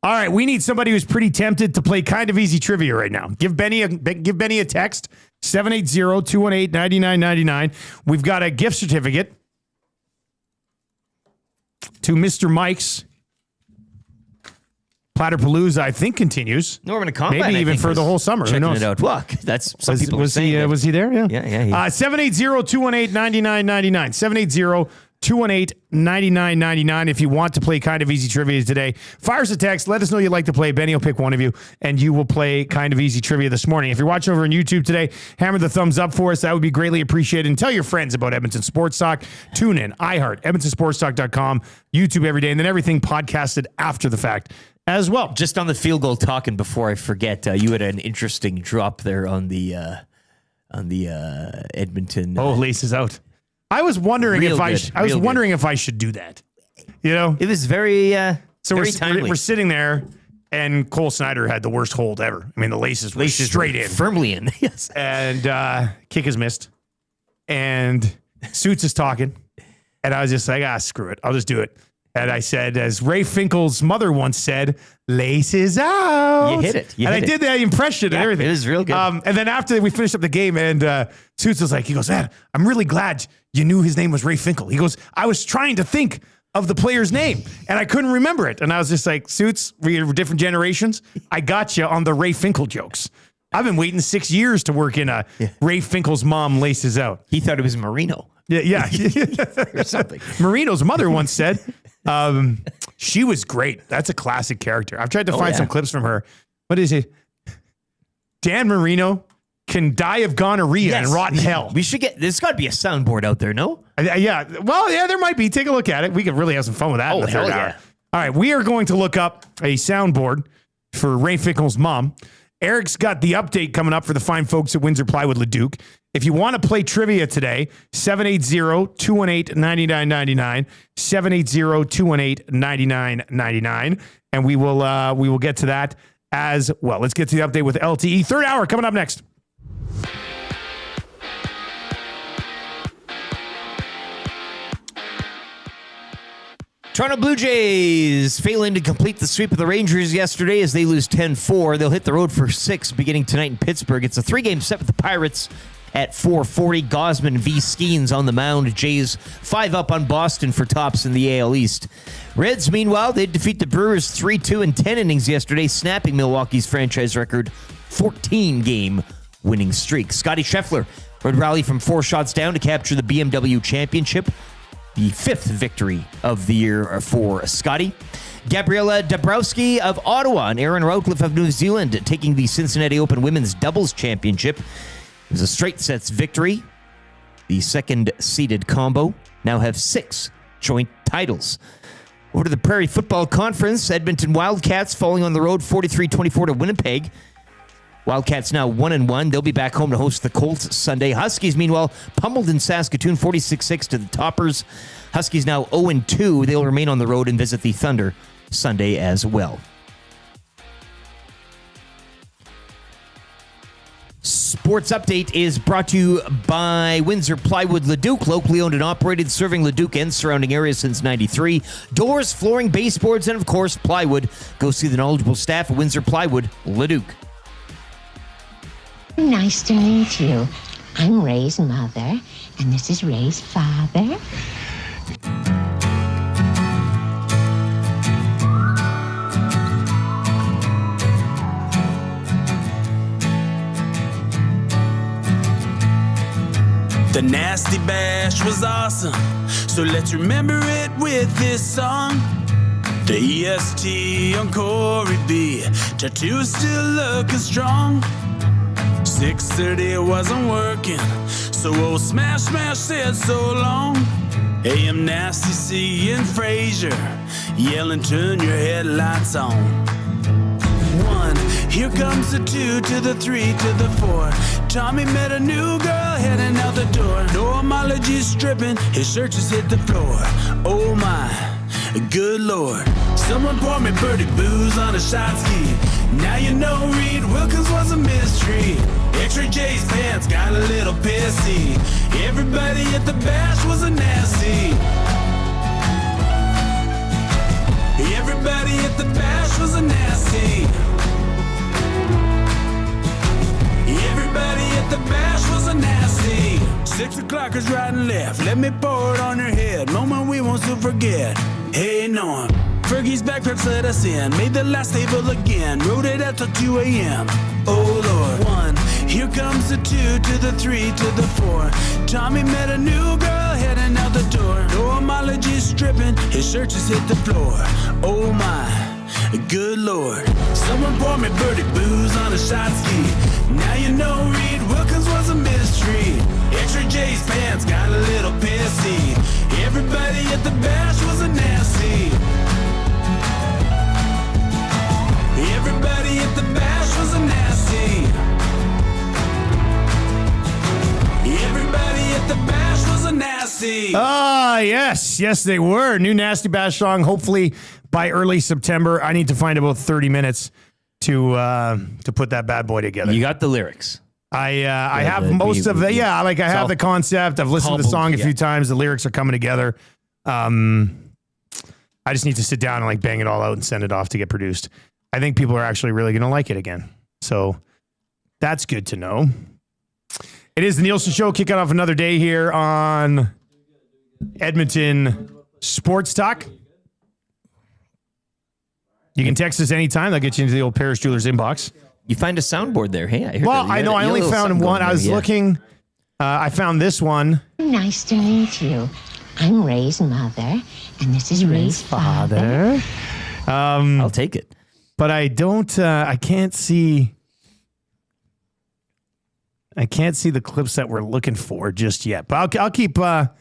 All right, we need somebody who's pretty tempted to play kind of easy trivia right now. Give Benny a text, 780-218-9999. We've got a gift certificate to Mr. Mike's. Platypalooza, I think, continues. Norman Combat, maybe even for the whole summer. Who knows? It out. Well, that's some people was he was he there? Yeah. Yeah. 780-218-9999. 780-218-9999. If you want to play kind of easy trivia today, fire us a text. Let us know you'd like to play. Benny will pick one of you, and you will play kind of easy trivia this morning. If you're watching over on YouTube today, hammer the thumbs up for us. That would be greatly appreciated. And tell your friends about Edmonton Sports Talk. Tune in, iHeart, EdmontonSportsTalk.com, YouTube every day, and then everything podcasted after the fact as well. Just on the field goal talking before I forget, you had an interesting drop there on the Edmonton. Laces out. I was wondering if I should do that. You know, it was very timely. We're sitting there, and Cole Snyder had the worst hold ever. I mean, the laces were straight in, firmly in. Yes, and kick is missed, and Suits is talking, and I was just like, screw it, I'll just do it. And I said, as Ray Finkel's mother once said, laces out. You hit it. I did that impression and everything. It was real good. And then after we finished up the game, and Suits was like, he goes, man, I'm really glad you knew his name was Ray Finkel. He goes, I was trying to think of the player's name, and I couldn't remember it. And I was just like, Suits, we're different generations. I got you on the Ray Finkel jokes. I've been waiting 6 years to work in Ray Finkel's mom laces out. He thought it was Marino. Yeah. Or something. Marino's mother once said, she was great. That's a classic character. I've tried to find some clips from her. What is it? Dan Marino can die of gonorrhea and rot in hell. We should there's got to be a soundboard out there, no? Yeah. Well, yeah, there might be. Take a look at it. We could really have some fun with that in the third hour. All right, we are going to look up a soundboard for Ray Finkel's mom. Eric's got the update coming up for the fine folks at Windsor Plywood Leduc. If you want to play trivia today, 780-218-9999, 780-218-9999, and we will get to that as well. Let's get to the update with LTE. Third hour coming up next. Toronto Blue Jays failing to complete the sweep of the Rangers yesterday as they lose 10-4. They'll hit the road for 6 beginning tonight in Pittsburgh. It's a 3-game set with the Pirates at 4:40. Gosman v. Skeens on the mound. Jays 5 up on Boston for tops in the AL East. Reds, meanwhile, they defeat the Brewers 3-2 in 10 innings yesterday, snapping Milwaukee's franchise record 14-game winning streak. Scotty Scheffler would rally from 4 shots down to capture the BMW Championship, the 5th victory of the year for Scotty. Gabriela Dabrowski of Ottawa and Aaron Routliffe of New Zealand taking the Cincinnati Open Women's Doubles Championship. It was a straight sets victory. The second-seeded combo now have 6 joint titles. Over to the Prairie Football Conference, Edmonton Wildcats falling on the road 43-24 to Winnipeg. Wildcats now 1-1. They'll be back home to host the Colts Sunday. Huskies, meanwhile, pummeled in Saskatoon 46-6 to the Toppers. Huskies now 0-2. They'll remain on the road and visit the Thunder Sunday as well. Sports Update is brought to you by Windsor Plywood Leduc, locally owned and operated, serving Leduc and surrounding areas since '93. Doors, flooring, baseboards, and of course, plywood. Go see the knowledgeable staff at Windsor Plywood Leduc. Nice to meet you. I'm Ray's mother, and this is Ray's father. The Nasty Bash was awesome, so let's remember it with this song. The EST on Corey B, tattoos still looking strong. 6:30 wasn't working, so old Smash said so long. AM Nasty C and Frazier yelling, turn your headlights on. 1, here comes the 2 to the 3 to the 4. Tommy met a new girl heading out the door. No apologies stripping, his shirt just hit the floor. Oh my, good lord. Someone poured me birdie booze on a shot ski. Now you know Reed Wilkins was a mystery. X-Ray J's pants got a little pissy. Everybody at the bash was a nasty. Everybody at the bash was a nasty. Everybody at the bash was a nasty. 6 o'clockers riding left, let me pour it on your head. Moment we won't soon forget. Hey Norm, Fergie's backflips let us in. Made the last table again, rode it out till 2 a.m. Oh Lord. 1, here comes the 2 to the 3 to the 4. Tommy met a new girl heading out the door. No apologies stripping, his shirt just hit the floor. Oh my, good lord. Someone poured me birdie booze on a shot ski. Now you know Reed Wilkins was a mystery. X-Ray J's pants got a little pissy. Everybody at the bash was a nasty. Everybody at the bash was a nasty. Everybody at the bash was a nasty. Ah, yes. Yes, they were. New Nasty Bash song, hopefully by early September. I need to find about 30 minutes to put that bad boy together. You got the lyrics. I have most of the, I have the concept. I've listened to the song a few times. The lyrics are coming together. I just need to sit down and like bang it all out and send it off to get produced. I think people are actually really going to like it again. So that's good to know. It is the Nielson Show, kicking off another day here on Edmonton Sports Talk. You can text us anytime. That'll get you into the old Paris Jewelers inbox. You find a soundboard there. Hey, I heard I know. I only found one. I was looking. I found this one. Nice to meet you. I'm Ray's mother, and this is Ray's father. I'll take it. But I don't. I can't see. I can't see the clips that we're looking for just yet. But I'll keep. I'll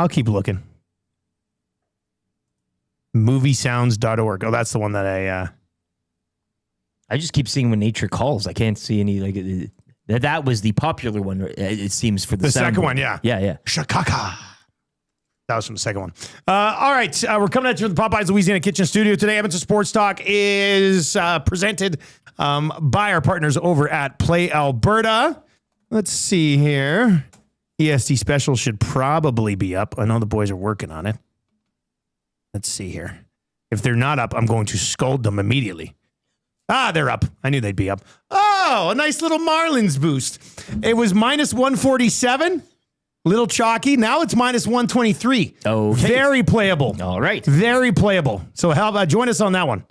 keep looking. Moviesounds.org. Oh, that's the one that I just keep seeing When Nature Calls. I can't see any like that was the popular one. It seems for the second soundboard. one, yeah. Yeah. Shakaka. That was from the second one. All right, we're coming at you from the Popeyes Louisiana Kitchen Studio today. Edmonton Sports Talk is presented by our partners over at Play Alberta. Let's see here. EST special should probably be up. I know the boys are working on it. Let's see here. If they're not up, I'm going to scold them immediately. They're up. I knew they'd be up. Oh, a nice little Marlins boost. It was minus 147. Little chalky. Now it's minus 123. Okay. Very playable. All right. Very playable. So how about join us on that one?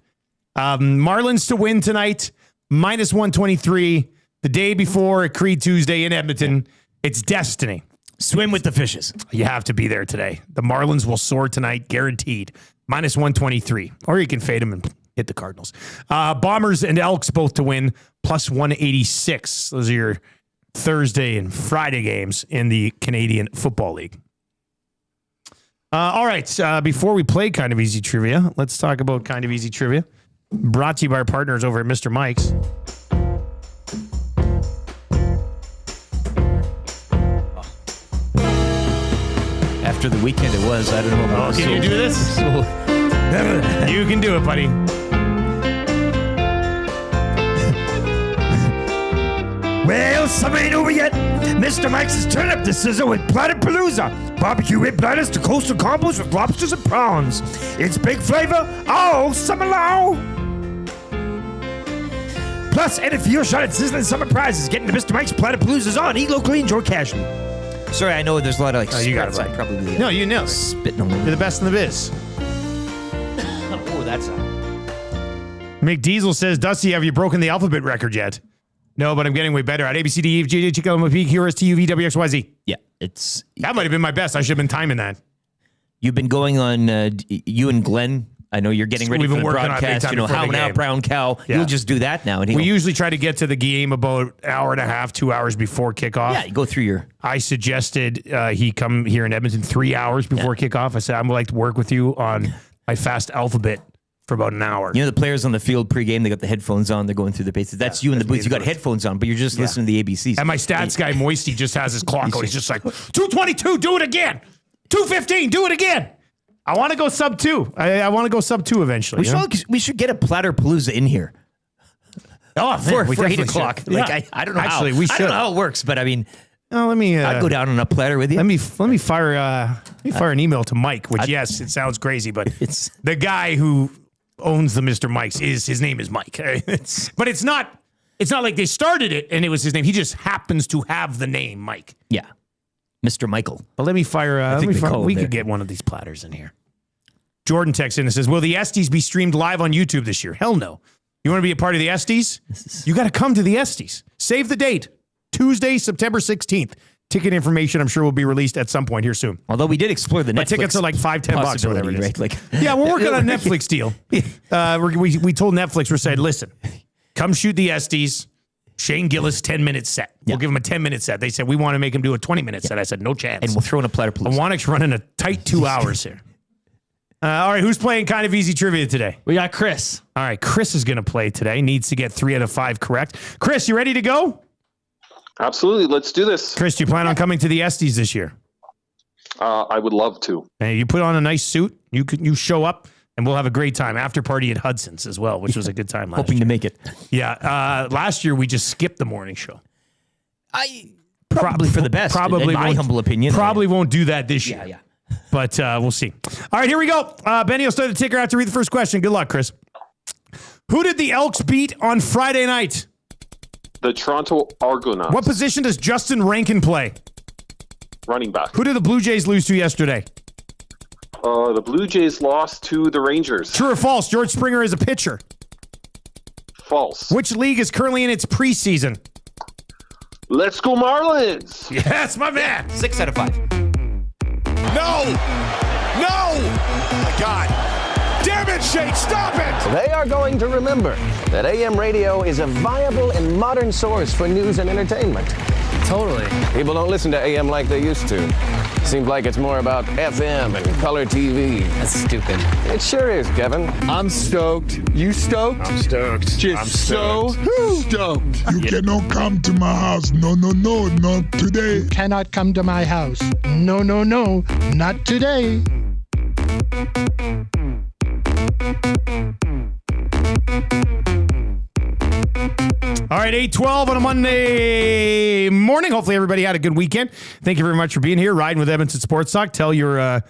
Marlins to win tonight, minus 123. The day before at Creed Tuesday in Edmonton. It's destiny. Swim with the fishes. You have to be there today. The Marlins will soar tonight, guaranteed. Minus 123. Or you can fade them and hit the Cardinals. Bombers and Elks both to win, plus 186. Those are your Thursday and Friday games in the Canadian Football League. All right. Before we play Kind of Easy Trivia, let's talk about Kind of Easy Trivia. Brought to you by our partners over at Mr. Mike's. After the weekend it was, I don't know. Can you do this? You can do it, buddy. Well, summer ain't over yet. Mr. Mike's has turned up the sizzle with Platypalooza. Barbecue rib platters to coastal combos with lobsters and prawns. It's big flavor all summer long. Plus, and a feel shot at sizzling summer prizes. Getting to Mr. Mike's Platypalooza's on. Eat locally, enjoy casually. Sorry, I know there's a lot of you got it, I probably no, you know, spitting on You're the best in the biz. Oh, that's McDiesel says, Dusty, have you broken the alphabet record yet? No, but I'm getting way better at ABCD, FGJ, CHICK-L-M-P, QRST, UVWXYZ. Yeah, that might have been my best. I should have been timing that. You've been going on, you and Glenn. I know you're getting ready for the broadcast. You know, how now, brown cow. Yeah. You'll just do that now. And we usually try to get to the game about an hour and a half, 2 hours before kickoff. Yeah, you go through your. I suggested he come here in Edmonton 3 hours before kickoff. I said, I'm like to work with you on my fast alphabet for about an hour. You know, the players on the field pregame, they got the headphones on. They're going through the paces. That's you in the booth. You got headphones on, but you're just listening to the ABCs. And my stats guy, Moisty, just has his clock on. He's just like, 222, do it again. 215, do it again. I want to go sub 2. I want to go sub 2 eventually. We should get a Platypalooza in here. Oh, man, for 8 o'clock. Should. Like, I don't know Actually, how. we should. I don't know how it works, but I mean, let me. I'd go down on a platter with you. Let me fire an email to Mike. Which yes, it sounds crazy, but it's the guy who owns the Mr. Mike's. His name is Mike. But it's not like they started it and it was his name. He just happens to have the name Mike. Yeah, Mr. Michael. But let me fire. We could get one of these platters in here. Jordan texts in and says, will the Estes be streamed live on YouTube this year? Hell no. You want to be a part of the Estes? You got to come to the Estes. Save the date. Tuesday, September 16th. Ticket information, I'm sure, will be released at some point here soon. Although we did explore the Netflix. Tickets are like $5-10 or whatever it is. Right? Like, yeah, we're working on a Netflix deal. We told Netflix, we're saying, listen, come shoot the Estes. Shane Gillis, 10-minute set. We'll give him a 10-minute set. They said, we want to make him do a 20-minute set. I said, no chance. And we'll throw in a Platypalooza. Wannick's running a tight 2 hours here. All right, who's playing Kind of Easy Trivia today? We got Chris. All right, Chris is going to play today. Needs to get 3 out of 5 correct. Chris, you ready to go? Absolutely. Let's do this. Chris, do you plan on coming to the Estes this year? I would love to. And you put on a nice suit. You show up, and we'll have a great time. After party at Hudson's as well, which was a good time last Hoping year. to make it. Yeah. Last year, we just skipped the morning show. Probably for the best, in my humble opinion. Probably won't do that this year. Yeah. But we'll see. All right, here we go. Benny will start the ticker after read the first question. Good luck, Chris. Who did the Elks beat on Friday night? The Toronto Argonauts. What position does Justin Rankin play? Running back. Who did the Blue Jays lose to yesterday? The Blue Jays lost to the Rangers. True or false? George Springer is a pitcher. False. Which league is currently in its preseason? Let's go Marlins. Yes, my man. 6 out of 5. No! My God. Damn it, Shane, stop it! They are going to remember that AM radio is a viable and modern source for news and entertainment. Totally. People don't listen to AM like they used to. Seems like it's more about FM and color TV. That's stupid. It sure is, Kevin. I'm stoked. You stoked? I'm stoked. Just I'm so stoked. You cannot come to my house. No, not today. Cannot come to my house. No, not today. All right, 8:12 on a Monday morning. Hopefully everybody had a good weekend. Thank you very much for being here, riding with Edmonton Sports Talk. Tell your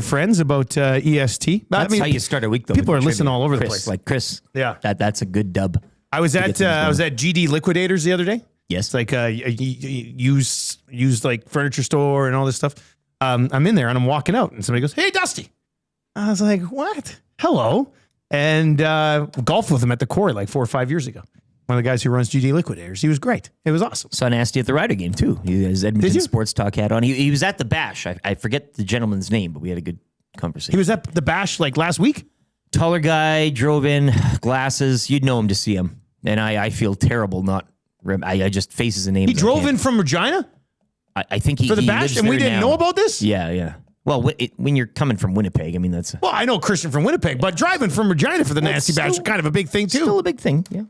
friends about EST. That's how you start a week, though. People are listening all over the Chris, place. Like Chris. Yeah. That's a good dub. I was at GD Liquidators the other day. Yes. It's like a used like furniture store and all this stuff. I'm in there and I'm walking out and somebody goes, "Hey, Dusty." I was like, "What? Hello." And golfed with him at the Quarry like 4 or 5 years ago. One of the guys who runs GD Liquidators. He was great. It was awesome. Saw Nasty at the Rider game, too. He has Edmonton Sports Talk hat on. He was at the Bash. I forget the gentleman's name, but we had a good conversation. He was at the Bash like last week? Taller guy, drove in, glasses. You'd know him to see him. And I feel terrible not... I just faces and names. He drove in from Regina? I think he... For the he Bash? lives And we there didn't now. know about this? Yeah. Well, when you're coming from Winnipeg, I mean, that's... Well, I know Christian from Winnipeg, but driving from Regina for the Nasty Bash is kind of a big thing, too. Still a big thing, yeah.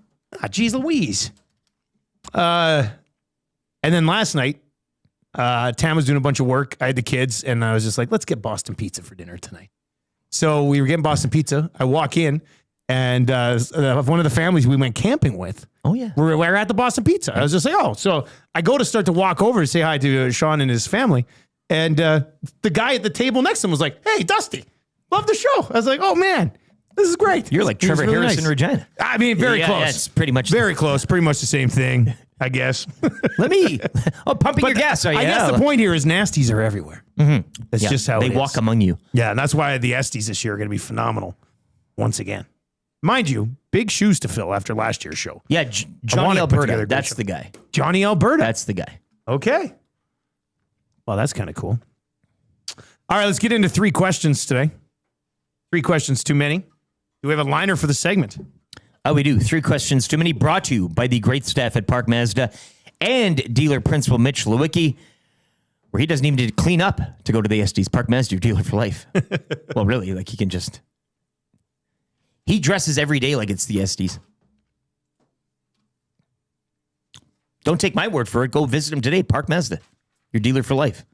Geez Louise. And then last night, Tam was doing a bunch of work. I had the kids, and I was just like, let's get Boston pizza for dinner tonight. So we were getting Boston pizza. I walk in, and one of the families we went camping with. Oh, yeah. We're at the Boston Pizza. I was just like, oh. So I go to start to walk over to say hi to Sean and his family. And the guy at the table next to him was like, "Hey, Dusty, love the show." I was like, "Oh, man, this is great." You're like Trevor Harris in Regina. I mean, very close. Yeah, it's pretty much... Very close. Pretty much the same thing, I guess. Pumping your gas, are you? I guess the point here is nasties are everywhere. Mm-hmm. That's just how they it is. walk among you. Yeah, and that's why the Esties this year are going to be phenomenal once again. Mind you, big shoes to fill after last year's show. Yeah, Johnny Alberta. That's the guy. Johnny Alberta. That's the guy. Okay. Well, that's kind of cool. All right, let's get into 3 questions today. 3 questions too many. Do we have a liner for the segment? Oh, we do. 3 questions too many, brought to you by the great staff at Park Mazda and dealer principal Mitch Lewicki, where he doesn't even need to clean up to go to the SD's. Park Mazda, your dealer for life. Well, really, like he can just... He dresses every day like it's the SD's. Don't take my word for it. Go visit him today. Park Mazda, your dealer for life.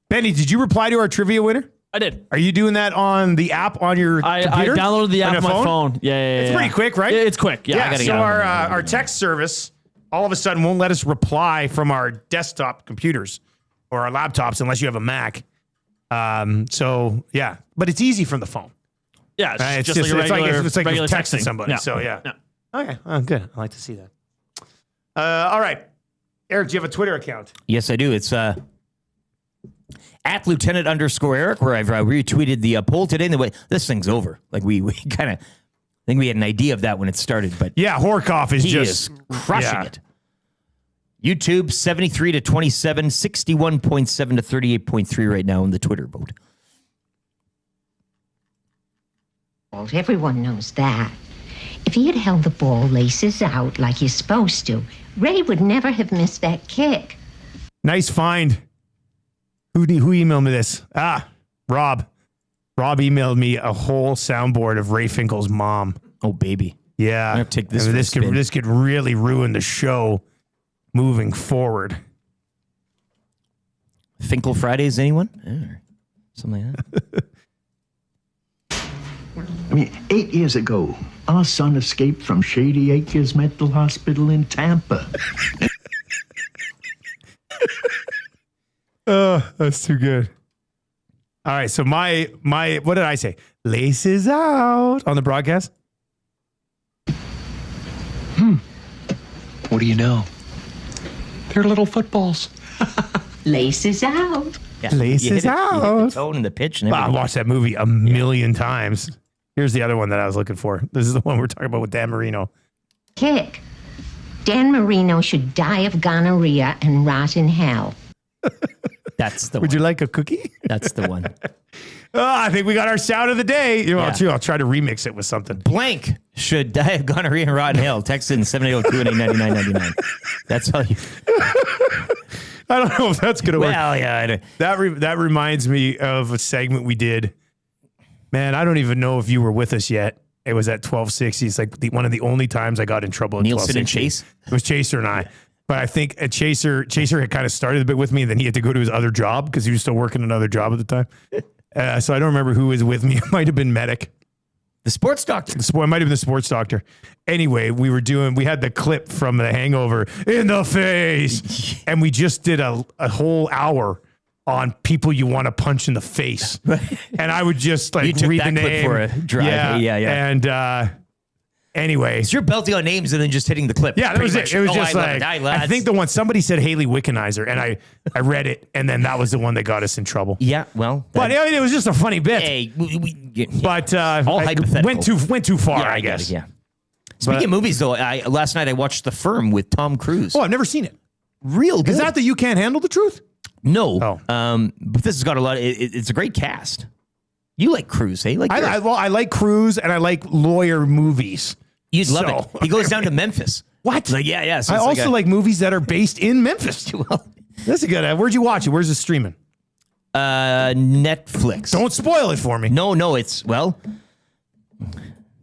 Benny, did you reply to our trivia winner? I did. Are you doing that on the app on your computer? I downloaded the app on my phone. Yeah. It's pretty quick, right? It's quick. Yeah. So our text service all of a sudden won't let us reply from our desktop computers or our laptops unless you have a Mac. So yeah, but it's easy from the phone. Yeah, it's just like a regular, it's like you're regular texting texting. somebody. Yeah. So yeah. Okay. Oh, good. I like to see that. All right, Eric, do you have a Twitter account? Yes, I do. It's at Lt.Eric, where I've retweeted the poll today. And the way this thing's over, like we kind of think we had an idea of that when it started, but yeah, Horkoff is he just is crushing it. YouTube 73 to 27, 61.7 to 38.3 right now in the Twitter vote. Everyone knows that. If he had held the ball laces out like you're supposed to, Ray would never have missed that kick. Nice find. Who emailed me this? Rob. Rob emailed me a whole soundboard of Ray Finkel's mom. Oh, baby. Yeah. I have to take this. I mean, this could really ruin the show moving forward. Finkel Fridays, anyone? Or something like that. I mean, 8 years ago, our son escaped from Shady Acres Mental Hospital in Tampa. Oh, that's too good. All right, so my what did I say? Laces out on the broadcast? What do you know? They're little footballs. Laces out. Yeah, Laces you out. hit the tone and the pitch and everything. I watched that movie a million times. Here's the other one that I was looking for. This is the one we're talking about with Dan Marino. Kick. Dan Marino should die of gonorrhea and rot in hell. That's the Would you like a cookie? That's the one. I think we got our sound of the day. I'll try to remix it with something. Blank should die of gonorrhea and rot in hell. Text in 7802 and 89999. That's all you. I don't know if that's going to work. Well, yeah. That reminds me of a segment we did. Man, I don't even know if you were with us yet. It was at 1260. It's like one of the only times I got in trouble at Nielson and 1260. Chase? It was Chaser and I. But I think Chaser had kind of started a bit with me, and then he had to go to his other job because he was still working another job at the time. So I don't remember who was with me. It might have been Medic. The sports doctor. It might have been the sports doctor. Anyway, we had the clip from The Hangover, in the face. And we just did a whole hour on people you want to punch in the face. And I would just like read the name. For a drive. Yeah. And anyway. So you're belting on names and then just hitting the clip. Yeah, that was it. It was just like, I think the one, somebody said Haley Wickenheiser, and I read it, and then that was the one that got us in trouble. Yeah, well. But I mean, it was just a funny bit. Hey, but all hypothetical. Went too far, I guess. Yeah. Speaking of movies, though, last night I watched The Firm with Tom Cruise. Oh, I've never seen it. Real good. Is that the You Can't Handle the Truth? No. Oh. But this has got a lot. It's a great cast. You like Cruise, eh? I like Cruise, and I like lawyer movies. You'd love it. He goes down to Memphis. What? Like, yeah. So I also like movies that are based in Memphis. Well, that's a good. Where'd you watch it? Where's it streaming? Netflix. Don't spoil it for me. No. It's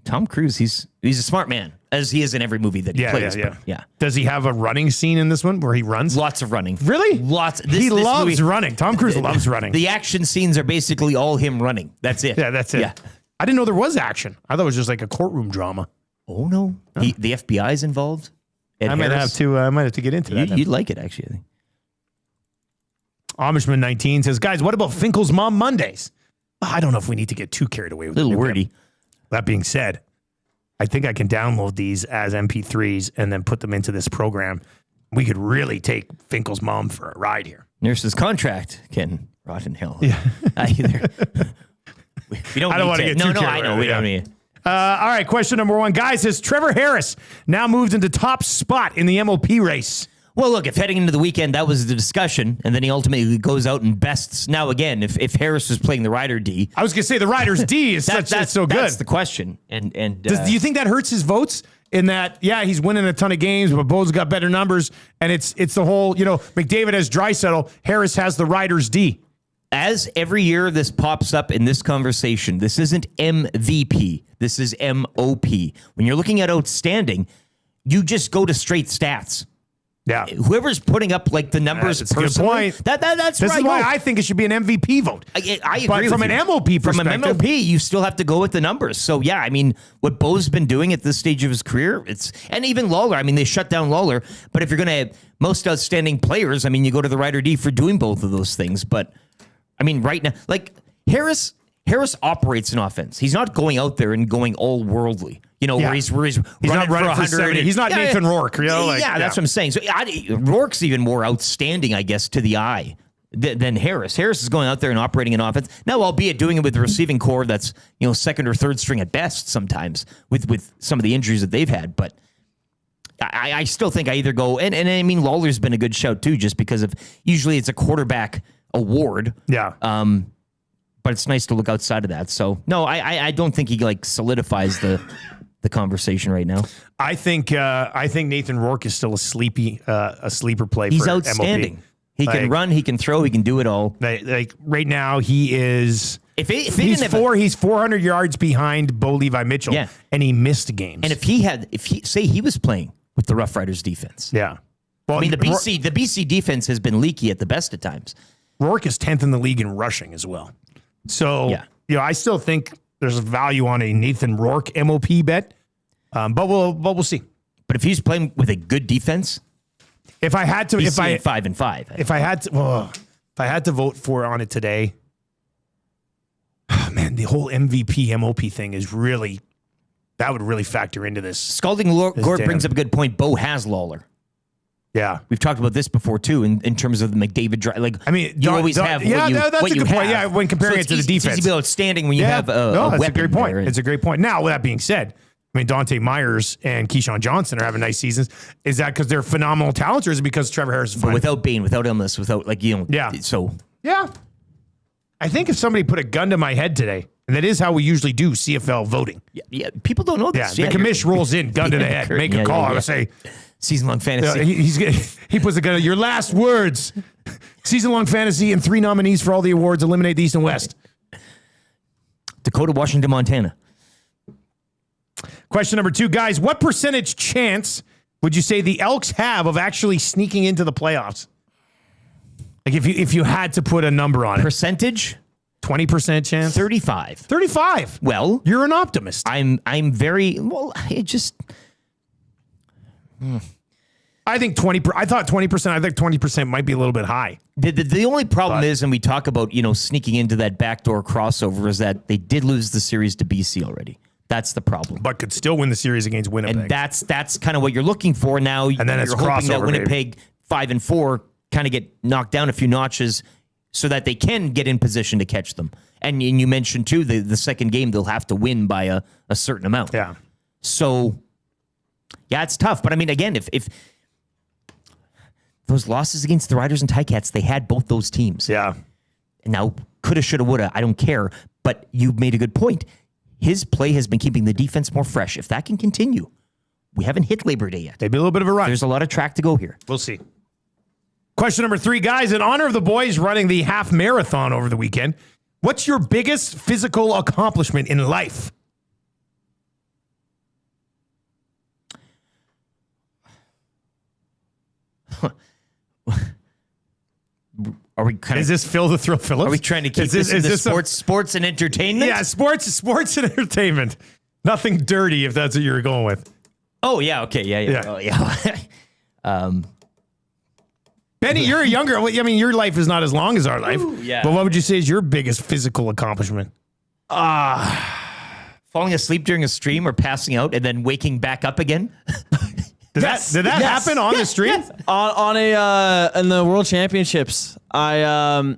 Tom Cruise. He's a smart man, as he is in every movie that he plays. Yeah. Does he have a running scene in this one where he runs? Lots of running. Really? Lots. He loves running. Tom Cruise loves running. The action scenes are basically all him running. That's it. Yeah, that's it. Yeah. I didn't know there was action. I thought it was just like a courtroom drama. Oh no, the FBI's involved. I might have to get into that. You'd like it, actually. I think. Amishman 19 says, guys, what about Finkel's Mom Mondays? I don't know if we need to get too carried away with it. A little wordy. That being said, I think I can download these as MP3s and then put them into this program. We could really take Finkel's mom for a ride here. Nurse's contract can rot in hell. Yeah. We don't want to get too carried away. I know. We don't need it. All right, question number one. Guys, has Trevor Harris now moved into top spot in the MOP race? Well, look, if heading into the weekend, that was the discussion, and then he ultimately goes out and bests. Now, again, if Harris was playing the Rider D. I was going to say the Rider's D is that's so good. That's the question. And do you think that hurts his votes in that, yeah, he's winning a ton of games, but Bo's got better numbers, and it's the whole, McDavid has Draisaitl, Harris has the Rider's D. As every year this pops up in this conversation, this isn't MVP. This is MOP. When you're looking at outstanding, you just go to straight stats. Yeah. Whoever's putting up like the numbers. That's a good point. That's this is why I think it should be an MVP vote. I agree. But from an MOP perspective. From an MOP, you still have to go with the numbers. So, yeah, I mean, what Bo's been doing at this stage of his career, and even Lawler. I mean, they shut down Lawler. But if you're going to have most outstanding players, I mean, you go to the Rider D for doing both of those things. But, I mean, right now, like Harris operates an offense. He's not going out there and going all worldly. Where he's not running for 70. He's not Nathan Rourke. That's what I'm saying. So Rourke's even more outstanding, I guess, to the eye than Harris. Harris is going out there and operating an offense. Now, albeit doing it with the receiving core that's second or third string at best sometimes with some of the injuries that they've had. But I still think I either go, and I mean, Lawler's been a good shout too, just because of usually it's a quarterback award. Yeah. But it's nice to look outside of that. So no, I don't think he solidifies the conversation right now. I think Nathan Rourke is still a sleeper play. He's for outstanding. MOP. He can run, he can throw, he can do it all. Like right now, he is. He's 400 yards behind Bo Levi Mitchell, and he missed games. And if he was playing with the Roughriders defense, yeah. Well, I mean the BC defense has been leaky at the best of times. Rourke is 10th in the league in rushing as well. So I still think there's a value on a Nathan Rourke MOP bet, but we'll see. But if he's playing with a good defense, if I had to, if I 5-5, if I had to vote on it today, man, the whole MVP MOP thing is really that would really factor into this. Scalding Gord brings up a good point. Bo has Lawler. Yeah, we've talked about this before too, in terms of the McDavid drive. Like, I mean, you always have. That's a good point. Yeah, when comparing it to the defense, it's easy to be outstanding when you have a that's weapon. a great point. There. It's a great point. Now, with that being said, I mean, Dante Myers and Keyshawn Johnson are having nice seasons. Is that because they're phenomenal talents, or is it because Trevor Harris is fine? Without Bane, without illness, without So I think if somebody put a gun to my head today, and that is how we usually do CFL voting. Yeah, people don't know this. Yeah, the commish rolls in, gun to the head, make a call. I would say. Season-long fantasy. He puts the gun. Your last words. Season-long fantasy and 3 nominees for all the awards. Eliminate the East and West. Dakota, Washington, Montana. Question number 2, guys. What percentage chance would you say the Elks have of actually sneaking into the playoffs? Like if you had to put a number on it. Percentage? 20% chance? 35. 35. Well, you're an optimist. I'm very well. It just. I think 20%. I thought 20%. I think 20% might be a little bit high. The only problem is, and we talk about sneaking into that backdoor crossover, is that they did lose the series to BC already. That's the problem. But could still win the series against Winnipeg. And that's kind of what you're looking for now. And then you're hoping that Winnipeg 5-4 kind of get knocked down a few notches so that they can get in position to catch them. And you mentioned too the second game they'll have to win by a certain amount. Yeah. So yeah, it's tough. But I mean, again, if those losses against the Riders and Ticats, they had both those teams. Yeah. Now, coulda, shoulda, woulda, I don't care. But you made a good point. His play has been keeping the defense more fresh. If that can continue, we haven't hit Labor Day yet. Maybe a little bit of a run. There's a lot of track to go here. We'll see. Question number 3, guys. In honor of the boys running the half marathon over the weekend, what's your biggest physical accomplishment in life? Are we kind Is this Phil the Thrill Phillips? Are we trying to keep this sports and entertainment? Yeah, sports and entertainment. Nothing dirty, if that's what you were going with. Oh yeah, okay, yeah. Oh, yeah. Benny, you're younger. I mean, your life is not as long as our life. Ooh, yeah. But what would you say is your biggest physical accomplishment? Falling asleep during a stream or passing out and then waking back up again. Did that happen on the stream? Yes. On a in the World Championships, I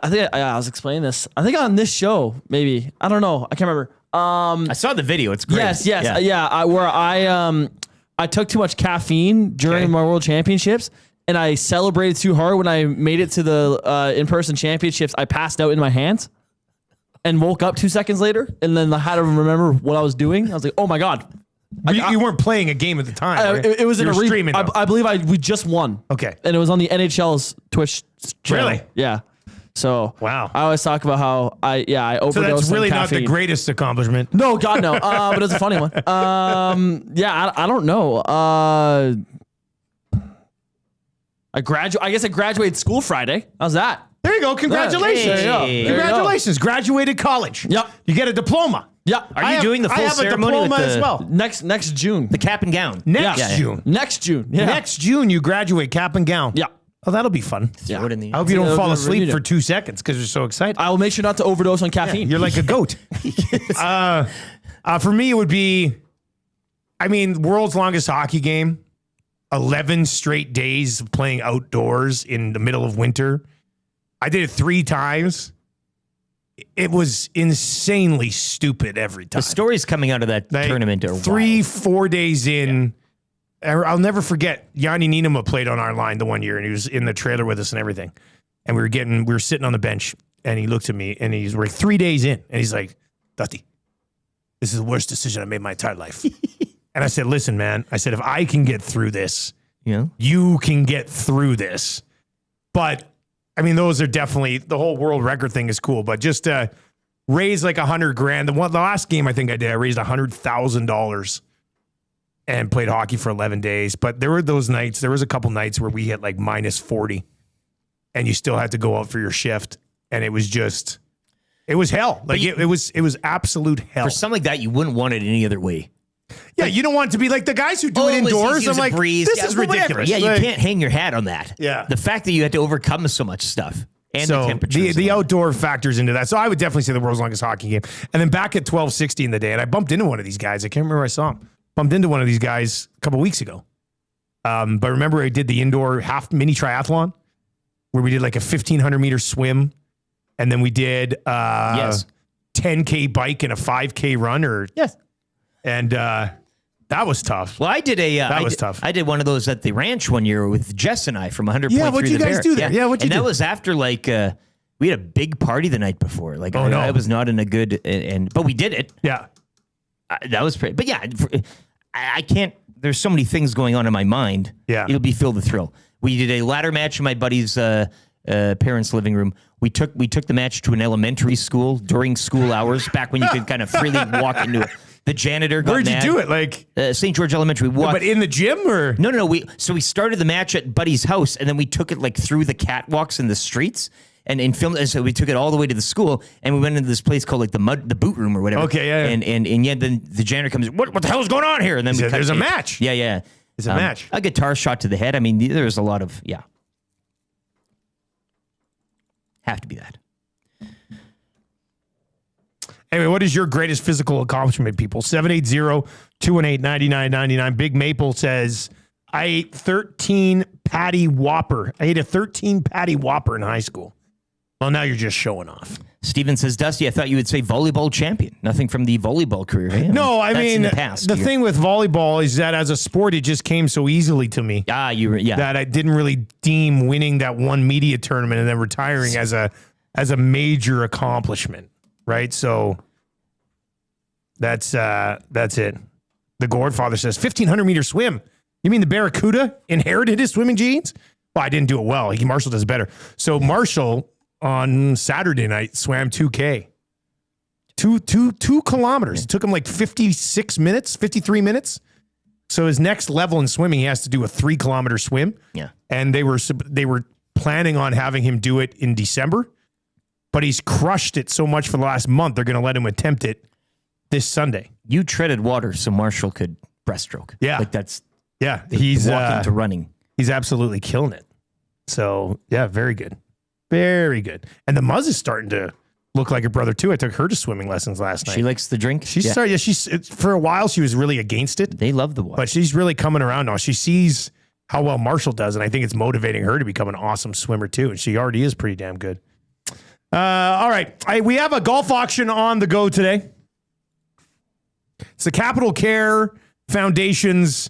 think I was explaining this. I think on this show, maybe, I don't know. I can't remember. I saw the video. It's great. Yes. Yeah. Where I took too much caffeine during my World Championships, and I celebrated too hard when I made it to the in-person championships. I passed out in my hands and woke up 2 seconds later, and then I had to remember what I was doing. I was like, oh my God. You weren't playing a game at the time. Right? It was in a streaming. I believe we just won. Okay. And it was on the NHL's Twitch channel. Really? Yeah. So wow. I always talk about how I overdosed. So that's really on not the caffeine. greatest accomplishment. No, God no. But it's a funny one. I don't know. I guess I graduated school Friday. How's that? There you go. Congratulations. Hey. Congratulations. Graduated college. Yep. You get a diploma. Yeah. Are you doing the full ceremony with as well? Next June. The cap and gown. Next June. Next June. Yeah. Next June, you graduate cap and gown. Yeah. Oh, that'll be fun. Yeah. I hope you don't fall asleep for 2 seconds because you're so excited. I will make sure not to overdose on caffeine. You're like a goat. For me, it would be, world's longest hockey game, 11 straight days of playing outdoors in the middle of winter. I did it 3 times. It was insanely stupid every time. The stories coming out of that tournament are 3-4 days in. Yeah. I'll never forget. Yanni Nienema played on our line the one year, and he was in the trailer with us and everything. And we were sitting on the bench, and he looked at me, and we're 3 days in, and he's like, "Dutty, this is the worst decision I made my entire life." And I said, "Listen, man," I said, "if I can get through this, you can get through this." But those are definitely, the whole world record thing is cool, but just raise like $100,000. The last game I think I did, I raised $100,000 and played hockey for 11 days. But there were those nights, there was a couple nights where we hit like -40 and you still had to go out for your shift. And it was hell. Like it was absolute hell. For something like that, you wouldn't want it any other way. Yeah, you don't want it to be like the guys who do it indoors. I'm like, this is ridiculous. Yeah, you can't hang your hat on that. Yeah. The fact that you had to overcome so much stuff and the temperatures. The outdoor factors into that. So I would definitely say the world's longest hockey game. And then back at 12:60 in the day, and I bumped into one of these guys. I can't remember where I saw him. Bumped into one of these guys a couple weeks ago. But remember I did the indoor half mini triathlon where we did like a 1,500 meter swim. And then we did 10K bike and a 5K run. Yes. And that was tough. Well, I did tough. I did one of those at the ranch one year with Jess and I from 100.3 Yeah, what'd you guys do there? Yeah, what'd you do? And that was after we had a big party the night before. Like, I was not in a good, but we did it. Yeah. That was pretty. But yeah, I can't. There's so many things going on in my mind. Yeah. It'll be Phil the Thrill. We did a ladder match in my buddy's parents' living room. We took the match to an elementary school during school hours, back when you could kind of freely walk into it. The janitor got Where'd mad. you do it? Like St. George Elementary. But in the gym or? No. We started the match at Buddy's house, and then we took it like through the catwalks in the streets. And filmed, and so we took it all the way to the school, and we went into this place called like the boot room or whatever. Okay, yeah. And yet then the janitor comes, what the hell is going on here? And then we There's a match. Yeah. It's a match. A guitar shot to the head. I mean, there's a lot of have to be that. Anyway, what is your greatest physical accomplishment, people? 780-218-9999. Big Maple says, I ate 13 patty Whopper. I ate a 13 patty Whopper in high school. Well, now you're just showing off. Steven says, Dusty, I thought you would say volleyball champion. Nothing from the volleyball career. Hey? No, I That's mean, in the past. the thing with volleyball is that as a sport, it just came so easily to me. That I didn't really deem winning that one media tournament and then retiring as a major accomplishment, right? So that's it. The Gourdfather says 1,500-meter swim. You mean the Barracuda inherited his swimming genes? Well, I didn't do it well. Marshall does better. So Marshall on Saturday night swam 2K. 2 kilometers. It took him like 53 minutes. So his next level in swimming, he has to do a 3-kilometer swim. Yeah. And they were planning on having him do it in December, but he's crushed it so much for the last month, they're going to let him attempt it this Sunday. You treaded water so Marshall could breaststroke. Yeah. Like that's... Yeah, he's walking to running. He's absolutely killing it. So, yeah, very good. Very good. And the Muzz is starting to look like her brother, too. I took her to swimming lessons last night. She likes the drink? For a while, she was really against it. They love the water. But she's really coming around now. She sees how well Marshall does, and I think it's motivating her to become an awesome swimmer, too. And she already is pretty damn good. All right. We have a golf auction on the go today. It's the Capital Care Foundation's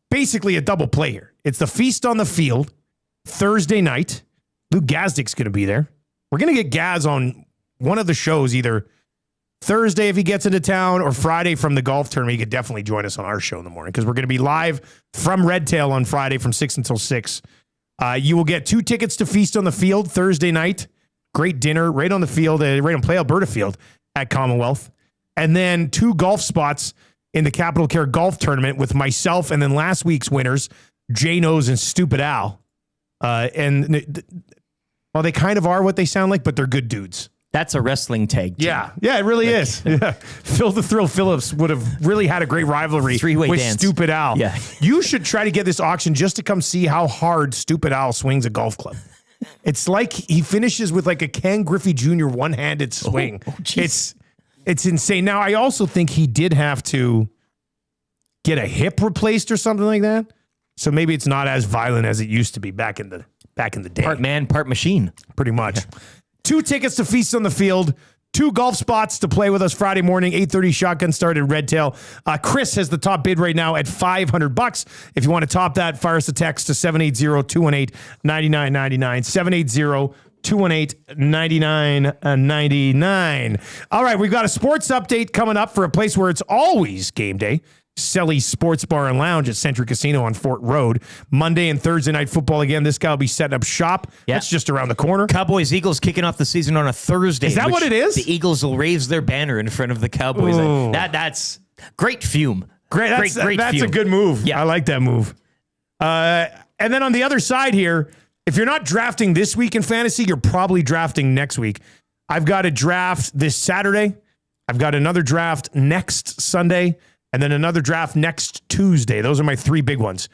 basically a double play here. It's the Feast on the Field Thursday night. Luke Gazdick's going to be there. We're going to get Gaz on one of the shows, either Thursday if he gets into town or Friday from the golf tournament. He could definitely join us on our show in the morning because we're going to be live from Redtail on Friday from 6 until 6. You will get 2 tickets to Feast on the Field Thursday night. Great dinner right on the field, right on Play Alberta Field at Commonwealth. And then 2 golf spots in the Capital Care Golf Tournament with myself and then last week's winners, J-Nose and Stupid Al. And they kind of are what they sound like, but they're good dudes. That's a wrestling tag team. Yeah, it really is. Yeah. Phil the Thrill Phillips would have really had a great rivalry with dance. Stupid Al. Yeah. You should try to get this auction just to come see how hard Stupid Al swings a golf club. It's like he finishes with like a Ken Griffey Jr. one-handed swing. It's insane. Now, I also think he did have to get a hip replaced or something like that. So maybe it's not as violent as it used to be back in the day. Part man, part machine. Pretty much. 2 tickets to Feast on the Field. 2 golf spots to play with us Friday morning, 8:30 shotgun start at Redtail. Chris has the top bid right now at $500. If you want to top that, fire us a text to 780-218-9999. 780-218-9999. All right, we've got a sports update coming up for a place where it's always game day. Selly's Sports Bar and Lounge at Century Casino on Fort Road. Monday and Thursday night football again. This guy will be setting up shop. Yeah. That's just around the corner. Cowboys-Eagles kicking off the season on a Thursday. Is that what it is? The Eagles will raise their banner in front of the Cowboys. That's great fume. Great. That's fume. A good move. Yeah. I like that move. And then on the other side here, if you're not drafting this week in fantasy, you're probably drafting next week. I've got a draft this Saturday. I've got another draft next Sunday. And then another draft next Tuesday. Those are my 3 big ones.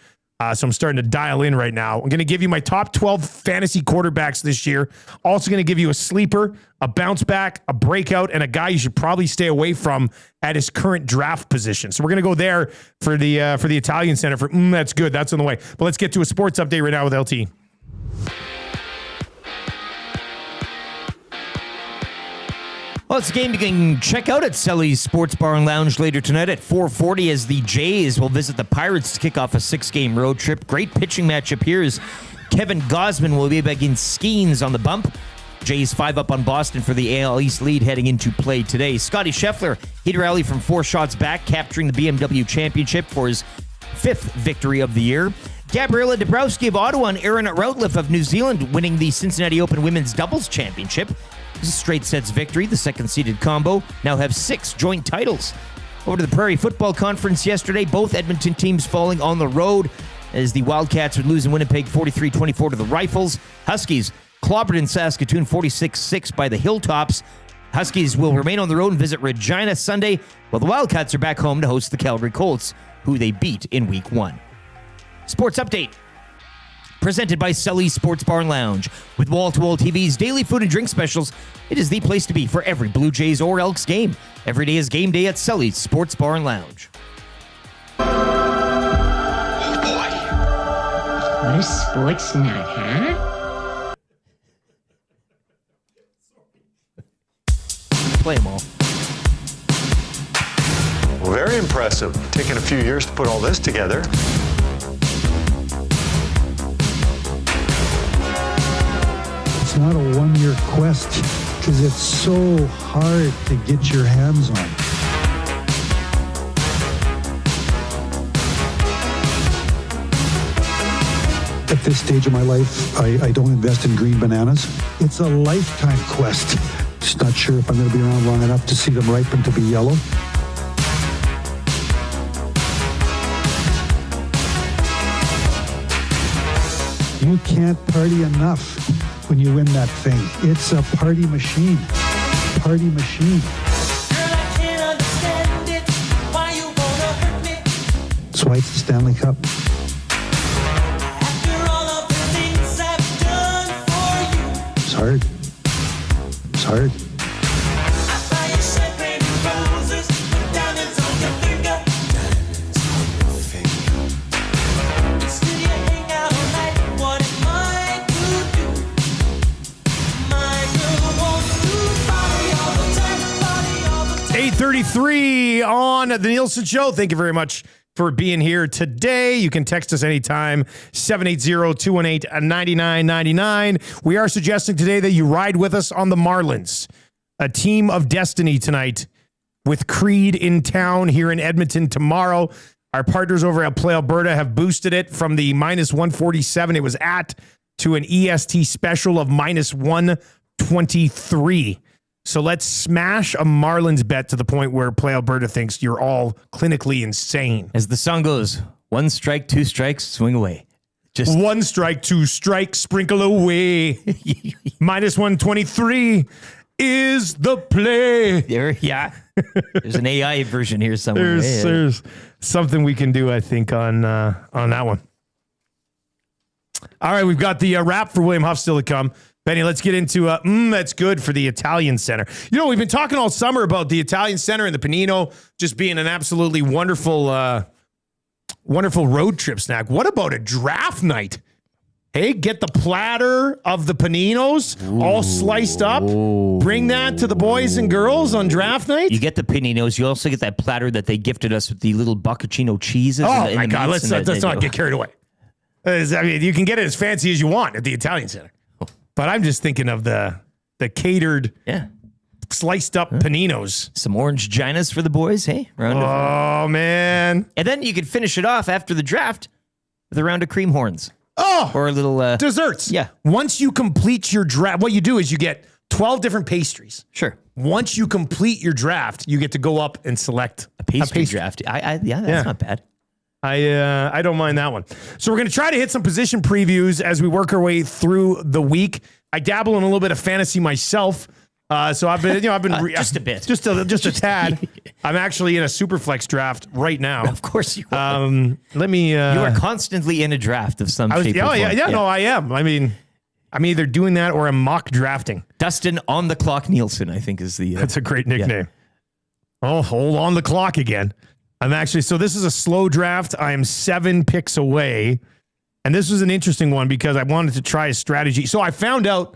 So I'm starting to dial in right now. I'm going to give you my top 12 fantasy quarterbacks this year. Also going to give you a sleeper, a bounce back, a breakout, and a guy you should probably stay away from at his current draft position. So we're going to go there for the Italian Center for that's good. That's on the way. But let's get to a sports update right now with LT. Well, it's a game you can check out at Selly's Sports Bar and Lounge later tonight at 4:40 as the Jays will visit the Pirates to kick off a 6-game road trip. Great pitching matchup here as Kevin Gausman will be back in Skeens on the bump. Jays 5 up on Boston for the AL East lead heading into play today. Scotty Scheffler, he'd rally from 4 shots back, capturing the BMW Championship for his 5th victory of the year. Gabriela Dabrowski of Ottawa and Erin Routliffe of New Zealand winning the Cincinnati Open Women's Doubles Championship. This is a straight sets victory. The second-seeded combo now have 6 joint titles. Over to the Prairie Football Conference yesterday, both Edmonton teams falling on the road as the Wildcats would lose in Winnipeg 43-24 to the Rifles. Huskies clobbered in Saskatoon 46-6 by the Hilltops. Huskies will remain on the road and visit Regina Sunday, while the Wildcats are back home to host the Calgary Colts, who they beat in Week 1. Sports Update, presented by Sully's Sports Bar and Lounge. With wall-to-wall TVs, daily food and drink specials, it is the place to be for every Blue Jays or Elks game. Every day is game day at Sully's Sports Bar and Lounge. What a sports nut, huh? Play them all. Very impressive. Taken a few years to put all this together. It's not a one-year quest because it's so hard to get your hands on. At this stage of my life, I don't invest in green bananas. It's a lifetime quest. Just not sure if I'm going to be around long enough to see them ripen to be yellow. You can't party enough when you win that thing. It's a party machine. Party machine. That's why it's the Stanley Cup. It's hard. It's hard. .33 on the Nielson Show. Thank you very much for being here today. You can text us anytime, 780-218-9999. We are suggesting today that you ride with us on the Marlins, a team of destiny tonight with Creed in town here in Edmonton tomorrow. Our partners over at Play Alberta have boosted it from the -147 it was at to an EST special of -123. So let's smash a Marlins bet to the point where Play Alberta thinks you're all clinically insane. As the song goes, 1 strike, 2 strikes, swing away. Just 1 strike, 2 strikes, sprinkle away. -123 is the play. Yeah. There's an AI version here somewhere. There's something we can do, I think, on that one. All right, we've got the wrap for William Huff still to come. Benny, let's get into that's good for the Italian Center. You know, we've been talking all summer about the Italian Center and the Panino just being an absolutely wonderful road trip snack. What about a draft night? Hey, get the platter of the Paninos all sliced up. Bring that to the boys and girls on draft night. You get the Paninos. You also get that platter that they gifted us with the little Bocconcino cheeses. Oh, my God. Let's not get carried away. I mean, you can get it as fancy as you want at the Italian Center. But I'm just thinking of the catered, sliced up Paninos. Some orange ginas for the boys, hey? Oh, man. And then you could finish it off after the draft with a round of cream horns. Oh! Or a little... desserts. Yeah. Once you complete your draft, what you do is you get 12 different pastries. Sure. Once you complete your draft, you get to go up and select a pastry draft. That's not bad. I don't mind that one. So we're going to try to hit some position previews as we work our way through the week. I dabble in a little bit of fantasy myself. So I've been just a bit, just a tad. I'm actually in a Superflex draft right now. Of course you are. Let me. You are constantly in a draft of some shape. No, I am. I mean, I'm either doing that or I'm mock drafting. Dustin on the clock Nielsen, I think is the. That's a great nickname. Oh, hold on the clock again. So this is a slow draft. I am 7 picks away. And this was an interesting one because I wanted to try a strategy. So I found out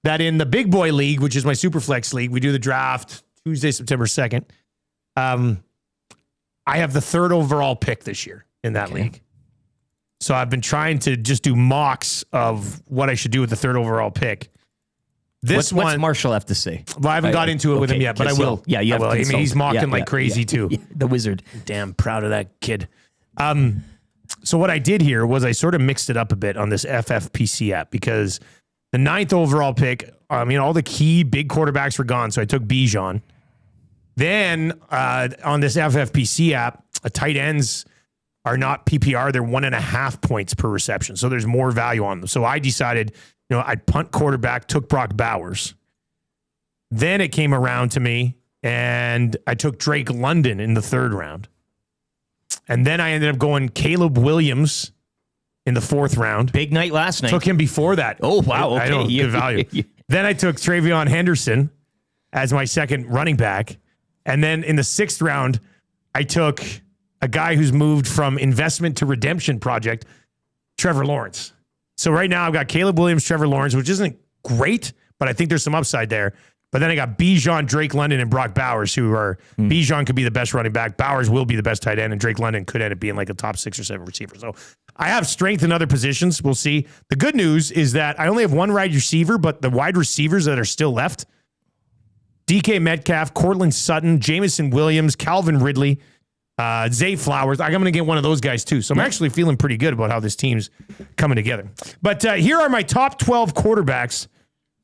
that in the Big Boy League, which is my Superflex League, we do the draft Tuesday, September 2nd. I have the 3rd overall pick this year in that league. So I've been trying to just do mocks of what I should do with the 3rd overall pick. This What's one, Marshall have to say? Well, I haven't got into it with him yet, but I will. Yeah, you have I mean, he's mocking like crazy too. The wizard. Damn proud of that kid. So what I did here was I sort of mixed it up a bit on this FFPC app because the 9th overall pick, all the key big quarterbacks were gone. So I took Bijan. Then on this FFPC app, tight ends are not PPR. They're 1.5 points per reception. So there's more value on them. So I decided, I'd punt quarterback, took Brock Bowers. Then it came around to me and I took Drake London in the 3rd round. And then I ended up going Caleb Williams in the 4th round. Big night last night. Took him before that. Oh, wow. Okay. I don't give value. Then I took Travion Henderson as my 2nd running back. And then in the 6th round, I took a guy who's moved from investment to redemption project, Trevor Lawrence. So right now I've got Caleb Williams, Trevor Lawrence, which isn't great, but I think there's some upside there. But then I got Bijan, Drake London, and Brock Bowers, who are Bijan could be the best running back. Bowers will be the best tight end, and Drake London could end up being like a top 6 or 7 receiver. So I have strength in other positions. We'll see. The good news is that I only have one wide receiver, but the wide receivers that are still left, DK Metcalf, Cortland Sutton, Jameson Williams, Calvin Ridley, Zay Flowers. I'm going to get one of those guys too. So I'm actually feeling pretty good about how this team's coming together. But here are my top 12 quarterbacks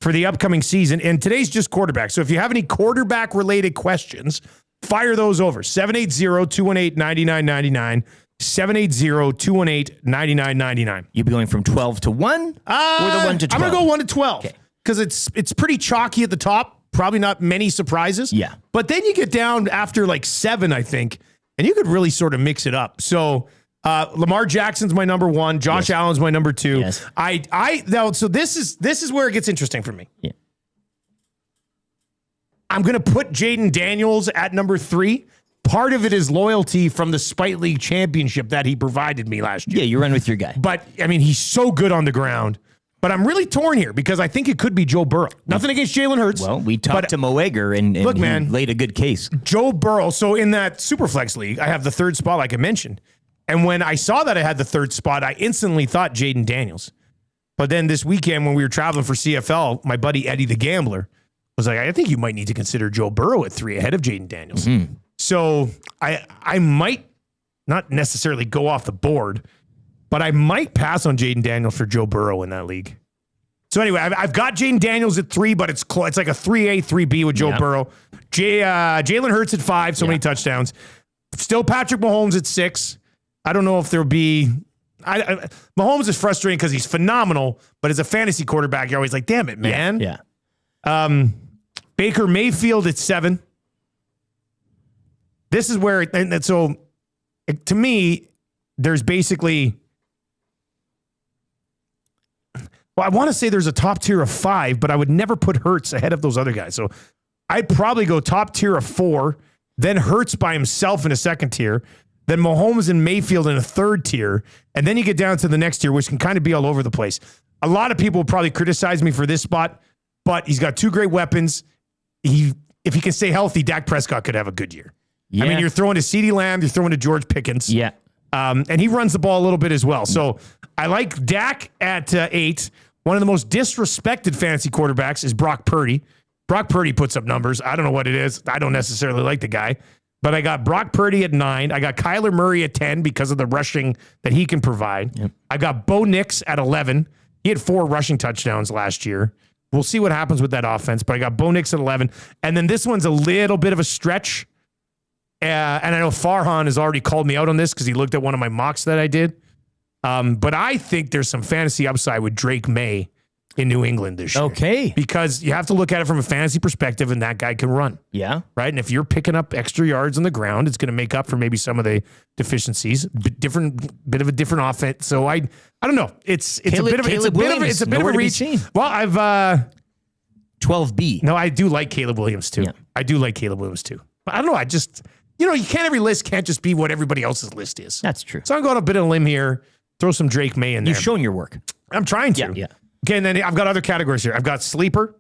for the upcoming season. And today's just quarterback. So if you have any quarterback related questions, fire those over. 780-218-9999. 780-218-9999. You'll be going from 12 to 1 or the 1 to 12? I'm going to go 1 to 12 because it's pretty chalky at the top. Probably not many surprises. Yeah. But then you get down after like 7, I think, and you could really sort of mix it up. So Lamar Jackson's my number 1. Josh Allen's my number 2. Yes. So this is where it gets interesting for me. Yeah. I'm going to put Jaden Daniels at number 3. Part of it is loyalty from the Spite League championship that he provided me last year. Yeah, you run with your guy. But, he's so good on the ground. But I'm really torn here because I think it could be Joe Burrow. Nothing against Jalen Hurts. Well, we talked to Mo Egger and look, he man, laid a good case. Joe Burrow. So in that Superflex league, I have the 3rd spot, like I mentioned. And when I saw that I had the 3rd spot, I instantly thought Jaden Daniels. But then this weekend when we were traveling for CFL, my buddy Eddie the Gambler was like, I think you might need to consider Joe Burrow at 3 ahead of Jaden Daniels. Mm-hmm. So I might not necessarily go off the board, but I might pass on Jaden Daniels for Joe Burrow in that league. So anyway, I've got Jaden Daniels at 3, but it's close. It's like a 3A, 3B with Joe Burrow. Jalen Hurts at 5, so many touchdowns. Still Patrick Mahomes at 6. I don't know if there'll be... Mahomes is frustrating because he's phenomenal, but as a fantasy quarterback, you're always like, damn it, man. Yeah. Baker Mayfield at 7. This is where... to me, there's basically... Well, I want to say there's a top tier of 5, but I would never put Hurts ahead of those other guys. So I'd probably go top tier of 4, then Hurts by himself in a 2nd tier, then Mahomes and Mayfield in a 3rd tier, and then you get down to the next tier, which can kind of be all over the place. A lot of people will probably criticize me for this spot, but he's got 2 great weapons. If he can stay healthy, Dak Prescott could have a good year. Yeah. I mean, you're throwing to CeeDee Lamb, you're throwing to George Pickens. Yeah. And he runs the ball a little bit as well. So I like Dak at 8. One of the most disrespected fantasy quarterbacks is Brock Purdy. Brock Purdy puts up numbers. I don't know what it is. I don't necessarily like the guy. But I got Brock Purdy at 9. I got Kyler Murray at 10 because of the rushing that he can provide. Yep. I got Bo Nix at 11. He had 4 rushing touchdowns last year. We'll see what happens with that offense. But I got Bo Nix at 11. And then this one's a little bit of a stretch. And I know Farhan has already called me out on this because he looked at one of my mocks that I did. But I think there's some fantasy upside with Drake May in New England this year. Okay. Because you have to look at it from a fantasy perspective, and that guy can run. Yeah. Right? And if you're picking up extra yards on the ground, it's going to make up for maybe some of the deficiencies. Bit of a different offense. So I don't know. It's a bit of a reach. Well, I've 12B. No, I do like Caleb Williams too. Yeah. I do like Caleb Williams too. But I don't know. I just, every list can't just be what everybody else's list is. That's true. So I'm going a bit of a limb here. Throw some Drake May in there. You've shown your work. I'm trying to. Yeah. Okay, and then I've got other categories here. I've got sleeper.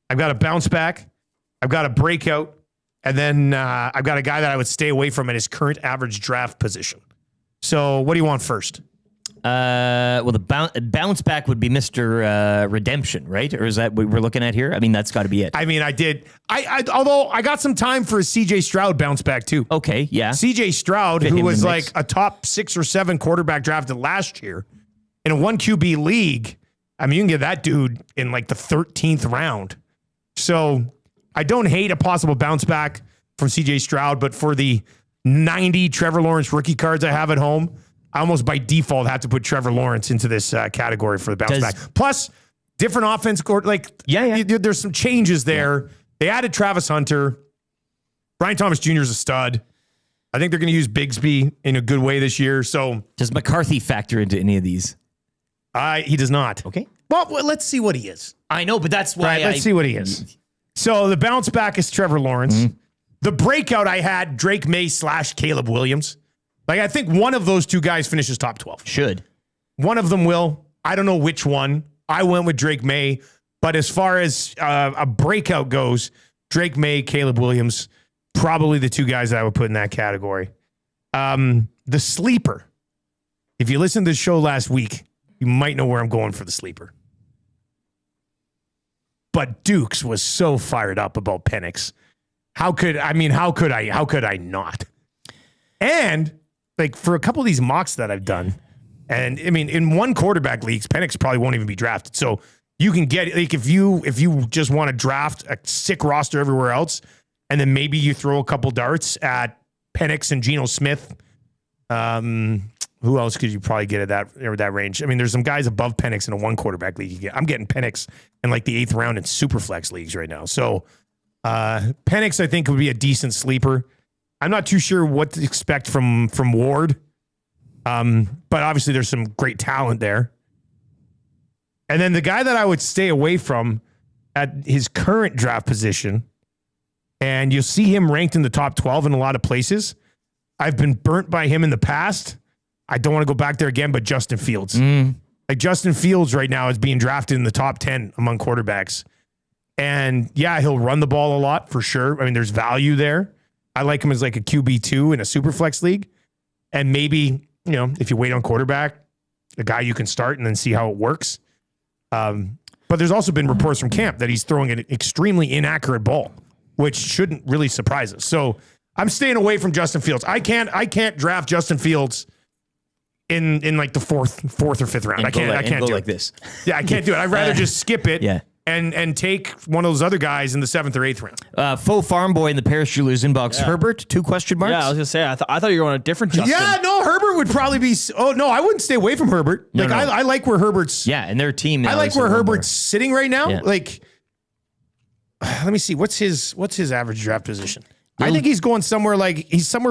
I've got a bounce back. I've got a breakout. And then I've got a guy that I would stay away from at his current average draft position. So what do you want first? Well, the bounce back would be Mr. Redemption, right? Or is that what we're looking at here? I mean, that's got to be it. I mean, I did. Although I got some time for a CJ Stroud bounce back too. Okay, yeah. CJ Stroud, Fit who him in was the like mix. a top 6 or 7 quarterback drafted last year in a 1 QB league. I mean, you can get that dude in like the 13th round. So I don't hate a possible bounce back from CJ Stroud, but for the 90 Trevor Lawrence rookie cards I have at home, I almost by default have to put Trevor Lawrence into this category for the bounce back. Plus, different offense, there's some changes there. Yeah. They added Travis Hunter. Brian Thomas Jr. is a stud. I think they're going to use Bigsby in a good way this year. So does McCarthy factor into any of these? He does not. Okay. Well, let's see what he is. I know, but that's why. Let's see what he is. So the bounce back is Trevor Lawrence. Mm-hmm. The breakout I had Drake May / Caleb Williams. Like, I think one of those two guys finishes top 12. Should. One of them will. I don't know which one. I went with Drake May. But as far as a breakout goes, Drake May, Caleb Williams, probably the two guys that I would put in that category. The sleeper. If you listened to the show last week, you might know where I'm going for the sleeper. But Dukes was so fired up about Penix. How could I not? And like for a couple of these mocks that I've done, and I mean, in 1 quarterback leagues, Penix probably won't even be drafted. So you can get, like, if you just want to draft a sick roster everywhere else, and then maybe you throw a couple darts at Penix and Geno Smith. Who else could you probably get at that range? I mean, there's some guys above Penix in a 1 quarterback league. I'm getting Penix in like the 8th round in Superflex leagues right now. So Penix, I think, would be a decent sleeper. I'm not too sure what to expect from Ward. But obviously there's some great talent there. And then the guy that I would stay away from at his current draft position, and you'll see him ranked in the top 12 in a lot of places. I've been burnt by him in the past. I don't want to go back there again, but Justin Fields. Like Justin Fields right now is being drafted in the top 10 among quarterbacks. And yeah, he'll run the ball a lot for sure. I mean, there's value there. I like him as like a QB2 in a super flex league. And maybe, if you wait on quarterback, a guy you can start and then see how it works. But there's also been reports from camp that he's throwing an extremely inaccurate ball, which shouldn't really surprise us. So I'm staying away from Justin Fields. I can't draft Justin Fields in like the fourth or 5th round. I can't do like it. This. Yeah, I can't do it. I'd rather just skip it. Yeah. And take one of those other guys in the 7th or 8th round. Faux farm boy in the Paris Jewelers inbox. Yeah. Herbert, 2 question marks. Yeah, I was gonna say I thought you were going a different Justin. Yeah, no, Herbert would probably be. Oh no, I wouldn't stay away from Herbert. No. I like where Herbert's. Yeah, and their team. Now I like where Herbert's sitting right now. Yeah. Like, let me see. What's his average draft position? I think he's going somewhere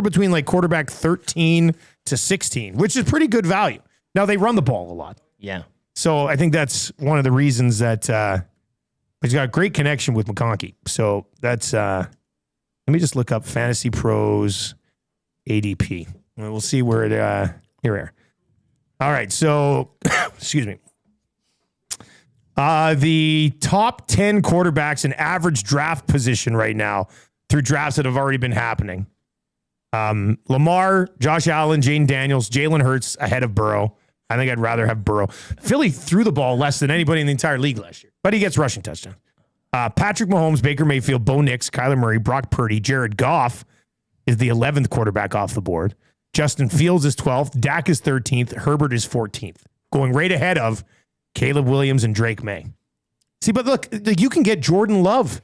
between like quarterback 13 to 16, which is pretty good value. Now they run the ball a lot. Yeah. So I think that's one of the reasons that he's got a great connection with McConkey. So that's let me just look up Fantasy Pros ADP. And we'll see where it here we are. All right, so excuse me. The top 10 quarterbacks in average draft position right now through drafts that have already been happening. Lamar, Josh Allen, Jaden Daniels, Jalen Hurts ahead of Burrow. I think I'd rather have Burrow. Philly threw the ball less than anybody in the entire league last year, but he gets rushing touchdowns. Patrick Mahomes, Baker Mayfield, Bo Nix, Kyler Murray, Brock Purdy, Jared Goff is the 11th quarterback off the board. Justin Fields is 12th. Dak is 13th. Herbert is 14th. Going right ahead of Caleb Williams and Drake May. See, but look, you can get Jordan Love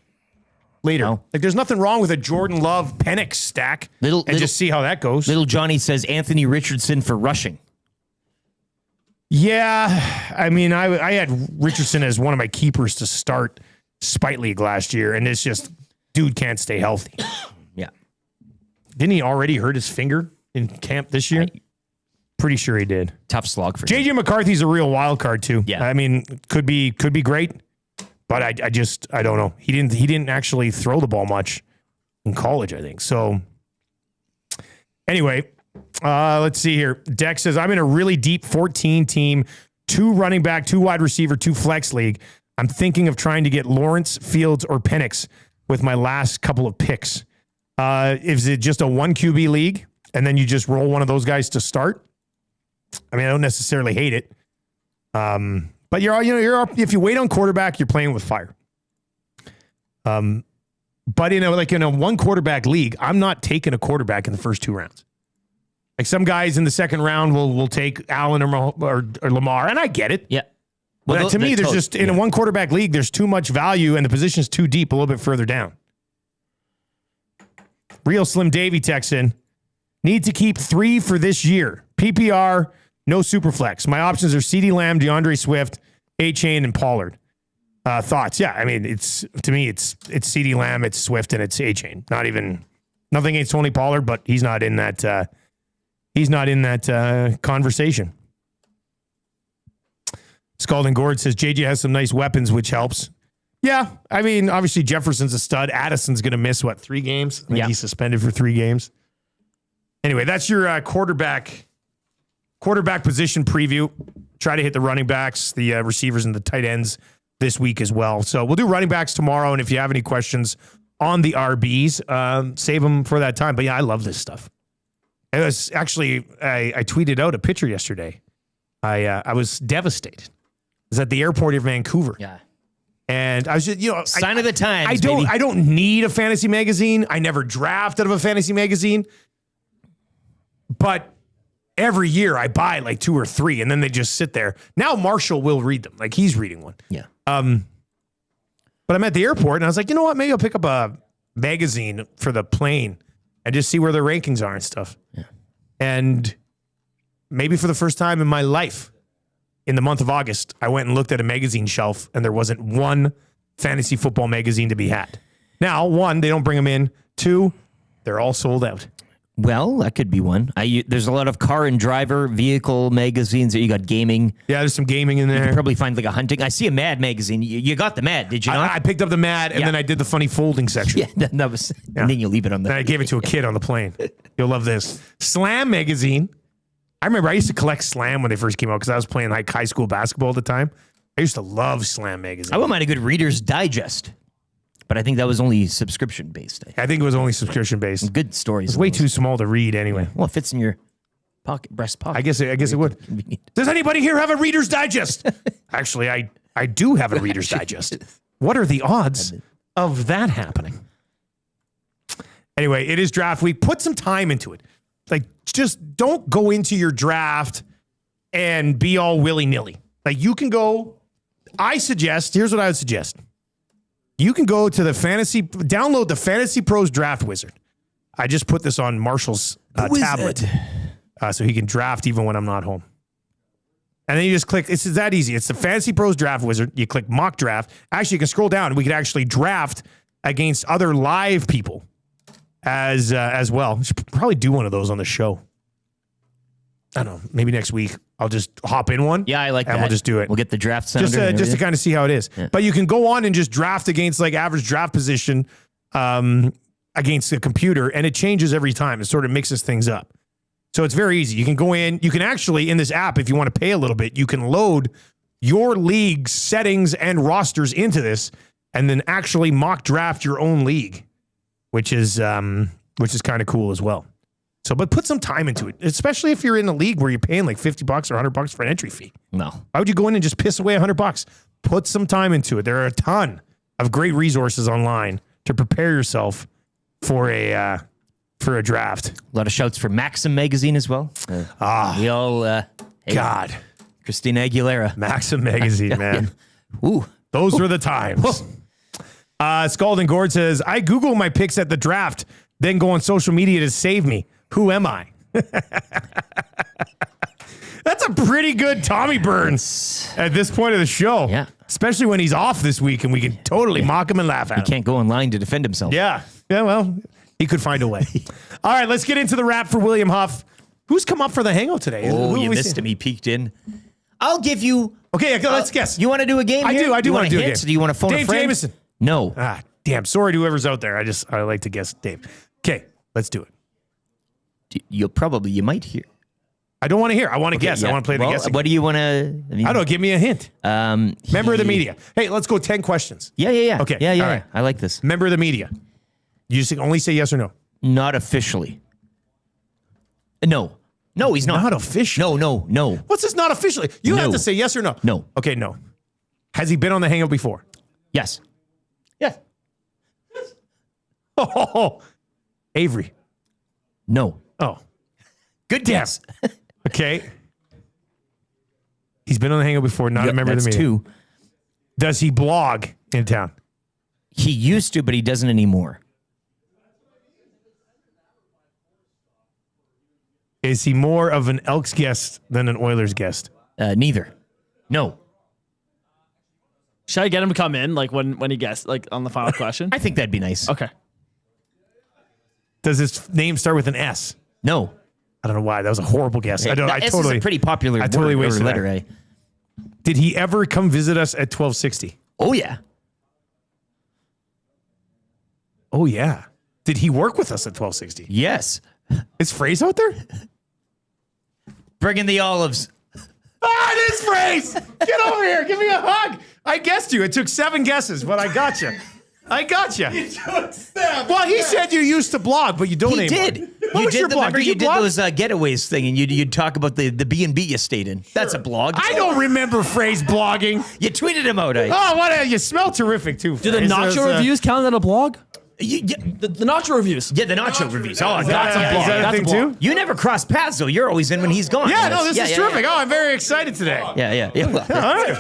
later. No. Like, there's nothing wrong with a Jordan Love Penix stack. Just see how that goes. Little Johnny says Anthony Richardson for rushing. Yeah, I mean, I had Richardson as one of my keepers to start Spite League last year, and it's just, dude can't stay healthy. Yeah. Didn't he already hurt his finger in camp this year? Pretty sure he did. Tough slog for JJ McCarthy's a real wild card too. Yeah. I mean, could be great, but I don't know. He didn't actually throw the ball much in college, I think. So anyway, let's see here. Dex says, I'm in a really deep 14 team, 2 running back, 2 wide receiver, 2 flex league. I'm thinking of trying to get Lawrence, Fields, or Penix with my last couple of picks. Is it just a 1 QB league and then you just roll one of those guys to start? I mean, I don't necessarily hate it. But if you wait on quarterback, you're playing with fire. But in a one quarterback league, I'm not taking a quarterback in the first 2 rounds. Like some guys in the second round will take Allen or Lamar, and I get it. Yeah. But Well, to me, there's just in a one quarterback league, there's too much value, and the position's too deep, a little bit further down. Real Slim Davy texts in, need to keep 3 for this year. PPR, no Superflex. My options are CeeDee Lamb, DeAndre Swift, A-Chain, and Pollard. Thoughts? Yeah, I mean, it's CeeDee Lamb, it's Swift, and it's A-Chain. Nothing against Tony Pollard, but he's not in that. He's not in that conversation. Scalding Gord says JJ has some nice weapons, which helps. Yeah, I mean, obviously Jefferson's a stud. Addison's going to miss 3 games? I think he's suspended for 3 games. Anyway, that's your quarterback position preview. Try to hit the running backs, the receivers, and the tight ends this week as well. So we'll do running backs tomorrow, and if you have any questions on the RBs, save them for that time. But yeah, I love this stuff. It was actually, I tweeted out a picture yesterday. I was devastated. I was at the airport in Vancouver. Yeah. And I was just, sign of the times. I don't need a fantasy magazine. I never draft out of a fantasy magazine. But every year I buy 2 or 3, and then they just sit there. Now Marshall will read them. He's reading one. Yeah. But I'm at the airport, and I was like, you know what? Maybe I'll pick up a magazine for the plane and just see where the rankings are and stuff. Yeah. And maybe for the first time in my life, in the month of August, I went and looked at a magazine shelf, and there wasn't one fantasy football magazine to be had. Now, 1, they don't bring them in. 2, they're all sold out. Well, that could be one. There's a lot of car and driver vehicle magazines. You got gaming. Yeah, there's some gaming in there. You could probably find a hunting. I see a Mad magazine. You got the Mad, did you not? I picked up the Mad, and then I did the funny folding section. Yeah, that was. Yeah. And then you leave it on the. And I gave it to a kid on the plane. You'll love this. Slam magazine. I remember I used to collect Slam when they first came out because I was playing high school basketball at the time. I used to love Slam magazine. I wouldn't mind a good Reader's Digest, but I think that was only subscription based. I think it was only subscription based. Good stories. It's way too small to read anyway. Yeah. Well, it fits in your breast pocket. I guess it would. Does anybody here have a Reader's Digest? Actually, I do have a Reader's Digest. What are the odds of that happening? Anyway, it is draft week. Put some time into it. Just don't go into your draft and be all willy-nilly. You can go, here's what I would suggest. You can go to download the Fantasy Pros Draft Wizard. I just put this on Marshall's tablet so he can draft even when I'm not home. And then you just click, it's that easy. It's the Fantasy Pros Draft Wizard. You click mock draft. Actually, you can scroll down and we could actually draft against other live people as well. We should probably do one of those on the show. I don't know. Maybe next week I'll just hop in one. Yeah, I like that. And we'll just do it. We'll get the draft sounder. Just to kind of see how it is. Yeah. But you can go on and just draft against average draft position against the computer, and it changes every time. It sort of mixes things up. So it's very easy. You can go in. You can actually, in this app, if you want to pay a little bit, you can load your league settings and rosters into this and then actually mock draft your own league, which is kind of cool as well. So, but put some time into it, especially if you're in a league where you're paying $50 or $100 for an entry fee. No. Why would you go in and just piss away $100? Put some time into it. There are a ton of great resources online to prepare yourself for a draft. A lot of shouts for Maxim magazine as well. We all God, Christina Aguilera, Maxim magazine, man. Yeah. Ooh, those were the times. Scalding Gord says, I Google my picks at the draft, then go on social media to save me. Who am I? That's a pretty good Tommy Burns at this point of the show. Yeah. Especially when he's off this week and we can totally mock him and laugh at him. He can't go online to defend himself. Yeah. Yeah, well, he could find a way. All right, let's get into the wrap for William Huff. Who's come up for the hangout today? Oh, you missed him. He peeked in. I'll give you... Okay, let's guess. You want to do a game here? I do want to do a game. Do you want to phone Dave a friend? Jameson. No. Damn. Sorry to whoever's out there. I like to guess Dave. Okay, let's do it. You might hear. I don't want to hear. I want to guess. Yeah. I want to play the guessing. What do you want to... I don't know. Give me a hint. Member of the media. Hey, let's go 10 questions. Yeah. Okay. Yeah. All right. I like this. Member of the media. You just only say yes or no. Not officially. No. No, he's not. Not official. No. What's this not officially? You have to say yes or no. No. Okay, no. Has he been on the Hangout before? Yes. Yes. Oh, Avery. No. Oh. Good guess. Okay. He's been on the Hangout before, not a member of the meeting. 2. Does he blog in town? He used to, but he doesn't anymore. Is he more of an Elks guest than an Oilers guest? Neither. No. Should I get him to come in like when he guessed like on the final question? I think that'd be nice. Okay. Does his name start with an S? No. I don't know why. That was a horrible guess. I S is a pretty popular I totally word or wasted letter, that. eh? Did he ever come visit us at 1260? Oh, yeah. Oh, yeah. Did he work with us at 1260? Yes. Is Phrase out there? Bring in the olives. Ah, it is Phrase! Get over here. Give me a hug. I guessed you. It took 7 guesses, but I got you. I got you. Well, he said you used to blog, but you don't He anymore. did. What You was your did. blog? Remember Did you you did blog? those getaways thing, and you'd talk about the B&B you stayed in. That's a blog. I don't remember Phrase blogging. You tweeted him out. Eh? Oh, what? You smell terrific, too, Do the Phrase. nacho reviews count as a blog? Yeah. The nacho reviews. Yeah, the nacho reviews. Oh, Is that's that a blog. is that a That's thing, a blog. too? You never cross paths, though. You're always in when he's gone. Yeah, no, this is terrific. Oh, I'm very excited today. Yeah. All right.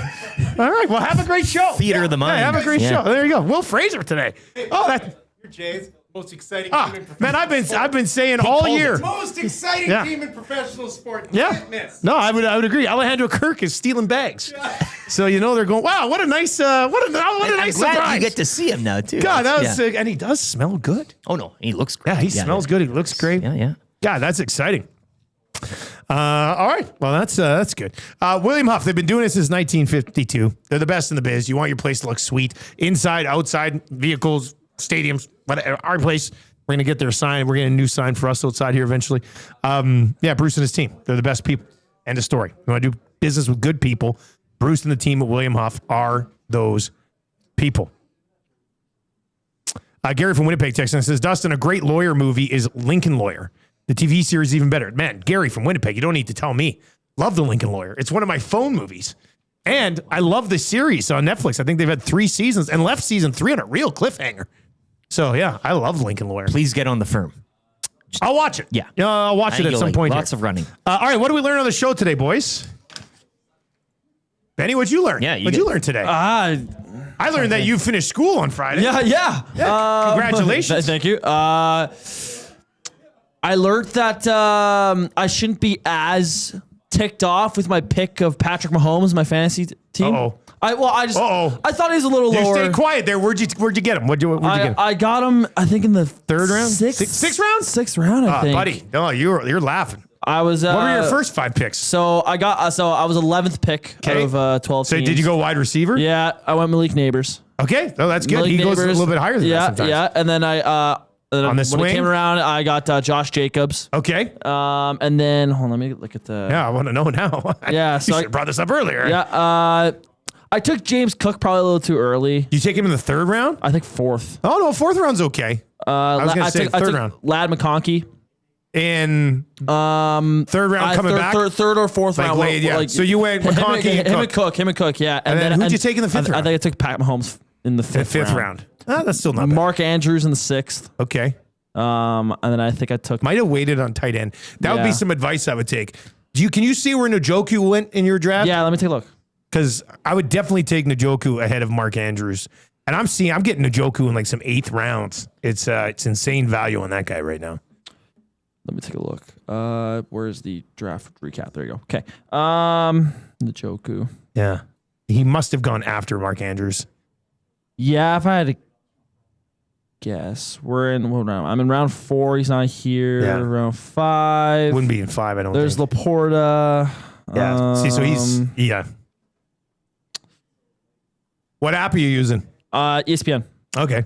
All right. Well, have a great show. Theater of the mind. Yeah, have a great Yeah. show. There you go. Will Fraser today. Oh, that. You're Jay's most exciting Ah, team in man, professional I've been saying all called year. most exciting Yeah. team in professional sport. Yeah. Can't miss. No, I would agree. Alejandro Kirk is stealing bags. So you know they're going. Wow, what a nice what a I'm nice glad surprise. you get to see him now, too. God, that was Yeah. and he does smell good. Oh, no. He looks great. Yeah, he smells good. He looks great. Yeah. God, that's exciting. All right. Well, that's good. William Huff, they've been doing it since 1952. They're the best in the biz. You want your place to look sweet. Inside, outside, vehicles, stadiums, whatever. Our place, we're going to get their sign. We're getting a new sign for us outside here eventually. Yeah, Bruce and his team. They're the best people. End of story. You want to do business with good people. Bruce and the team at William Huff are those people. Gary from Winnipeg texts and says, Dustin, a great lawyer movie is Lincoln Lawyer. The TV series is even better. Man, Gary from Winnipeg, you don't need to tell me. Love The Lincoln Lawyer. It's one of my phone movies. And I love the series on Netflix. I think they've had 3 seasons and left season 3 on a real cliffhanger. So, yeah, I love Lincoln Lawyer. Please get on the firm. I'll watch it. Yeah. I'll watch it at some point. Lots of running. All right, what did we learn on the show today, boys? Benny, what'd you learn? Yeah, what'd you learn today? I learned that you finished school on Friday. Yeah. Congratulations. Thank you. I learned that I shouldn't be as ticked off with my pick of Patrick Mahomes, my fantasy team. Uh-oh. I thought he was a little You lower. stay quiet there. Where'd you get him? Where'd you get him? I got him, I think, in the 3rd round? Sixth round? 6th round, I think. Buddy. No, you're laughing. I was. What were your first 5 picks? So I was 11th pick out of 12 So teams. did you go wide receiver? Yeah, I went Malik Neighbors. Okay, no, that's good. Malik He goes a Neighbors. little bit higher than that sometimes. Yeah, and then On the when swing? it came around, I got Josh Jacobs. Okay. And then hold on, let me look at the. Yeah, I want to know now. Yeah, so you should have brought this up earlier. Yeah. I took James Cook probably a little too early. You take him in the 3rd round? I think 4th. Oh no, 4th round's okay. I was going to say 3rd round. Lad McConkey. In 3rd round coming back? Third or 4th round. Yeah. So you went McConkey him and Cook, yeah. And then who'd you take in the 5th round? I think I took Pat Mahomes in the 5th round. Oh, that's still not bad. Mark Andrews in the 6th. Okay. And then I think I took. Might have waited on tight end. That would be some advice I would take. Can you see where Njoku went in your draft? Yeah, let me take a look. Because I would definitely take Njoku ahead of Mark Andrews. And I'm getting Njoku in like some 8th rounds. It's insane value on that guy right now. Let me take a look. Where's the draft recap? There you go. Okay. Njoku. Yeah. He must have gone after Mark Andrews. Yeah, if I had to guess. We're in what round? I'm in round 4. He's not here. Yeah. Round 5. Wouldn't be in 5, I don't There's think. Laporta. Yeah. See, so he's What app are you using? ESPN. Okay.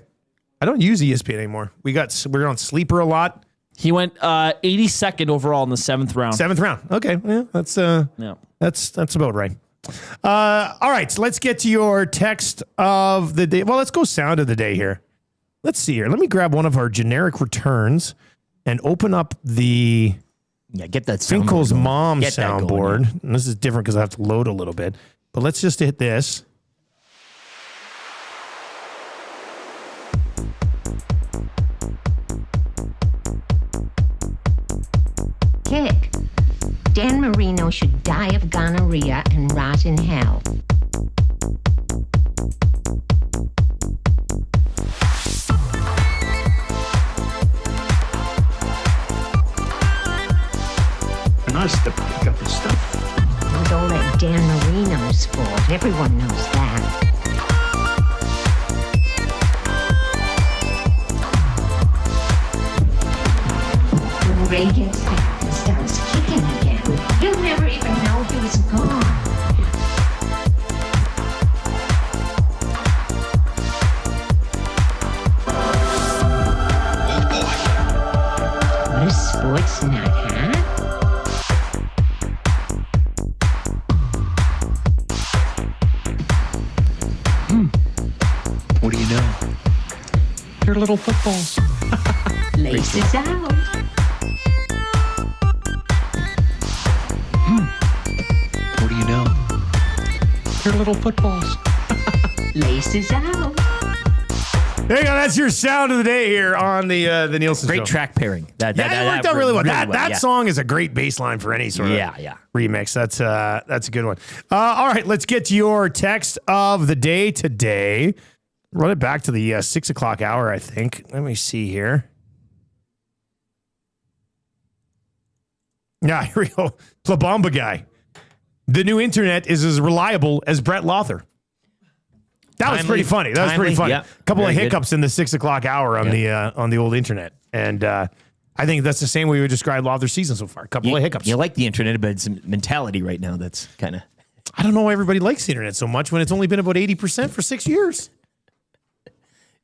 I don't use ESPN anymore. We're on Sleeper a lot. He went 82nd overall in the 7th round. 7th round. Okay. Yeah, that's about right. All right. So let's get to your text of the day. Well, let's go sound of the day here. Let's see here. Let me grab one of our generic returns and open up the Yeah, get that Finkel's mom Get that going, soundboard. And this is different because I have to load a little bit. But let's just hit this. Kick. Dan Marino should die of gonorrhea and rot in hell. Nice to pick up his stuff. It was all that Dan Marino's fault. Everyone knows that. When Ray gets back and starts kicking again, he'll never even know he was gone. What a sports nut, huh? What do you know? They're little footballs. Laces out. What do you know? They're little footballs. Laces out. There you go. That's your sound of the day here on the Nielson Show. Great track pairing. That worked out really well. That yeah. song is a great bass line for any sort of remix. That's a good one. All right, let's get to your text of the day today. Run it back to the 6 o'clock hour, I think. Let me see here. Yeah, here we go. Plabamba guy. The new internet is as reliable as Brett Lawther. That was pretty funny. That was pretty funny. Yeah, a couple of hiccups in the 6 o'clock hour on the old internet. And I think that's the same way we would describe Lawther's season so far. A couple of hiccups. You like the internet, but it's a mentality right now that's kind of... I don't know why everybody likes the internet so much when it's only been about 80% for 6 years.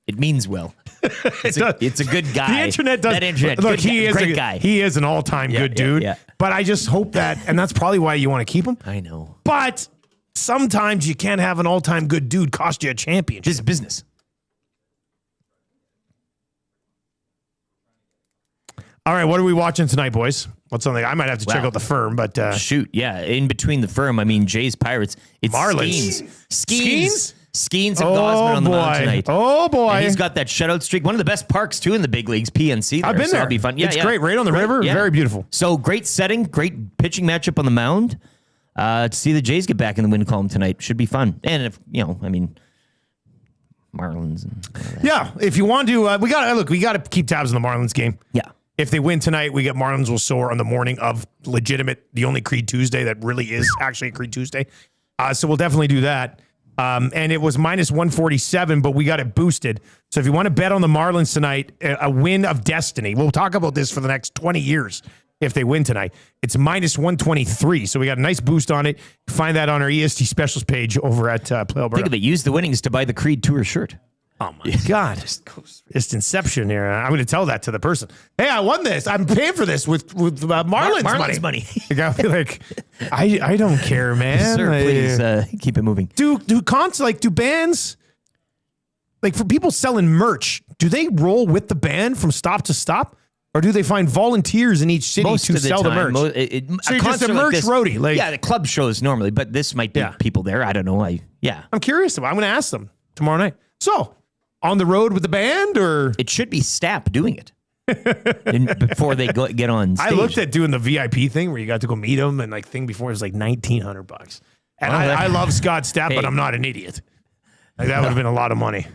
It means well. It's a good guy. The internet does. That internet, Look, he is a great guy. He is an all-time good dude. Yeah. But I just hope that, and that's probably why you want to keep him. I know. But sometimes you can't have an all-time good dude cost you a championship. This is business. All right, what are we watching tonight, boys? What's something I might have to check out the firm, but shoot, yeah. In between the firm, I mean, Jay's Pirates. It's Marlins. Skeens and Gosman on the mound tonight. Oh boy, and he's got that shutout streak. One of the best parks too in the big leagues, PNC. I've been there. That'll be fun. Yeah, it's great, right on the river. Yeah. Very beautiful. So great setting, great pitching matchup on the mound. To see the Jays get back in the win column tonight should be fun. And if Marlins. And yeah, if you want to, we got to keep tabs on the Marlins game. Yeah. If they win tonight, we get Marlins will soar on the morning of the only Creed Tuesday that really is actually a Creed Tuesday. So we'll definitely do that. And it was minus 147, but we got it boosted. So if you want to bet on the Marlins tonight, a win of destiny, we'll talk about this for the next 20 years. If they win tonight, it's minus 123. So we got a nice boost on it. Find that on our EST specials page over at Play Alberta. Think of it. Use the winnings to buy the Creed Tour shirt. Oh my God. Just inception here. I'm going to tell that to the person. Hey, I won this. I'm paying for this with Marlins money. I'll be like, I don't care, man. Sir, please keep it moving. Do bands, like for people selling merch, do they roll with the band from stop to stop? Or do they find volunteers in each city to sell the merch? So you're just a merch roadie. Yeah, the club shows normally, but this might be people there. I don't know. I'm curious. I'm going to ask them tomorrow night. So, on the road with the band, or it should be Stapp doing it before they get on stage. I looked at doing the VIP thing where you got to go meet them, and thing before it was like $1,900. And I love Scott Stapp, but I'm not an idiot. That would have been a lot of money.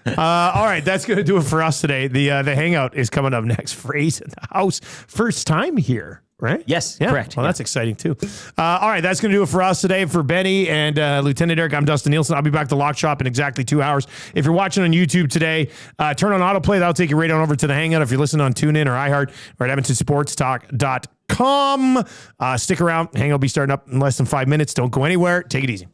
All right, that's going to do it for us today. The hangout is coming up next. Phrase in the house, first time here. Right? Yes, yeah. Correct. Well, that's exciting too. All right, that's going to do it for us today. For Benny and Lt.Eric, I'm Dustin Nielsen. I'll be back to Lock Shop in exactly 2 hours. If you're watching on YouTube today, turn on autoplay. That'll take you right on over to the Hangout. If you're listening on TuneIn or iHeart or at EdmontonSportsTalk.com, stick around. Hangout will be starting up in less than 5 minutes. Don't go anywhere. Take it easy.